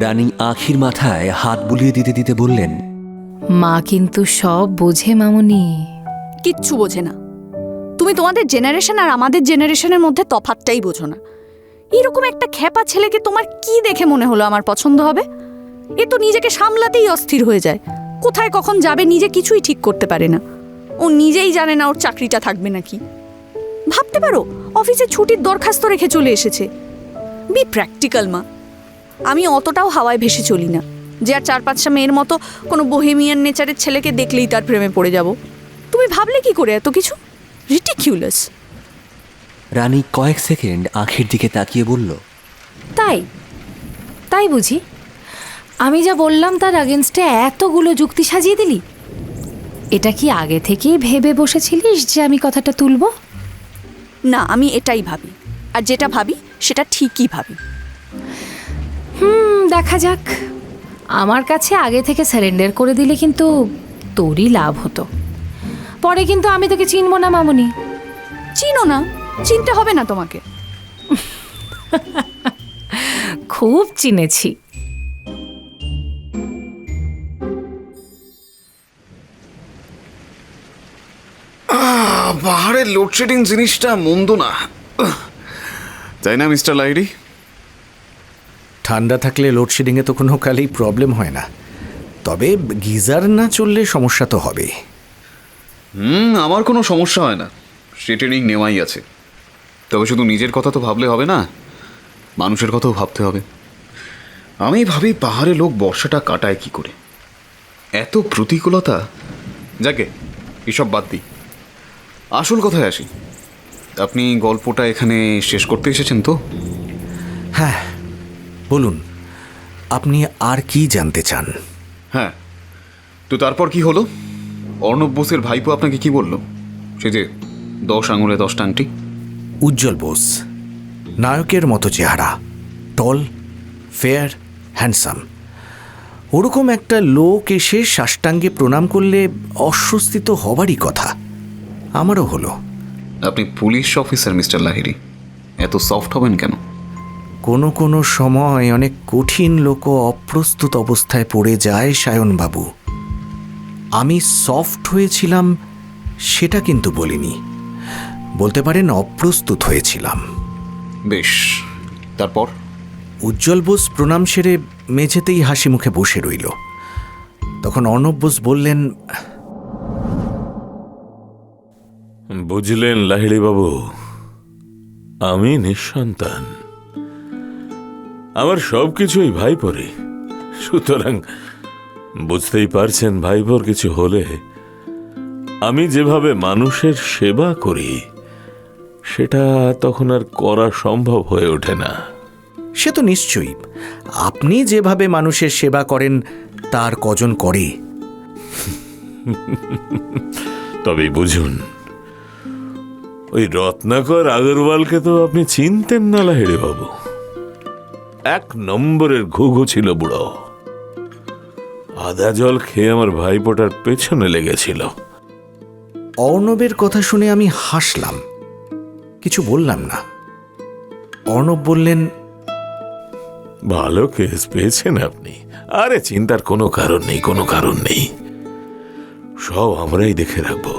রানী আঁখির মাথায় হাত বুলিয়ে দিতে দিতে বললেন, মা কিন্তু সব বোঝে মামুনি। কিচ্ছু বোঝে না। তুমি তোমাদের জেনারেশন আর আমাদের জেনারেশনের মধ্যে তফাৎটাই বোঝো না। এরকম একটা খ্যাপা ছেলেকে তোমার কি দেখে মনে হলো আমার পছন্দ হবে? এ তো নিজেকে সামলাতেই অস্থির হয়ে যায়, কোথায় কখন যাবে নিজে কিছুই ঠিক করতে পারে না। ও নিজেই জানে না ওর চাকরিটা থাকবে নাকি। ভাবতে পারো, অফিসে ছুটির দরখাস্ত রেখে চলে এসেছে। বি প্র্যাকটিক্যাল মা। আমি অতটাও হাওয়ায় ভেসে চলি না যে আর 4-5টা মেয়ের মতো কোনো বোহেমিয়ান নেচারের ছেলেকে দেখলেই তার প্রেমে পড়ে যাব। তুমি ভাবলে কি করে এত কিছু? রিডিকিউলাস। রানী কয়েক সেকেন্ড আঁখির দিকে তাকিয়ে বলল, তাই তাই বুঝি? আমি যা বললাম তার আগেনস্টে এতগুলো যুক্তি সাজিয়ে দিলি? এটা কি আগে থেকেই ভেবে বসেছিলিস যে আমি কথাটা তুলব? না, আমি এটাই ভাবি, আর যেটা ভাবি সেটা ঠিকই ভাবি। দেখা যাক। আমার কাছে আগে থেকে সারেন্ডার করে দিলে কিন্তু তোরই লাভ হতো। পরে কিন্তু আমি তোকে চিনব না মামুনি। চিনো না, চিনতে হবে না তোমাকে। খুব চিনেছি। পাহাড়ের লোডশেডিং জিনিসটা মন্দ না, তাই না মিস্টার লাহিড়ী? ঠান্ডা থাকলে লোডশেডিংয়ে তো কোনো কালেই প্রবলেম হয় না, তবে গিজার না চললে সমস্যা তো হবে। আমার কোনো সমস্যা হয় না, সে ট্রেনিং নেওয়াই আছে। তবে শুধু নিজের কথা তো ভাবলে হবে না, মানুষের কথাও ভাবতে হবে। আমি ভাবি পাহাড়ে লোক বর্ষাটা কাটায় কি করে, এত প্রতিকূলতা। যাকে এসব বাদ দিই, আসল কথায় আসি। আপনি গল্পটা এখানে শেষ করতে এসেছেন তো? হ্যাঁ, বলুন আপনি আর কি জানতে চান? হ্যাঁ, তো তারপর কি হলো? অর্ণব বোসের ভাইপো আপনাকে কি বলল? সে যে 10 আঙুলে 10টা আংটি। উজ্জ্বল বোস, নায়কের মতো চেহারা, টল, ফেয়ার, হ্যান্ডসাম। ওরকম একটা লোক এসে সাষ্টাঙ্গে প্রণাম করলে অস্বস্তি তো হবারই কথা। আমারও হলো। আপনি পুলিশ অফিসার মিস্টার লাহিড়ী, এত সফট হবেন কেন? কোনো কোনো সময় অনেক কঠিন লোকও অপ্রস্তুত অবস্থায় পড়ে যায় সায়নবাবু। আমি সফট হয়েছিলাম সেটা কিন্তু বলিনি, বলতে পারেন অপ্রস্তুত হয়েছিলাম। বেশ, তারপর? উজ্জ্বল বোস প্রণাম সেরে মেঝেতেই হাসি মুখে বসে রইল। তখন অর্ণব বোস বললেন, বুঝলেন লাহিড়ী বাবু, আমি নিঃসন্তান, আমার সব কিছুই ভাইপোরই। সুতরাং বুঝতেই পারছেন ভাইপোর কিছু হলে আমি যেভাবে মানুষের সেবা করি সেটা তখন আর করা সম্ভব হয়ে ওঠে না। সে তো নিশ্চয়ই, আপনি যেভাবে মানুষের সেবা করেন তার কজন করে? তবে বুঝুন, ওই রত্নাকর আগরওয়ালকে তো আপনি চিনতেন না লাহিড়ী বাবু। 1 নম্বরের ঘুঘু ছিল বুড়ো। আদা জল খেয়ে আমার ভাইপোটার পেছনে লেগেছিল। অর্ণবের কথা শুনে আমি হাসলাম, কিছু বললাম না। অর্ণব বললেন, ভালো কেস পেয়েছেন আপনি। আরে চিন্তার কোনো কারণ নেই, কোনো কারণ নেই, সব আমরাই দেখে রাখবো।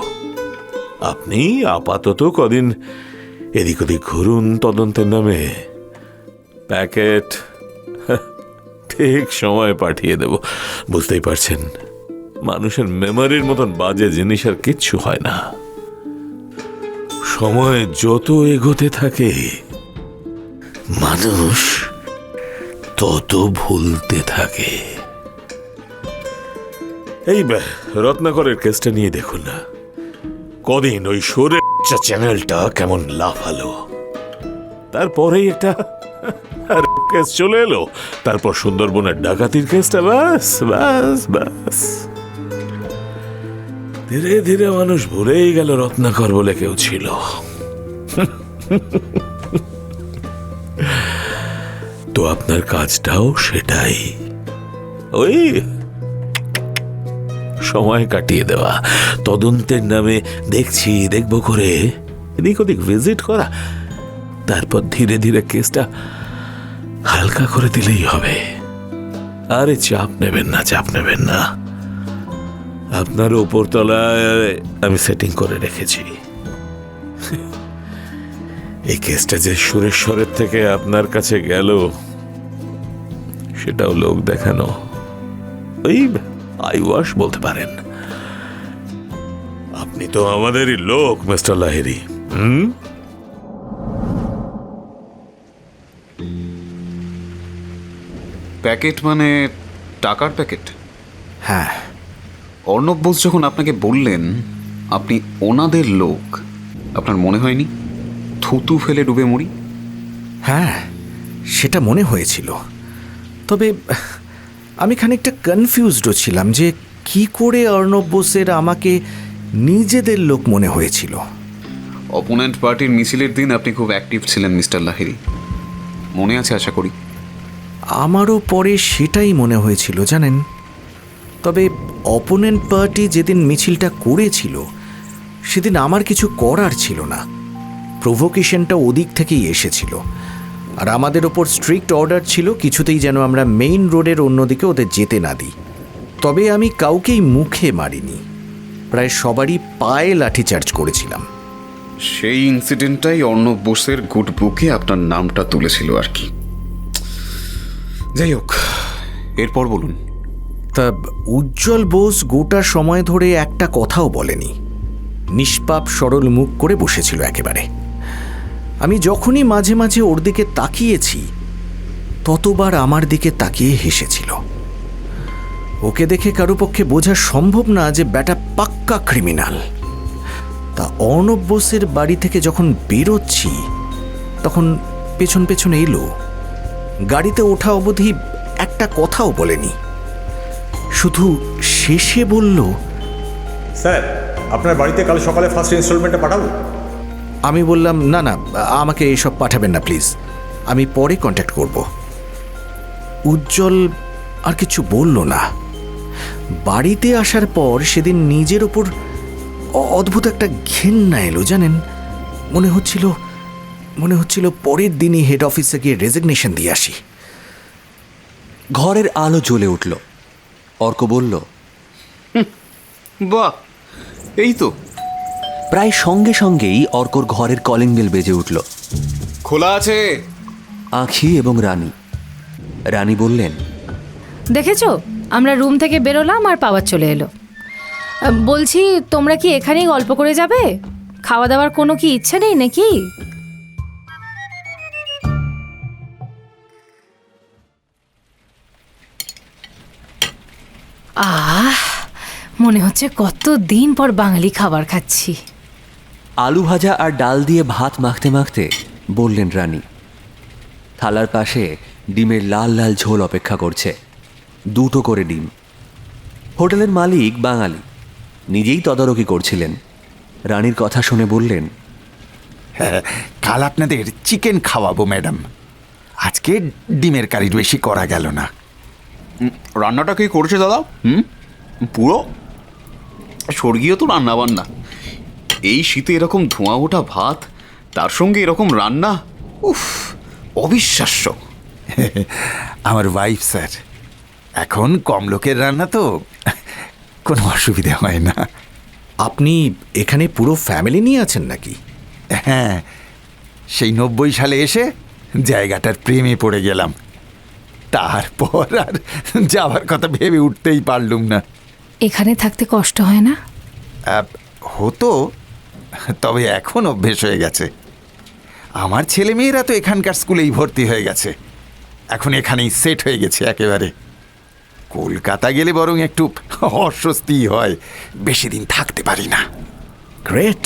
আপনি আপাতত কদিন এদিক ওদিক ঘুরুন তদন্তের নামে, প্যাকেট ঠিক সময় পাঠিয়ে দেব। বুঝতেই পারছেন, মানুষের মেমোরির মতন বাজে জিনিস আর কিচ্ছু হয় না। সময় যত এগোতে থাকে মানুষ তত ভুলতে থাকে। এই রত্নাকরের কেসটা নিয়ে দেখুন না, কদিন ওই শোরের চ্যানেলটা কেমন লাফালো, তারপরেই একটা কেস চলে এলো, তারপর সুন্দরবনের ডাকাতির কেসটা, ব্যাস ব্যাস ব্যাস। ধীরে ধীরে মানুষ ভুলেই গেল রত্নাকর বলে কেউ ছিল। তো আপনার কাজটাও সেটাই, ওই সময় কাটিয়ে দেওয়া, তদন্তের নামে দেখব করে এদিক ওদিক ভিজিট করা, তারপর ধীরে ধীরে কেসটা হালকা করে দিলেই হবে। আরে চাপ নেবেন না। আপনার উপরতলায় আমি সেটিং করে রেখেছি। এই কেসটা যে সুরেশ্বরের থেকে আপনার কাছে গেল, সেটাও লোক দেখানো, ওই আইওয়াশ বলতে পারেন। আপনি তো আমাদেরই লোক মিস্টার লাহিড়ী। প্যাকেট মানে টাকার প্যাকেট? হ্যাঁ, অর্ণব বোস যখন আপনাকে বললেন আপনি ওনাদের লোক, আপনার মনে হয়নি থুতু ফেলে ডুবে মরি? হ্যাঁ, সেটা মনে হয়েছিল। তবে আমি খানিকটা কনফিউজডও ছিলাম যে কি করে অর্ণব বোসের আমাকে নিজেদের লোক মনে হয়েছিল। অপোনেন্ট পার্টির মিছিলের দিন আপনি খুব অ্যাক্টিভ ছিলেন মিস্টার লাহিড়ী, মনে আছে আশা করি? আমারও পরে সেটাই মনে হয়েছিল জানেন। তবে অপোনেন্ট পার্টি যেদিন মিছিলটা করেছিল সেদিন আমার কিছু করার ছিল না। প্রভোকেশনটা ওদিক থেকেই এসেছিল, আর আমাদের ওপর স্ট্রিক্ট অর্ডার ছিল কিছুতেই যেন আমরা মেইন রোডের অন্যদিকে ওদের যেতে না দিই। তবে আমি কাউকেই মুখে মারিনি, প্রায় সবারই পায়ে লাঠিচার্জ করেছিলাম। সেই ইনসিডেন্টটাই অর্ণব বোসের গুড বুকে আপনার নামটা তুলেছিল আর কি। যাই হোক, এরপর বলুন। তা উজ্জ্বল বোস গোটা সময় ধরে একটা কথাও বলেনি, নিষ্পাপ সরল মুখ করে বসেছিল একেবারে। আমি যখনই মাঝে মাঝে ওর দিকে তাকিয়েছি ততবার আমার দিকে তাকিয়ে হেসেছিল। ওকে দেখে কারো পক্ষে বোঝা সম্ভব না যে ব্যাটা পাক্কা ক্রিমিনাল। তা অর্ণব বোসের বাড়ি থেকে যখন বেরোচ্ছি তখন পেছন পেছন এলো, গাড়িতে ওঠা অবধি একটা কথাও বলেনি, শুধু শেষে বলল, স্যার আপনার বাড়িতে কাল সকালে ফার্স্ট ইনস্টলমেন্টটা পাঠাবো? আমি বললাম না না, আমাকে এসব পাঠাবেন না প্লিজ, আমি পরে কন্ট্যাক্ট করব। উজ্জ্বল আর কিছু বলল না। বাড়িতে আসার পর সেদিন নিজের ওপর অদ্ভুত একটা ঘেন্না এলো জানেন। মনে হচ্ছিল পরের দিনই হেড অফিসে গিয়ে রেজিগনেশন দিয়ে আসি। ঘরের আলো জ্বলে উঠল। অর্ক বলল, বাহ, এই তো। প্রায় সঙ্গে সঙ্গেই অর্কর ঘরের কলিং বেল বেজে উঠল। খোলা আছে। আঁখি এবং রানী বললেন, দেখেছো, আমরা রুম থেকে বেরোলাম আর পাওয়ার চলে এলো। বলছি, তোমরা কি এখানেই গল্প করে যাবে? খাওয়া দাওয়ার কোনো কি ইচ্ছে নেই নাকি? মনে হচ্ছে কত দিন পর বাঙালি খাবার খাচ্ছি। আলু ভাজা আর ডাল দিয়ে ভাত মাখতে মাখতে বললেন রানী। থালার পাশে ডিমের লাল লাল ঝোল অপেক্ষা করছে, 2টো করে ডিম। হোটেলের মালিক বাঙালি, নিজেই তদারকি করছিলেন। রানীর কথা শুনে বললেন, কাল আপনাদের চিকেন খাওয়াবো ম্যাডাম, আজকে ডিমের কারি বেশি করা গেল না। রান্নাটা কে করেছে দাদা? পুরো স্বর্গীয় তো রান্না বান্না। এই শীতে এরকম ধোঁয়া ওঠা ভাত, তার সঙ্গে এরকম রান্না, উফ, অবিশ্বাস্য। আমার ওয়াইফ স্যার, এখন কম লোকের রান্না তো কোনো অসুবিধা হয় না। আপনি এখানে পুরো ফ্যামিলি নিয়ে আছেন নাকি? হ্যাঁ, সেই 90 সালে এসে জায়গাটার প্রেমে পড়ে গেলাম, তারপর আর যাওয়ার কথা ভেবে উঠতেই পারলুম না। এখানে থাকতে কষ্ট হয় না? হতো, তবে এখন অভ্যেস হয়ে গেছে। আমার ছেলেমেয়েরা তো এখানকার স্কুলেই ভর্তি হয়ে গেছে, এখন এখানেই সেট হয়ে গেছে একেবারে। কলকাতা গেলে বরং একটু অস্বস্তি হয়, বেশি দিন থাকতে পারি না। গ্রেট।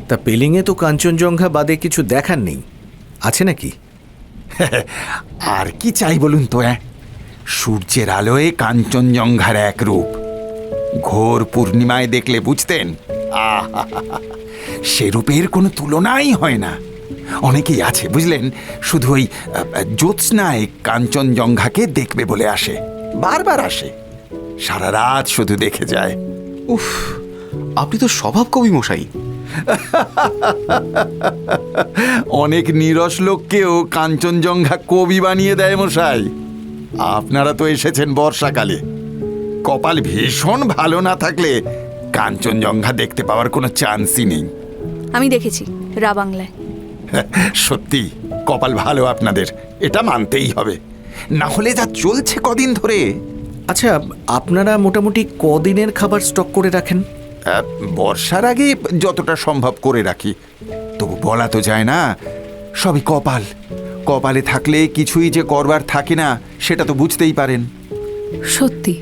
তা পেলিংয়ে তো কাঞ্চনজঙ্ঘা বাদে কিছু দেখার নেই, আছে নাকি? আর কি চাই বলুন তো? সূর্যের আলোয় কাঞ্চনজঙ্ঘার এক রূপ, ঘোর পূর্ণিমায় দেখলে বুঝতেন সে রূপের কোনো তুলনাই হয় না। অনেকেই আছে বুঝলেন, শুধু ওই জ্যোৎস্নায় কাঞ্চনজঙ্ঘাকে দেখবে বলে আসে, বারবার আসে, সারা রাত শুধু দেখে যায়। উফ, আপনি তো স্বভাব কবি মশাই। অনেক নিরস লোককেও কাঞ্চনজঙ্ঘা কবি বানিয়ে দেয় মশাই। আপনারা তো এসেছেন বর্ষাকালে, কপাল ভীষণ ভালো না থাকলে কাঞ্চনজঙ্ঘা দেখতে পাওয়ার কোনো চান্সই নেই। আমি দেখেছি রা বাংলায়। সত্যি কপাল ভালো আপনাদের, এটা মানতেই হবে। না হলে যা চলছে কদিন ধরে। আচ্ছা, আপনারা মোটামুটি কদিনের খাবার স্টক করে রাখেন? বর্ষার আগে যতটা সম্ভব করে রাখি, তবু বলা তো যায় না। সবই কপাল, কপালে থাকলে কিছুই যে করবার থাকে না সেটা তো বুঝতেই পারেন। সত্যি,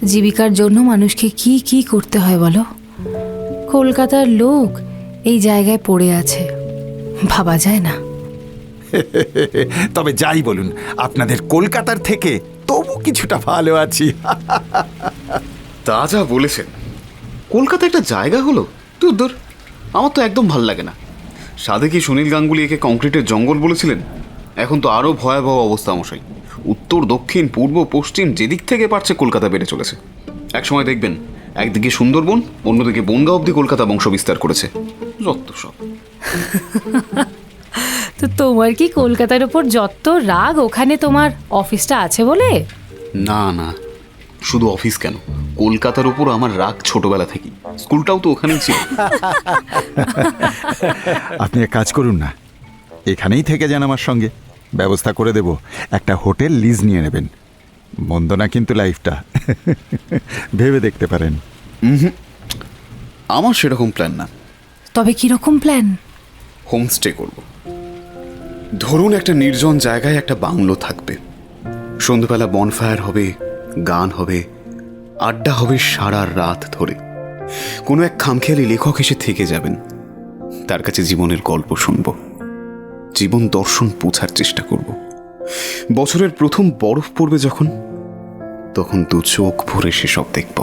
জীবিকার জন্য মানুষকে কি কি করতে হয় বলো। কলকাতার লোক এই জায়গায় পড়ে আছে, ভাবা যায় না। তবে যাই বলুন, আপনাদের কলকাতার থেকে তবু কিছুটা ভালো আছি। তা যা বলেছেন, কলকাতা একটা জায়গা হলো? দূর, আমার তো একদম ভাল লাগে না। সাধে কি সুনীল গাঙ্গুলি একে কংক্রিটের জঙ্গল বলেছিলেন? এখন তো আরও ভয়াবহ অবস্থা মশাই। উত্তর, দক্ষিণ, পূর্ব, পশ্চিম যেদিক থেকে পারছে কলকাতা বেড়ে চলেছে। একসময় দেখবেন একদিকে সুন্দরবন, অন্যদিকে বনগাঁ অব্দি কলকাতা বংশ বিস্তার করেছে। যত সব। তো তোমার কি কলকাতার উপর যত রাগ ওখানে তোমার অফিসটা আছে বলে? না না, শুধু অফিস কেন, কলকাতার উপর আমার রাগ ছোটবেলা থেকে। স্কুলটাও তো ওখানেই ছিল। আপনি এক কাজ করুন না, এখানেই থেকে যান আমার সঙ্গে, ব্যবস্থা করে দেব। একটা হোটেল লিজ নিয়ে নেবেন। মন্দ না কিন্তু লাইফটা, ভেবে দেখতে পারেন। আমার সেরকম প্ল্যান না। তবে কিরকম প্ল্যান? হোমস্টে করব। ধরুন একটা নির্জন জায়গায় একটা বাংলো থাকবে, সন্ধ্যেবেলা বনফায়ার হবে, গান হবে, আড্ডা হবে সারা রাত ধরে। কোনো এক খামখেয়ালি লেখক এসে থেকে যাবেন, তার কাছে জীবনের গল্প শুনব, জীবন দর্শন বোঝার চেষ্টা করব। বছরের প্রথম বরফ পড়বে যখন, তখন দু চোখ ভরে সেসব দেখব।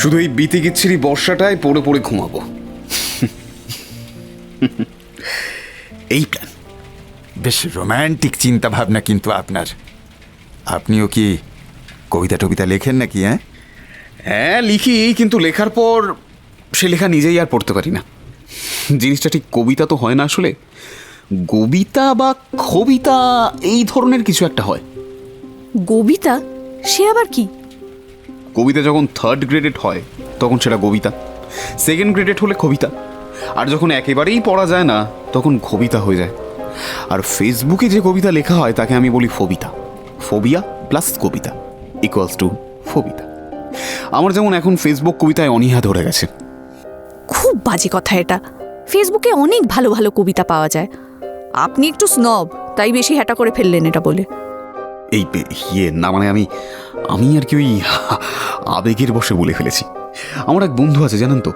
শুধু এই বিতিকিচ্ছিরি বর্ষাটায় পড়ে পড়ে ঘুমাবো। এই প্ল্যান। বেশ রোম্যান্টিক চিন্তা ভাবনা কিন্তু আপনার। আপনিও কি কবিতা টবিতা লেখেন নাকি? হ্যাঁ লিখি, কিন্তু লেখার পর সে লেখা নিজেই আর পড়তে পারি না। জিনিসটা ঠিক কবিতা তো হয় না আসলে, কবিতা বা কবিতা এই ধরনের কিছু একটা হয়। কবিতা? সে আবার কি? কবিতা যখন 3rd গ্রেডেড হয় তখন সেটা কবিতা, 2nd গ্রেডেড হলে কবিতা, আর যখন একেবারেই পড়া যায় না তখন কবিতা হয়ে যায়। আর ফেসবুকে যে কবিতা লেখা হয় তাকে আমি বলি ফবিতা। ফোবিয়া প্লাস কবিতা ইকুয়ালস টু ফবিতা। আমার যেমন এখন ফেসবুক কবিতায় অনীহা ধরে গেছে। খুব বাজে কথা এটা। ফেসবুকে অনেক ভালো ভালো কবিতা পাওয়া যায়। আপনি একটু স্নব, তাই বেশি হ্যাটা করে ফেললেন এটা বলে। এই না, মানে আমি আর কি ওই আবেগের বসে বলে ফেলেছি। আমার এক বন্ধু আছে জানেন তো,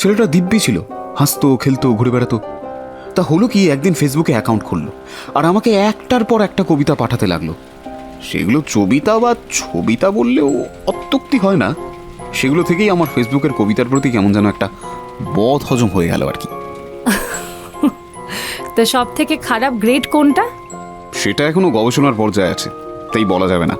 ছেলেটা দিব্যি ছিল, হাসতো, খেলতো, ঘুরে বেড়াতো। তা হলো কি, একদিন ফেসবুকে অ্যাকাউন্ট খুললো আর আমাকে একটার পর একটা কবিতা পাঠাতে লাগলো। সেগুলো কবিতা বা ছবিতা বললেও অত্যুক্তি হয় না। সেগুলো থেকেই আমার ফেসবুকের কবিতার প্রতি কেমন যেন একটা বদ হজম হয়ে গেল আর কি। তো সব থেকে খারাপ গ্রেড কোনটা? সেটা এখনো গবেষণার পর্যায়ে আছে, তাই বলা যাবে না।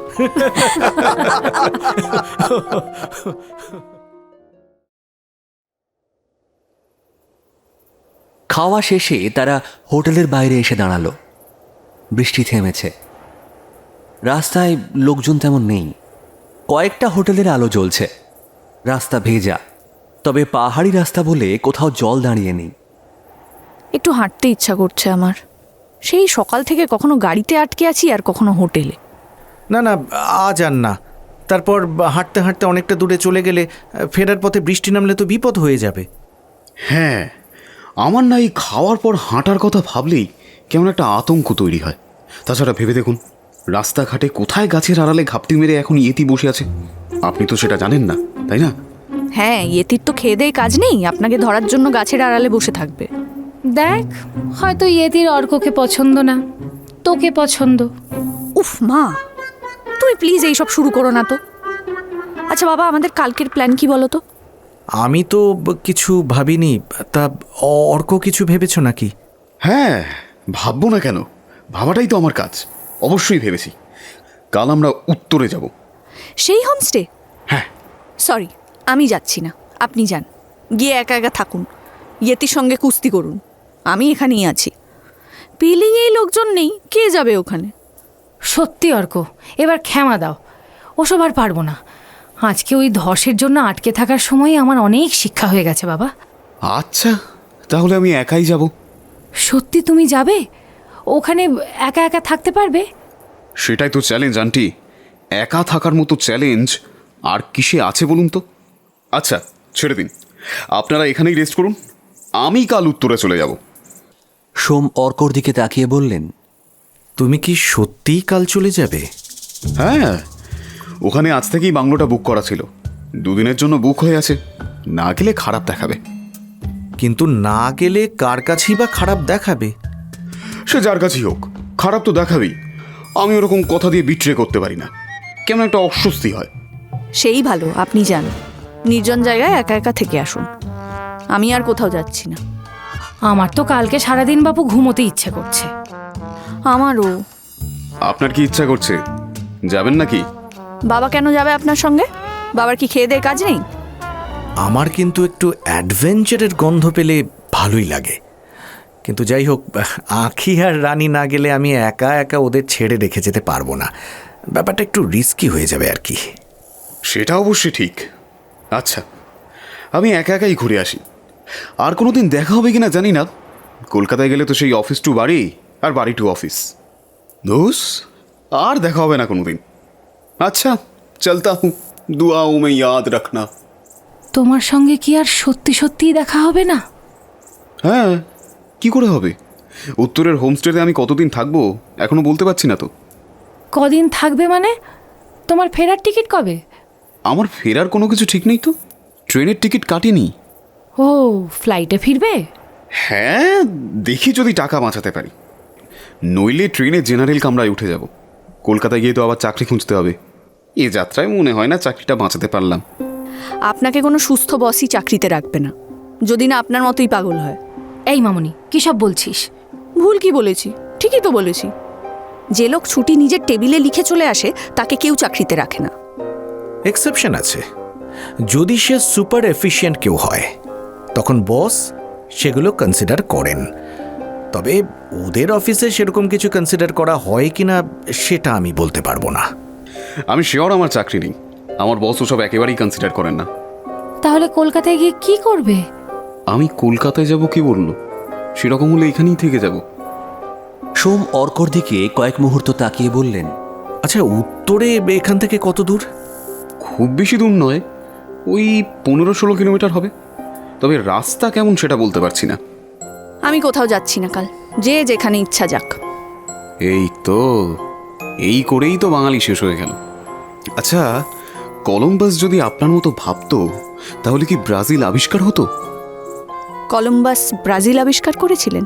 খাওয়া শেষে তারা হোটেলের বাইরে এসে দাঁড়ালো। বৃষ্টি থেমেছে, রাস্তায় লোকজন তেমন নেই। কয়েকটা হোটেলের আলো জ্বলছে, রাস্তা ভেজা, তবে পাহাড়ি রাস্তা বলে কোথাও জল দাঁড়িয়ে নেই। একটু হাঁটতে ইচ্ছা করছে আমার। সেই সকাল থেকে কখনো গাড়িতে আটকে আছি আর কখনো হোটেলে। না না, আজ আর না। তারপর হাঁটতে হাঁটতে অনেকটা দূরে চলে গেলে ফেরার পথে বৃষ্টি নামলে তো বিপদ হয়ে যাবে। হ্যাঁ, আমার না এই খাওয়ার পর হাঁটার কথা ভাবলেই কেমন একটা আতঙ্ক তৈরি হয়। তাছাড়া ভেবে দেখুন, রাস্তাঘাটে কোথায় গাছের আড়ালে ঘাপটি মেরে এখন ইয়েতি বসে আছে। আপনি তো সেটা জানেন না, তাই না? হ্যাঁ, ইয়েতির তো খেয়ে দেয় কাজ নেই, আপনাকে ধরার জন্য গাছের আড়ালে বসে থাকবে। দেখ, হয়তো ইয়েতির অর্ককে পছন্দ না, তোকে পছন্দ। উফ মা, তুমি প্লিজ এইসব শুরু করো না তো। আচ্ছা বাবা, আমাদের কালকের প্ল্যান কি বলো তো? আমি তো কিছু ভাবিনি। তা অর্ক কিছু ভেবেছো নাকি? হ্যাঁ, ভাববো না কেন, ভাবাটাই তো আমার কাজ। অবশ্যই ভেবেছি কাল আমরা উত্তরে যাব। সেই হোমস্টে? হ্যাঁ। সরি, আমি যাচ্ছি না, আপনি যান। গিয়ে একা একা থাকুন, ইয়েতির সঙ্গে কুস্তি করুন। আমি এখানেই আছি। পিলিংয়েই লোকজন নেই, কে যাবে ওখানে? সত্যি অর্ক, এবার ক্ষমা দাও, ওসব আর পারবো না। আজকে ওই ধসের জন্য আটকে থাকার সময় আমার অনেক শিক্ষা হয়ে গেছে বাবা। আচ্ছা, তাহলে আমি একাই যাব। সত্যি তুমি যাবে? ওখানে একা একা থাকতে পারবে? সেটাই তো চ্যালেঞ্জ আন্টি। একা থাকার মতো চ্যালেঞ্জ আর কিসে আছে বলুন তো? আচ্ছা ছেড়ে দিন, আপনারা এখানেই রেস্ট করুন, আমি কাল উত্তরে চলে যাব। সোম অর্কর দিকে তাকিয়ে বললেন, তুমি কি সত্যিই কাল চলে যাবে? হ্যাঁ, ওখানে আজ থেকেই বাংলোটা বুক করা ছিল, 2 দিনের জন্য বুক হয়ে আছে। না গেলে খারাপ দেখাবে। কিন্তু না গেলে কার কাছেই বা খারাপ দেখাবে? সে যার কাছেই হোক, খারাপ তো দেখাবেই। আমি ওরকম কথা দিয়ে বিট্রে করতে পারি না, কেমন একটা অস্বস্তি হয়। সেই ভালো, আপনি যান, নির্জন জায়গায় একা একা থেকে আসুন। আমি আর কোথাও যাচ্ছি না। আমার তো কালকে সারাদিন বাপু ঘুমোতে ইচ্ছে করছে। আমারও। আপনার কি ইচ্ছা করছে? যাবেন নাকি? বাবা কেন যাবে আপনার সঙ্গে? বাবার কি খেয়ে দেয়ে কাজ নেই? আমার কিন্তু একটু অ্যাডভেঞ্চারের গন্ধ পেলে ভালোই লাগে। কিন্তু যাই হোক, আঁখি আর রানী না গেলে আমি একা একা ওদের ছেড়ে রেখে যেতে পারবো না। ব্যাপারটা একটু রিস্কি হয়ে যাবে আর কি। সেটা অবশ্যই ঠিক। আচ্ছা, আমি একা একাই ঘুরে আসি। আর কোনোদিন দেখা হবে কিনা জানি না। কলকাতায় গেলে তো সেই অফিস টু বাড়ি আর বাড়ি টু অফিস। দোস আর দেখা হবে না কোনোদিন। আচ্ছা চলতা হুঁ, দুআও মে ইয়াদ রাখনা। তোমার সঙ্গে কি আর সত্যি সত্যিই দেখা হবে না? হ্যাঁ, কি করে হবে? উত্তরের হোমস্টেতে আমি কতদিন থাকবো এখনো বলতে পারছি না তো। কদিন থাকবে মানে? তোমার ফেরার টিকিট কবে? আমার ফেরার কোনো কিছু ঠিক নেই তো, ট্রেনের টিকিট কাটিনি। ও, ফ্লাইটে ফিরবে? হ্যাঁ, দেখি যদি টাকা বাঁচাতে পারি, নইলে ট্রেনে জেনারেল কামরায় উঠে যাব। কলকাতায় গিয়ে তো আবার চাকরি খুঁজতে হবে। এ যাত্রায় মনে হয় না চাকরিটা বাঁচাতে পারলাম। আপনাকে কোনো সুস্থ বসই চাকরিতে রাখবে না, যদি না আপনার মতোই পাগল হয়। এই মামুনি, কী সব বলছিস? ভুল কি বলেছি? ঠিকই তো বলেছি। যে লোক ছুটি নিজের টেবিলে লিখে চলে আসে তাকে কেউ চাকরিতে রাখে না। এক্সেপশন আছে, যদি সে সুপার এফিশিয়েন্ট কেউ হয় তখন বস সেগুলো কনসিডার করেন। তবে ওদের অফিসে সেরকম কিছু কনসিডার করা হয় কিনা সেটা আমি বলতে পারবো না। আমি শিওর আমার চাকরি নেই, আমার বস ওসব একেবারেই কনসিডার করেন না। তাহলে কলকাতায় গিয়ে কি করবে? আমি কলকাতায় যাব কি বললো? সেরকম হলে এখানেই থেকে যাব। সোম অর্কর দিকে কয়েক মুহূর্ত তাকিয়ে বললেন, আচ্ছা, উত্তরে এখান থেকে কত দূর? খুব বেশি দূর নয়, ওই 15-16 কিলোমিটার হবে। তবে রাস্তা কেমন সেটা বলতে পারছি না। আমি কোথাও যাচ্ছি না কাল, যে যেখানে ইচ্ছা যাক। এই তো, এই করেই তো বাঙালি শেষ হয়ে গেল। আচ্ছা, কলম্বাস যদি আপনার মতো ভাবতো তাহলে কি ব্রাজিল আবিষ্কার হতো? কলম্বাস ব্রাজিল আবিষ্কার করেছিলেন?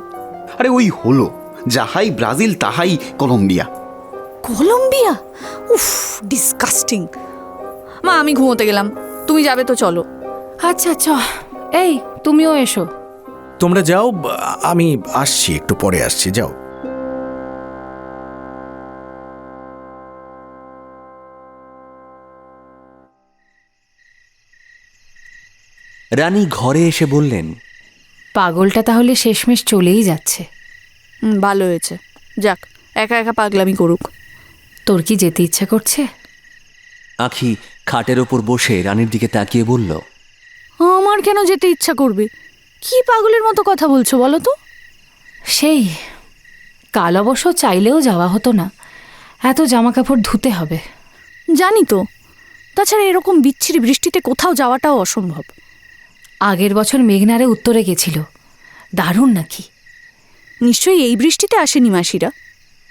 আরে ওই হলো, যাহাই ব্রাজিল তাহাই কলম্বিয়া। কলম্বিয়া? উফ, ডিসকাস্টিং। মা, আমি ঘুমোতে গেলাম, তুমি যাবে তো চলো। আচ্ছা আচ্ছা, এই তুমিও এসো। তোমরা যাও, আমি আসছি, একটু পরে আসছি, যাও। রানী ঘরে এসে বললেন, পাগলটা তাহলে শেষমেশ চলেই যাচ্ছে। ভালো হয়েছে, যাক, একা একা পাগলামি করুক। তোর কি যেতে ইচ্ছা করছে? আঁখি খাটের ওপর বসে রানীর দিকে তাকিয়ে বলল, আমার কেন যেতে ইচ্ছা করবে? কি পাগলের মতো কথা বলছো বলো তো? সেই কাল অবশ্য চাইলেও যাওয়া হতো না, এত জামা কাপড় ধুতে হবে। জানি তো, তাছাড়া এরকম বিচ্ছিরি বৃষ্টিতে কোথাও যাওয়াটাও অসম্ভব। আগের বছর মেঘনারে উত্তরে গেছিল, দারুণ নাকি? নিশ্চয়ই এই বৃষ্টিতে আসেনি মাসিরা।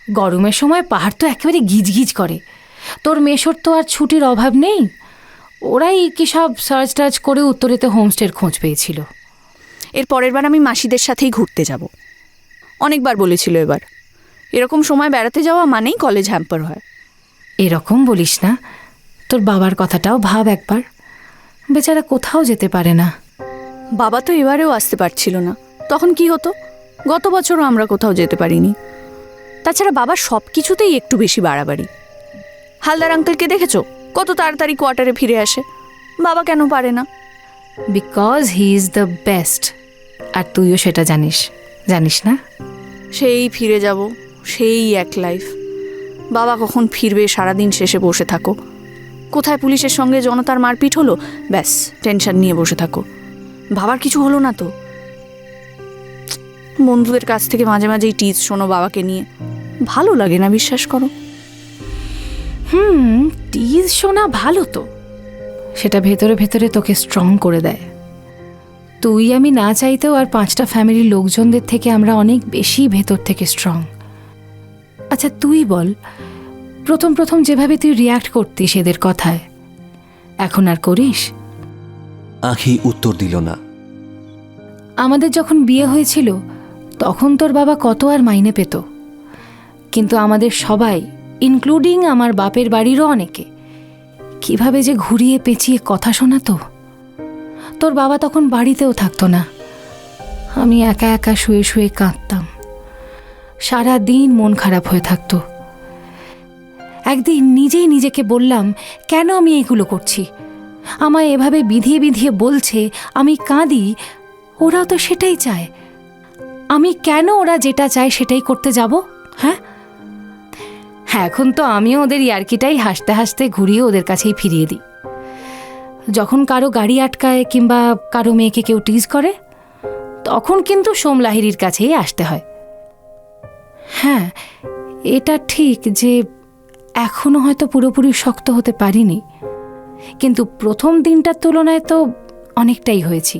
গরমের সময় পাহাড় তো একেবারে গিজগিজ করে। তোর মেশোর তো আর ছুটির অভাব নেই, ওরাই কি সব সার্চ টার্চ করে উত্তরেতে হোমস্টের খোঁজ পেয়েছিল। এর পরের বার আমি মাসিদের সাথেই ঘুরতে যাব। অনেকবার বলেছিল এবার। এরকম সময় বেড়াতে যাওয়া মানেই কলেজ হ্যাম্পার হয়। এরকম বলিস না, তোর বাবার কথাটাও ভাব একবার। বেচারা কোথাও যেতে পারে না। বাবা তো এবারেও আসতে পারছিল না, তখন কি হতো? গত বছরও আমরা কোথাও যেতে পারিনি। তাছাড়া বাবা সব কিছুতেই একটু বেশি বাড়াবাড়ি। হালদার আঙ্কেলকে দেখেছো কত তাড়াতাড়ি কোয়ার্টারে ফিরে আসে, বাবা কেন পারে না? Because he is the best. আর তুইও সেটা জানিস, জানিস না? সেই ফিরে যাব, সেই এক লাইফ। বাবা কখন ফিরবে সারাদিন শেষে বসে থাকো। কোথায় পুলিশের সঙ্গে জনতার মারপিট হলো, ব্যাস টেনশন নিয়ে বসে থাকো। বাবার কিছু হলো না তো, বন্ধুদের কাছ থেকে মাঝে মাঝেই টিজ শোনো বাবাকে নিয়ে, ভালো লাগে না বিশ্বাস করো। টিজ শোনা ভালো তো, সেটা ভেতরে ভেতরে তোকে স্ট্রং করে দেয়। তুই আমি না চাইতেও আর 5টা ফ্যামিলির লোকজনদের থেকে আমরা অনেক বেশি ভেতর থেকে স্ট্রং। আচ্ছা তুই বল, প্রথম প্রথম যেভাবে তুই রিয়াক্ট করতিস এদের কথায়, এখন আর করিস? আঁখি উত্তর দিল না। আমাদের যখন বিয়ে হয়েছিল তখন তোর বাবা কত আর মাইনে পেত, কিন্তু আমাদের সবাই, ইনক্লুডিং আমার বাপের বাড়িরও অনেকে, কিভাবে যে ঘুরিয়ে পেঁচিয়ে কথা শোনাতো। তোর বাবা তখন বাড়িতেও থাকতো না, আমি একা একা শুয়ে শুয়ে কাঁদতাম, সারা দিন মন খারাপ হয়ে থাকতো। একদিন নিজেই নিজেকে বললাম, কেন আমি এগুলো করছি? আমায় এভাবে বিধিয়ে বিধিয়ে বলছে আমি কাঁদি, ওরাও তো সেটাই চায়, আমি কেন ওরা যেটা চায় সেটাই করতে যাব? হ্যাঁ, এখন তো আমিও ওদের ইয়ার্কিটাই হাসতে হাসতে ঘুরিয়ে ওদের কাছেই ফিরিয়ে দিই। যখন কারো গাড়ি আটকায় কিংবা কারো মেয়েকে কেউ টিজ করে, তখন কিন্তু সোম লাহিড়ীর কাছেই আসতে হয়। হ্যাঁ, এটা ঠিক যে এখনো হয়তো পুরোপুরি শক্ত হতে পারিনি, কিন্তু প্রথম দিনটার তুলনায় তো অনেকটাই হয়েছি,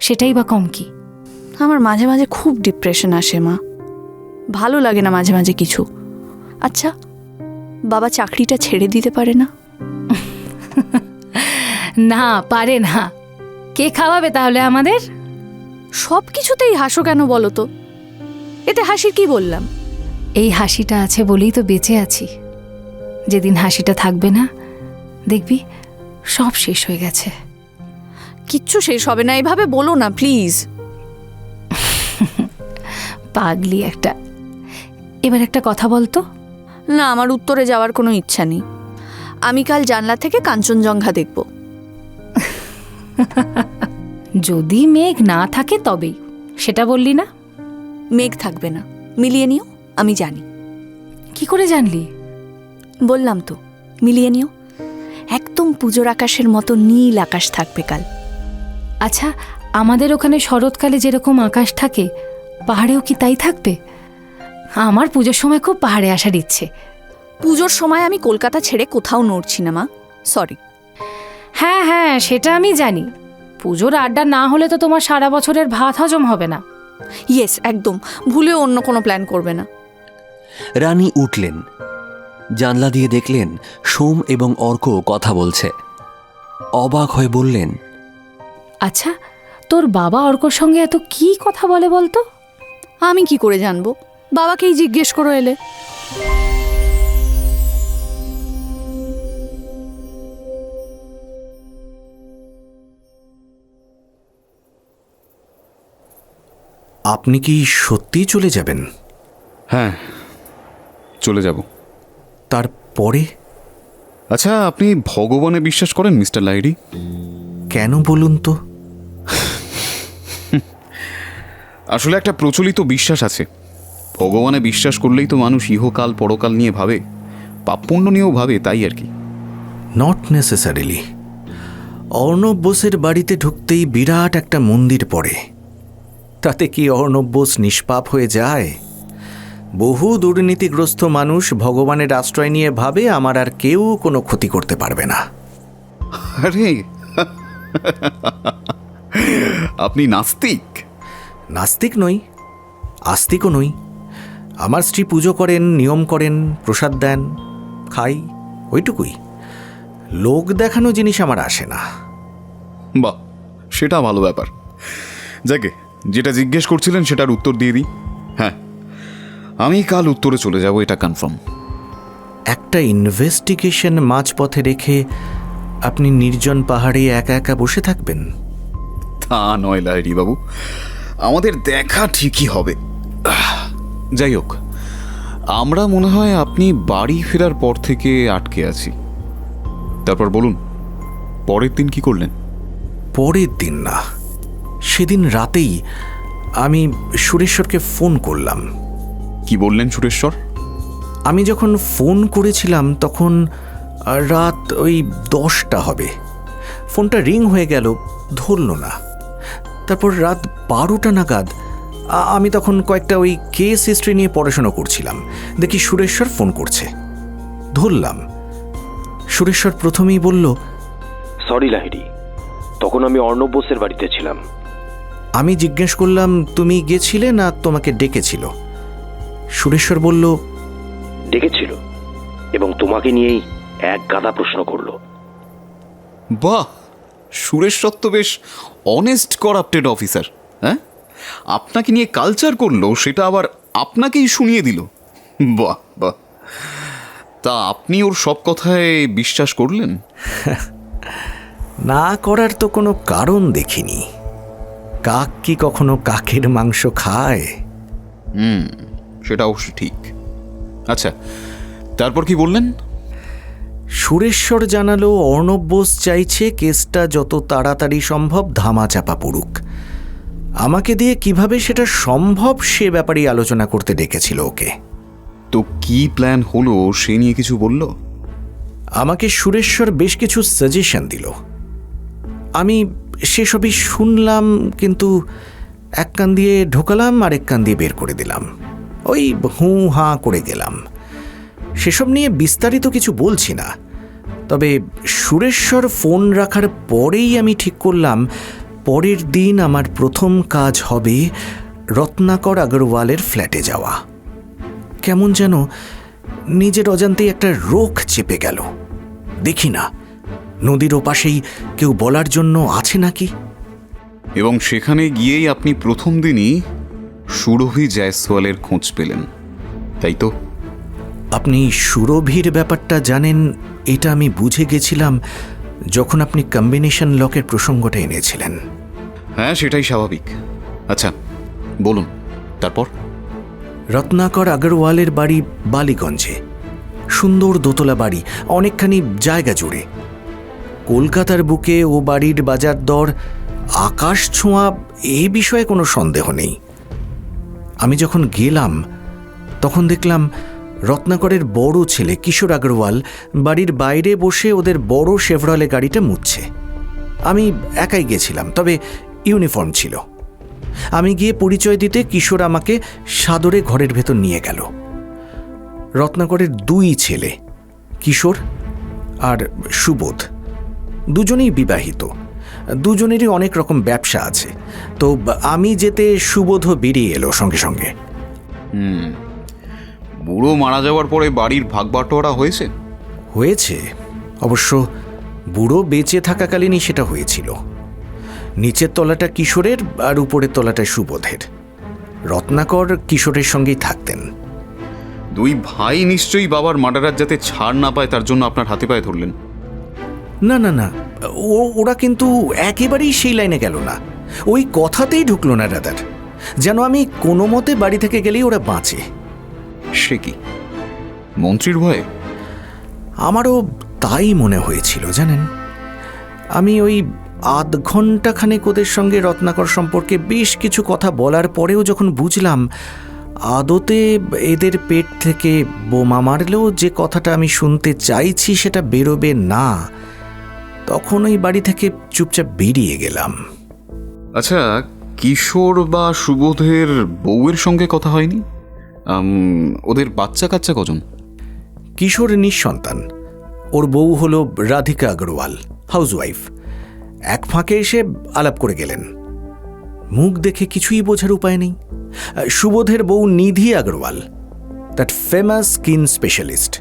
সেটাই বা কম কি? আমার মাঝে মাঝে খুব ডিপ্রেশন আসে মা, ভালো লাগে না মাঝে মাঝে কিছু। আচ্ছা বাবা চাকরিটা ছেড়ে দিতে পারে না? না, পারে না। কে খাওয়াবে তাহলে আমাদের? সব কিছুতেই হাসো কেন বলো তো? এতে হাসির কি বললাম? এই হাসিটা আছে বলেই তো বেঁচে আছি। যেদিন হাসিটা থাকবে না, দেখবি সব শেষ হয়ে গেছে। কিচ্ছু শেষ হবে না, এভাবে বলো না প্লিজ। পাগলি একটা। এবার একটা কথা বলতো। না, আমার উত্তরে যাওয়ার কোনো ইচ্ছা নেই। আমি কাল জানলা থেকে কাঞ্চনজঙ্ঘা দেখব। যদি মেঘ না থাকে তবেই, সেটা বললি না? মেঘ থাকবে না, মিলিয়ে নিও, আমি জানি। কি করে জানলি? বললাম তো, মিলিয়ে নিও। একদম পুজোর আকাশের মতো নীল আকাশ থাকবে কাল। আচ্ছা, আমাদের ওখানে শরৎকালে যেরকম আকাশ থাকে, পাহাড়েও কি তাই থাকবে? আমার পুজোর সময় খুব পাহাড়ে আসার ইচ্ছে। পুজোর সময় আমি কলকাতা ছেড়ে কোথাও নড়ছি না মা, সরি। হ্যাঁ হ্যাঁ, সেটা আমি জানি। পুজোর আড্ডা না হলে তো তোমার সারা বছরের ভাত হজম হবে না। ইয়েস, একদম ভুলেও অন্য কোনো প্ল্যান করবে না। রানী উঠলেন, জানলা দিয়ে দেখলেন সোম এবং অর্ক কথা বলছে। অবাক হয়ে বললেন, আচ্ছা, তোর বাবা অর্কর সঙ্গে এত কি কথা বলে বলতো? আমি কি করে জানবো? বাবাকেই জিজ্ঞেস করো এলে। আপনি কি সত্যিই চলে যাবেন? হ্যাঁ, চলে যাব। তারপরে? আচ্ছা, আপনি ভগবানে বিশ্বাস করেন মিস্টার লাহিড়ী? কেন বলুন তো? আসলে একটা প্রচলিত বিশ্বাস আছে, ভগবানে বিশ্বাস করলেই তো মানুষ ইহকাল পরকাল নিয়ে ভাবে, পাপ পুণ্য নিয়েও ভাবে, তাই আর কি। Not necessarily. অর্ণব বোসের বাড়িতে ঢুকতেই বিরাট একটা মন্দির পড়ে, তাতে কি অর্ণব বোস নিষ্পাপ হয়ে যায়? বহু দুর্নীতিগ্রস্ত মানুষ ভগবানের আশ্রয় নিয়ে ভাবে আমার আর কেউ কোনো ক্ষতি করতে পারবে না। আরে আপনি নাস্তিক? নাস্তিক নই, আস্তিকও নই। আমার স্ত্রী পুজো করেন, নিয়ম করেন, প্রসাদ দেন, খাই, ওইটুকুই। লোক দেখানো জিনিস আমার আসে না। বাহ, সেটা ভালো ব্যাপার। যাকে যেটা জিজ্ঞেস করছিলেন সেটার উত্তর দিয়ে দিই। হ্যাঁ, আমি কাল উত্তরে চলে যাব, এটা কনফার্ম। একটা ইনভেস্টিগেশন মাঝপথে রেখে আপনি নির্জন পাহাড়ে একা একা বসে থাকবেন? তা নয় লাহিড়ী বাবু, আমাদের দেখা ঠিকই হবে। যাই হোক, আমরা মনে হয় আপনি বাড়ি ফেরার পর থেকে আটকে আছি। তারপর বলুন, পরের দিন কি করলেন? পরের দিন না, সেদিন রাতেই আমি সুরেশ্বরকে ফোন করলাম। কি বললেন সুরেশ্বর? আমি যখন ফোন করেছিলাম তখন রাত ওই 10টা হবে। ফোনটা রিং হয়ে গেল, ধরল না। তারপর রাত 12টা নাগাদ আমি তখন কয়েকটা ওই কেস হিস্ট্রি নিয়ে পড়াশোনা করছিলাম, দেখি সুরেশ্বর ফোন করছে। ধরলাম। সুরেশ্বর প্রথমেই বলল, সরি লাহিড়ী, তখন আমি অর্ণব বোসের বাড়িতে ছিলাম। আমি জিজ্ঞেস করলাম, তুমি গেছিলে না তোমাকে ডেকেছিল? সুরেশ্বর বলল, ডেকেছিল এবং তোমাকে নিয়েই এক গাদা প্রশ্ন করলো। বাহ, সুরেশ্বর তো বেশ অনেস্ট করাপ্টেড অফিসার। হ্যাঁ, আপনাকে নিয়ে কালচার করলো, সেটা আবার আপনাকেই শুনিয়ে দিল। বাহ বাহ। তা আপনি ওর সব কথায় বিশ্বাস করলেন? না করার তো কোনো কারণ দেখিনি। কাক কি কখনো কাকের মাংস খায়? সেটা অবশ্য ঠিক। আচ্ছা, তারপর কি বললেন? সুরেশ্বর জানালো অর্ণব বোস চাইছে কেসটা যত তাড়াতাড়ি সম্ভব ধামাচাপা পড়ুক। আমাকে দিয়ে কিভাবে সেটা সম্ভব সে ব্যাপারেই আলোচনা করতে ডেকেছিল ওকে। তো কি প্ল্যান হলো সে নিয়ে কিছু বলল? আমাকে সুরেশ্বর বেশ কিছু সাজেশন দিল। আমি সেসবই শুনলাম, কিন্তু এক কান দিয়ে ঢোকালাম আর এক কান দিয়ে বের করে দিলাম। ওই হুঁ হাঁ করে গেলাম। সেসব নিয়ে বিস্তারিত কিছু বলছি না। তবে সুরেশ্বর ফোন রাখার পরেই আমি ঠিক করলাম পরের দিন আমার প্রথম কাজ হবে রত্নাকর আগরওয়ালের ফ্ল্যাটে যাওয়া। কেমন যেন নিজের অজান্তেই একটা রোখ চেপে গেল। দেখি না নদীর ওপাশেই কেউ বলার জন্য আছে নাকি। এবং সেখানে গিয়েই আপনি প্রথম দিনই সুরভি জয়সওয়ালের খোঁজ পেলেন, তাই তো? আপনি সুরভির ব্যাপারটা জানেন এটা আমি বুঝে গেছিলাম যখন আপনি কম্বিনেশন লকের প্রসঙ্গটা এনেছিলেন। হ্যাঁ, সেটাই স্বাভাবিক। আচ্ছা বলুন, তারপর? রত্নাকর আগরওয়ালের বাড়ি বালিগঞ্জে। সুন্দর দোতলা বাড়ি, অনেকখানি জায়গা জুড়ে। কলকাতার বুকে ও বাড়ির বাজার দর আকাশ ছোঁয়া, এ বিষয়ে কোনো সন্দেহ নেই। আমি যখন গেলাম তখন দেখলাম রত্নাকরের বড় ছেলে কিশোর আগরওয়াল বাড়ির বাইরে বসে ওদের বড় শেভরলে গাড়িটা মুছছে। আমি একাই গেছিলাম, তবে ইউনিফর্ম ছিল। আমি গিয়ে পরিচয় দিতে কিশোর আমাকে সাদরে ঘরের ভেতর নিয়ে গেল। রত্নাকরের দুই ছেলে, কিশোর আর সুবোধ, দুজনেই বিবাহিত। দুজনেরই অনেক রকম ব্যবসা আছে। তো আমি যেতে সুবোধও বেরিয়ে এলো সঙ্গে সঙ্গে। বুড়ো মারা যাওয়ার পরে বাড়ির ভাগ বাটোয়ারা হয়েছে? হয়েছে, অবশ্য বুড়ো বেঁচে থাকাকালীনই সেটা হয়েছিল। নিচের তলাটা কিশোরের আর উপরের তলাটা সুবোধের। রত্নাকর কিশোরের সঙ্গেই থাকতেন। দুই ভাই নিশ্চয়ই বাবার মার্ডারার যাতে ছাড় না পায় তার জন্য আপনার হাতে পায়ে ধরলেন। না না না, ওরা কিন্তু একেবারেই সেই লাইনে গেল না। ওই কথাতেই ঢুকলো না রাদার, যেন আমি কোনো মতে বাড়ি থেকে গেলেই ওরা বাঁচে। সে কি, মন্ত্রীর ভয়ে? আমারও তাই মনে হয়েছিল জানেন। আমি ওই আধ ঘণ্টাখানেক ওদের সঙ্গে রত্নাকর সম্পর্কে বেশ কিছু কথা বলার পরেও যখন বুঝলাম আদতে এদের পেট থেকে বোমা মারলেও যে কথাটা আমি শুনতে চাইছি সেটা বেরোবে না, তখন ওই বাড়ি থেকে চুপচাপ বেরিয়ে গেলাম। আচ্ছা, কিশোর বা সুবোধের বউয়ের সঙ্গে কথা হয়নি? ওদের বাচ্চা কাচ্চা কজন? কিশোর নিঃসন্তান, ওর বউ হলো রাধিকা আগরওয়াল, হাউসওয়াইফ। এক ফাঁকে এসে আলাপ করে গেলেন। মুখ দেখে কিছুই বোঝার উপায় নেই। সুবোধের বউ Nidhi Agarwal, that famous skin specialist.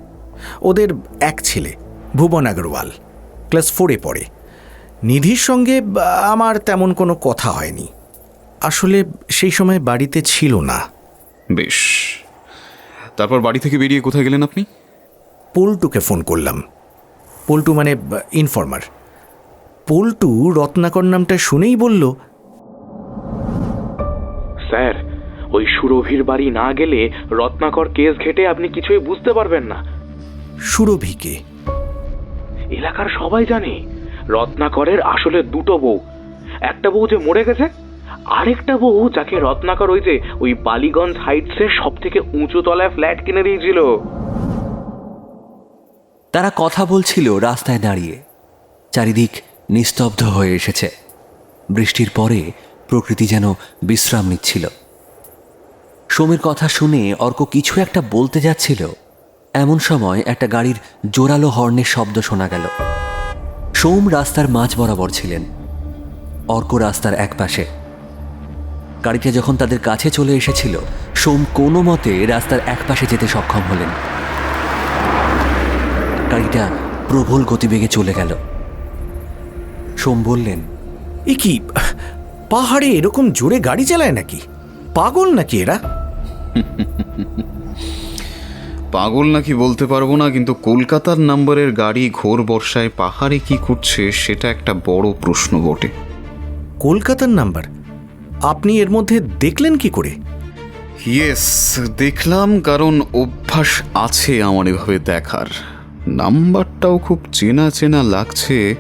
ওদের এক ছেলে ভুবন আগরওয়াল, ক্লাস 4-এ পড়ে। নিধির সঙ্গে আমার তেমন কোনো কথা হয়নি, আসলে সেই সময় বাড়িতে ছিল না। বেশ, তারপর বাড়ি থেকে বেরিয়ে কোথায় গেলেন আপনি? পল্টুকে ফোন করলাম। পল্টু মানে ইনফর্মার। পল্টু রত্নাকর নামটা শুনেই বলল, স্যার, ওই সুরভির বাড়ি না গেলে রত্নাকর কেস ঘেটে আপনি কিছুই বুঝতে পারবেন না। সুরভিকে এলাকার সবাই জানে রত্নাকরের আসলে দুটো বউ। একটা বউ যে মরে গেছে, আরেকটা বউ যাকে রত্নাকর ওই বালিগঞ্জ হাইটসের সব থেকে উঁচু তলায় ফ্ল্যাট কিনে দিয়েছিল। তারা কথা বলছিল রাস্তায় দাঁড়িয়ে। চারিদিক নিস্তব্ধ হয়ে এসেছে। বৃষ্টির পরে প্রকৃতি যেন বিশ্রাম নিচ্ছিল। সোমের কথা শুনে অর্ক কিছু একটা বলতে যাচ্ছিল, এমন সময় একটা গাড়ির জোরালো হর্নের শব্দ শোনা গেল। সোম রাস্তার মাঝ বরাবর ছিলেন, অর্ক রাস্তার একপাশে। গাড়িটা যখন তাদের কাছে চলে এসেছিল, সোম কোনো মতে রাস্তার একপাশে যেতে সক্ষম হলেন। গাড়িটা প্রবল গতিবেগে চলে গেল। সোম বললেন, এ কি পাহাড়ে এরকম জোরে গাড়ি চালায় নাকি? পাগল নাকি এরা? পাগল নাকি বলতে পারবো না, কিন্তু কলকাতার নাম্বারের গাড়ি ঘোর বর্ষায় পাহাড়ে কি করছে সেটা একটা বড় প্রশ্ন বটে। কলকাতার নাম্বার? আপনি এর মধ্যে দেখলেন কি করে? ইয়েস, দেখলাম, কারণ অভ্যাস আছে আমার এভাবে দেখার। নাম্বারটাও খুব চেনা চেনা লাগছে।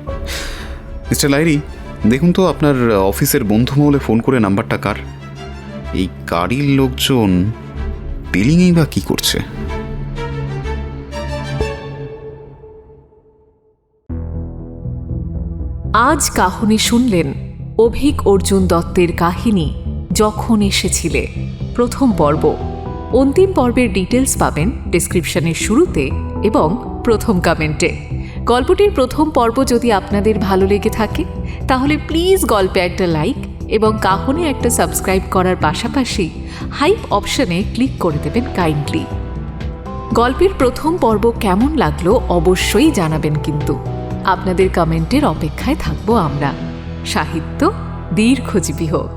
মিস্টার লাহিড়ী, দেখুন তো আপনার অফিসের বন্ধু মহলে ফোন করে নাম্বারটা কার? এই গাড়ির লোকজন বিলিংয়েই বা কি করছে? আজ কাহনে শুনলেন অভিক অর্জুন দত্তের কাহিনী যখন এসেছিলে, প্রথম পর্ব। অন্তিম পর্বের ডিটেলস পাবেন ডেসক্রিপশনের শুরুতে এবং প্রথম কমেন্টে। গল্পটির প্রথম পর্ব যদি আপনাদের ভালো লেগে থাকে তাহলে প্লিজ গল্পে একটা লাইক এবং কাহনে একটা সাবস্ক্রাইব করার পাশাপাশি হাইপ অপশনে ক্লিক করে দেবেন কাইন্ডলি। গল্পের প্রথম পর্ব কেমন লাগলো অবশ্যই জানাবেন, কিন্তু আপনাদের কমেন্টের অপেক্ষায় থাকবো আমরা। সাহিত্য দীর্ঘজীবী হোক।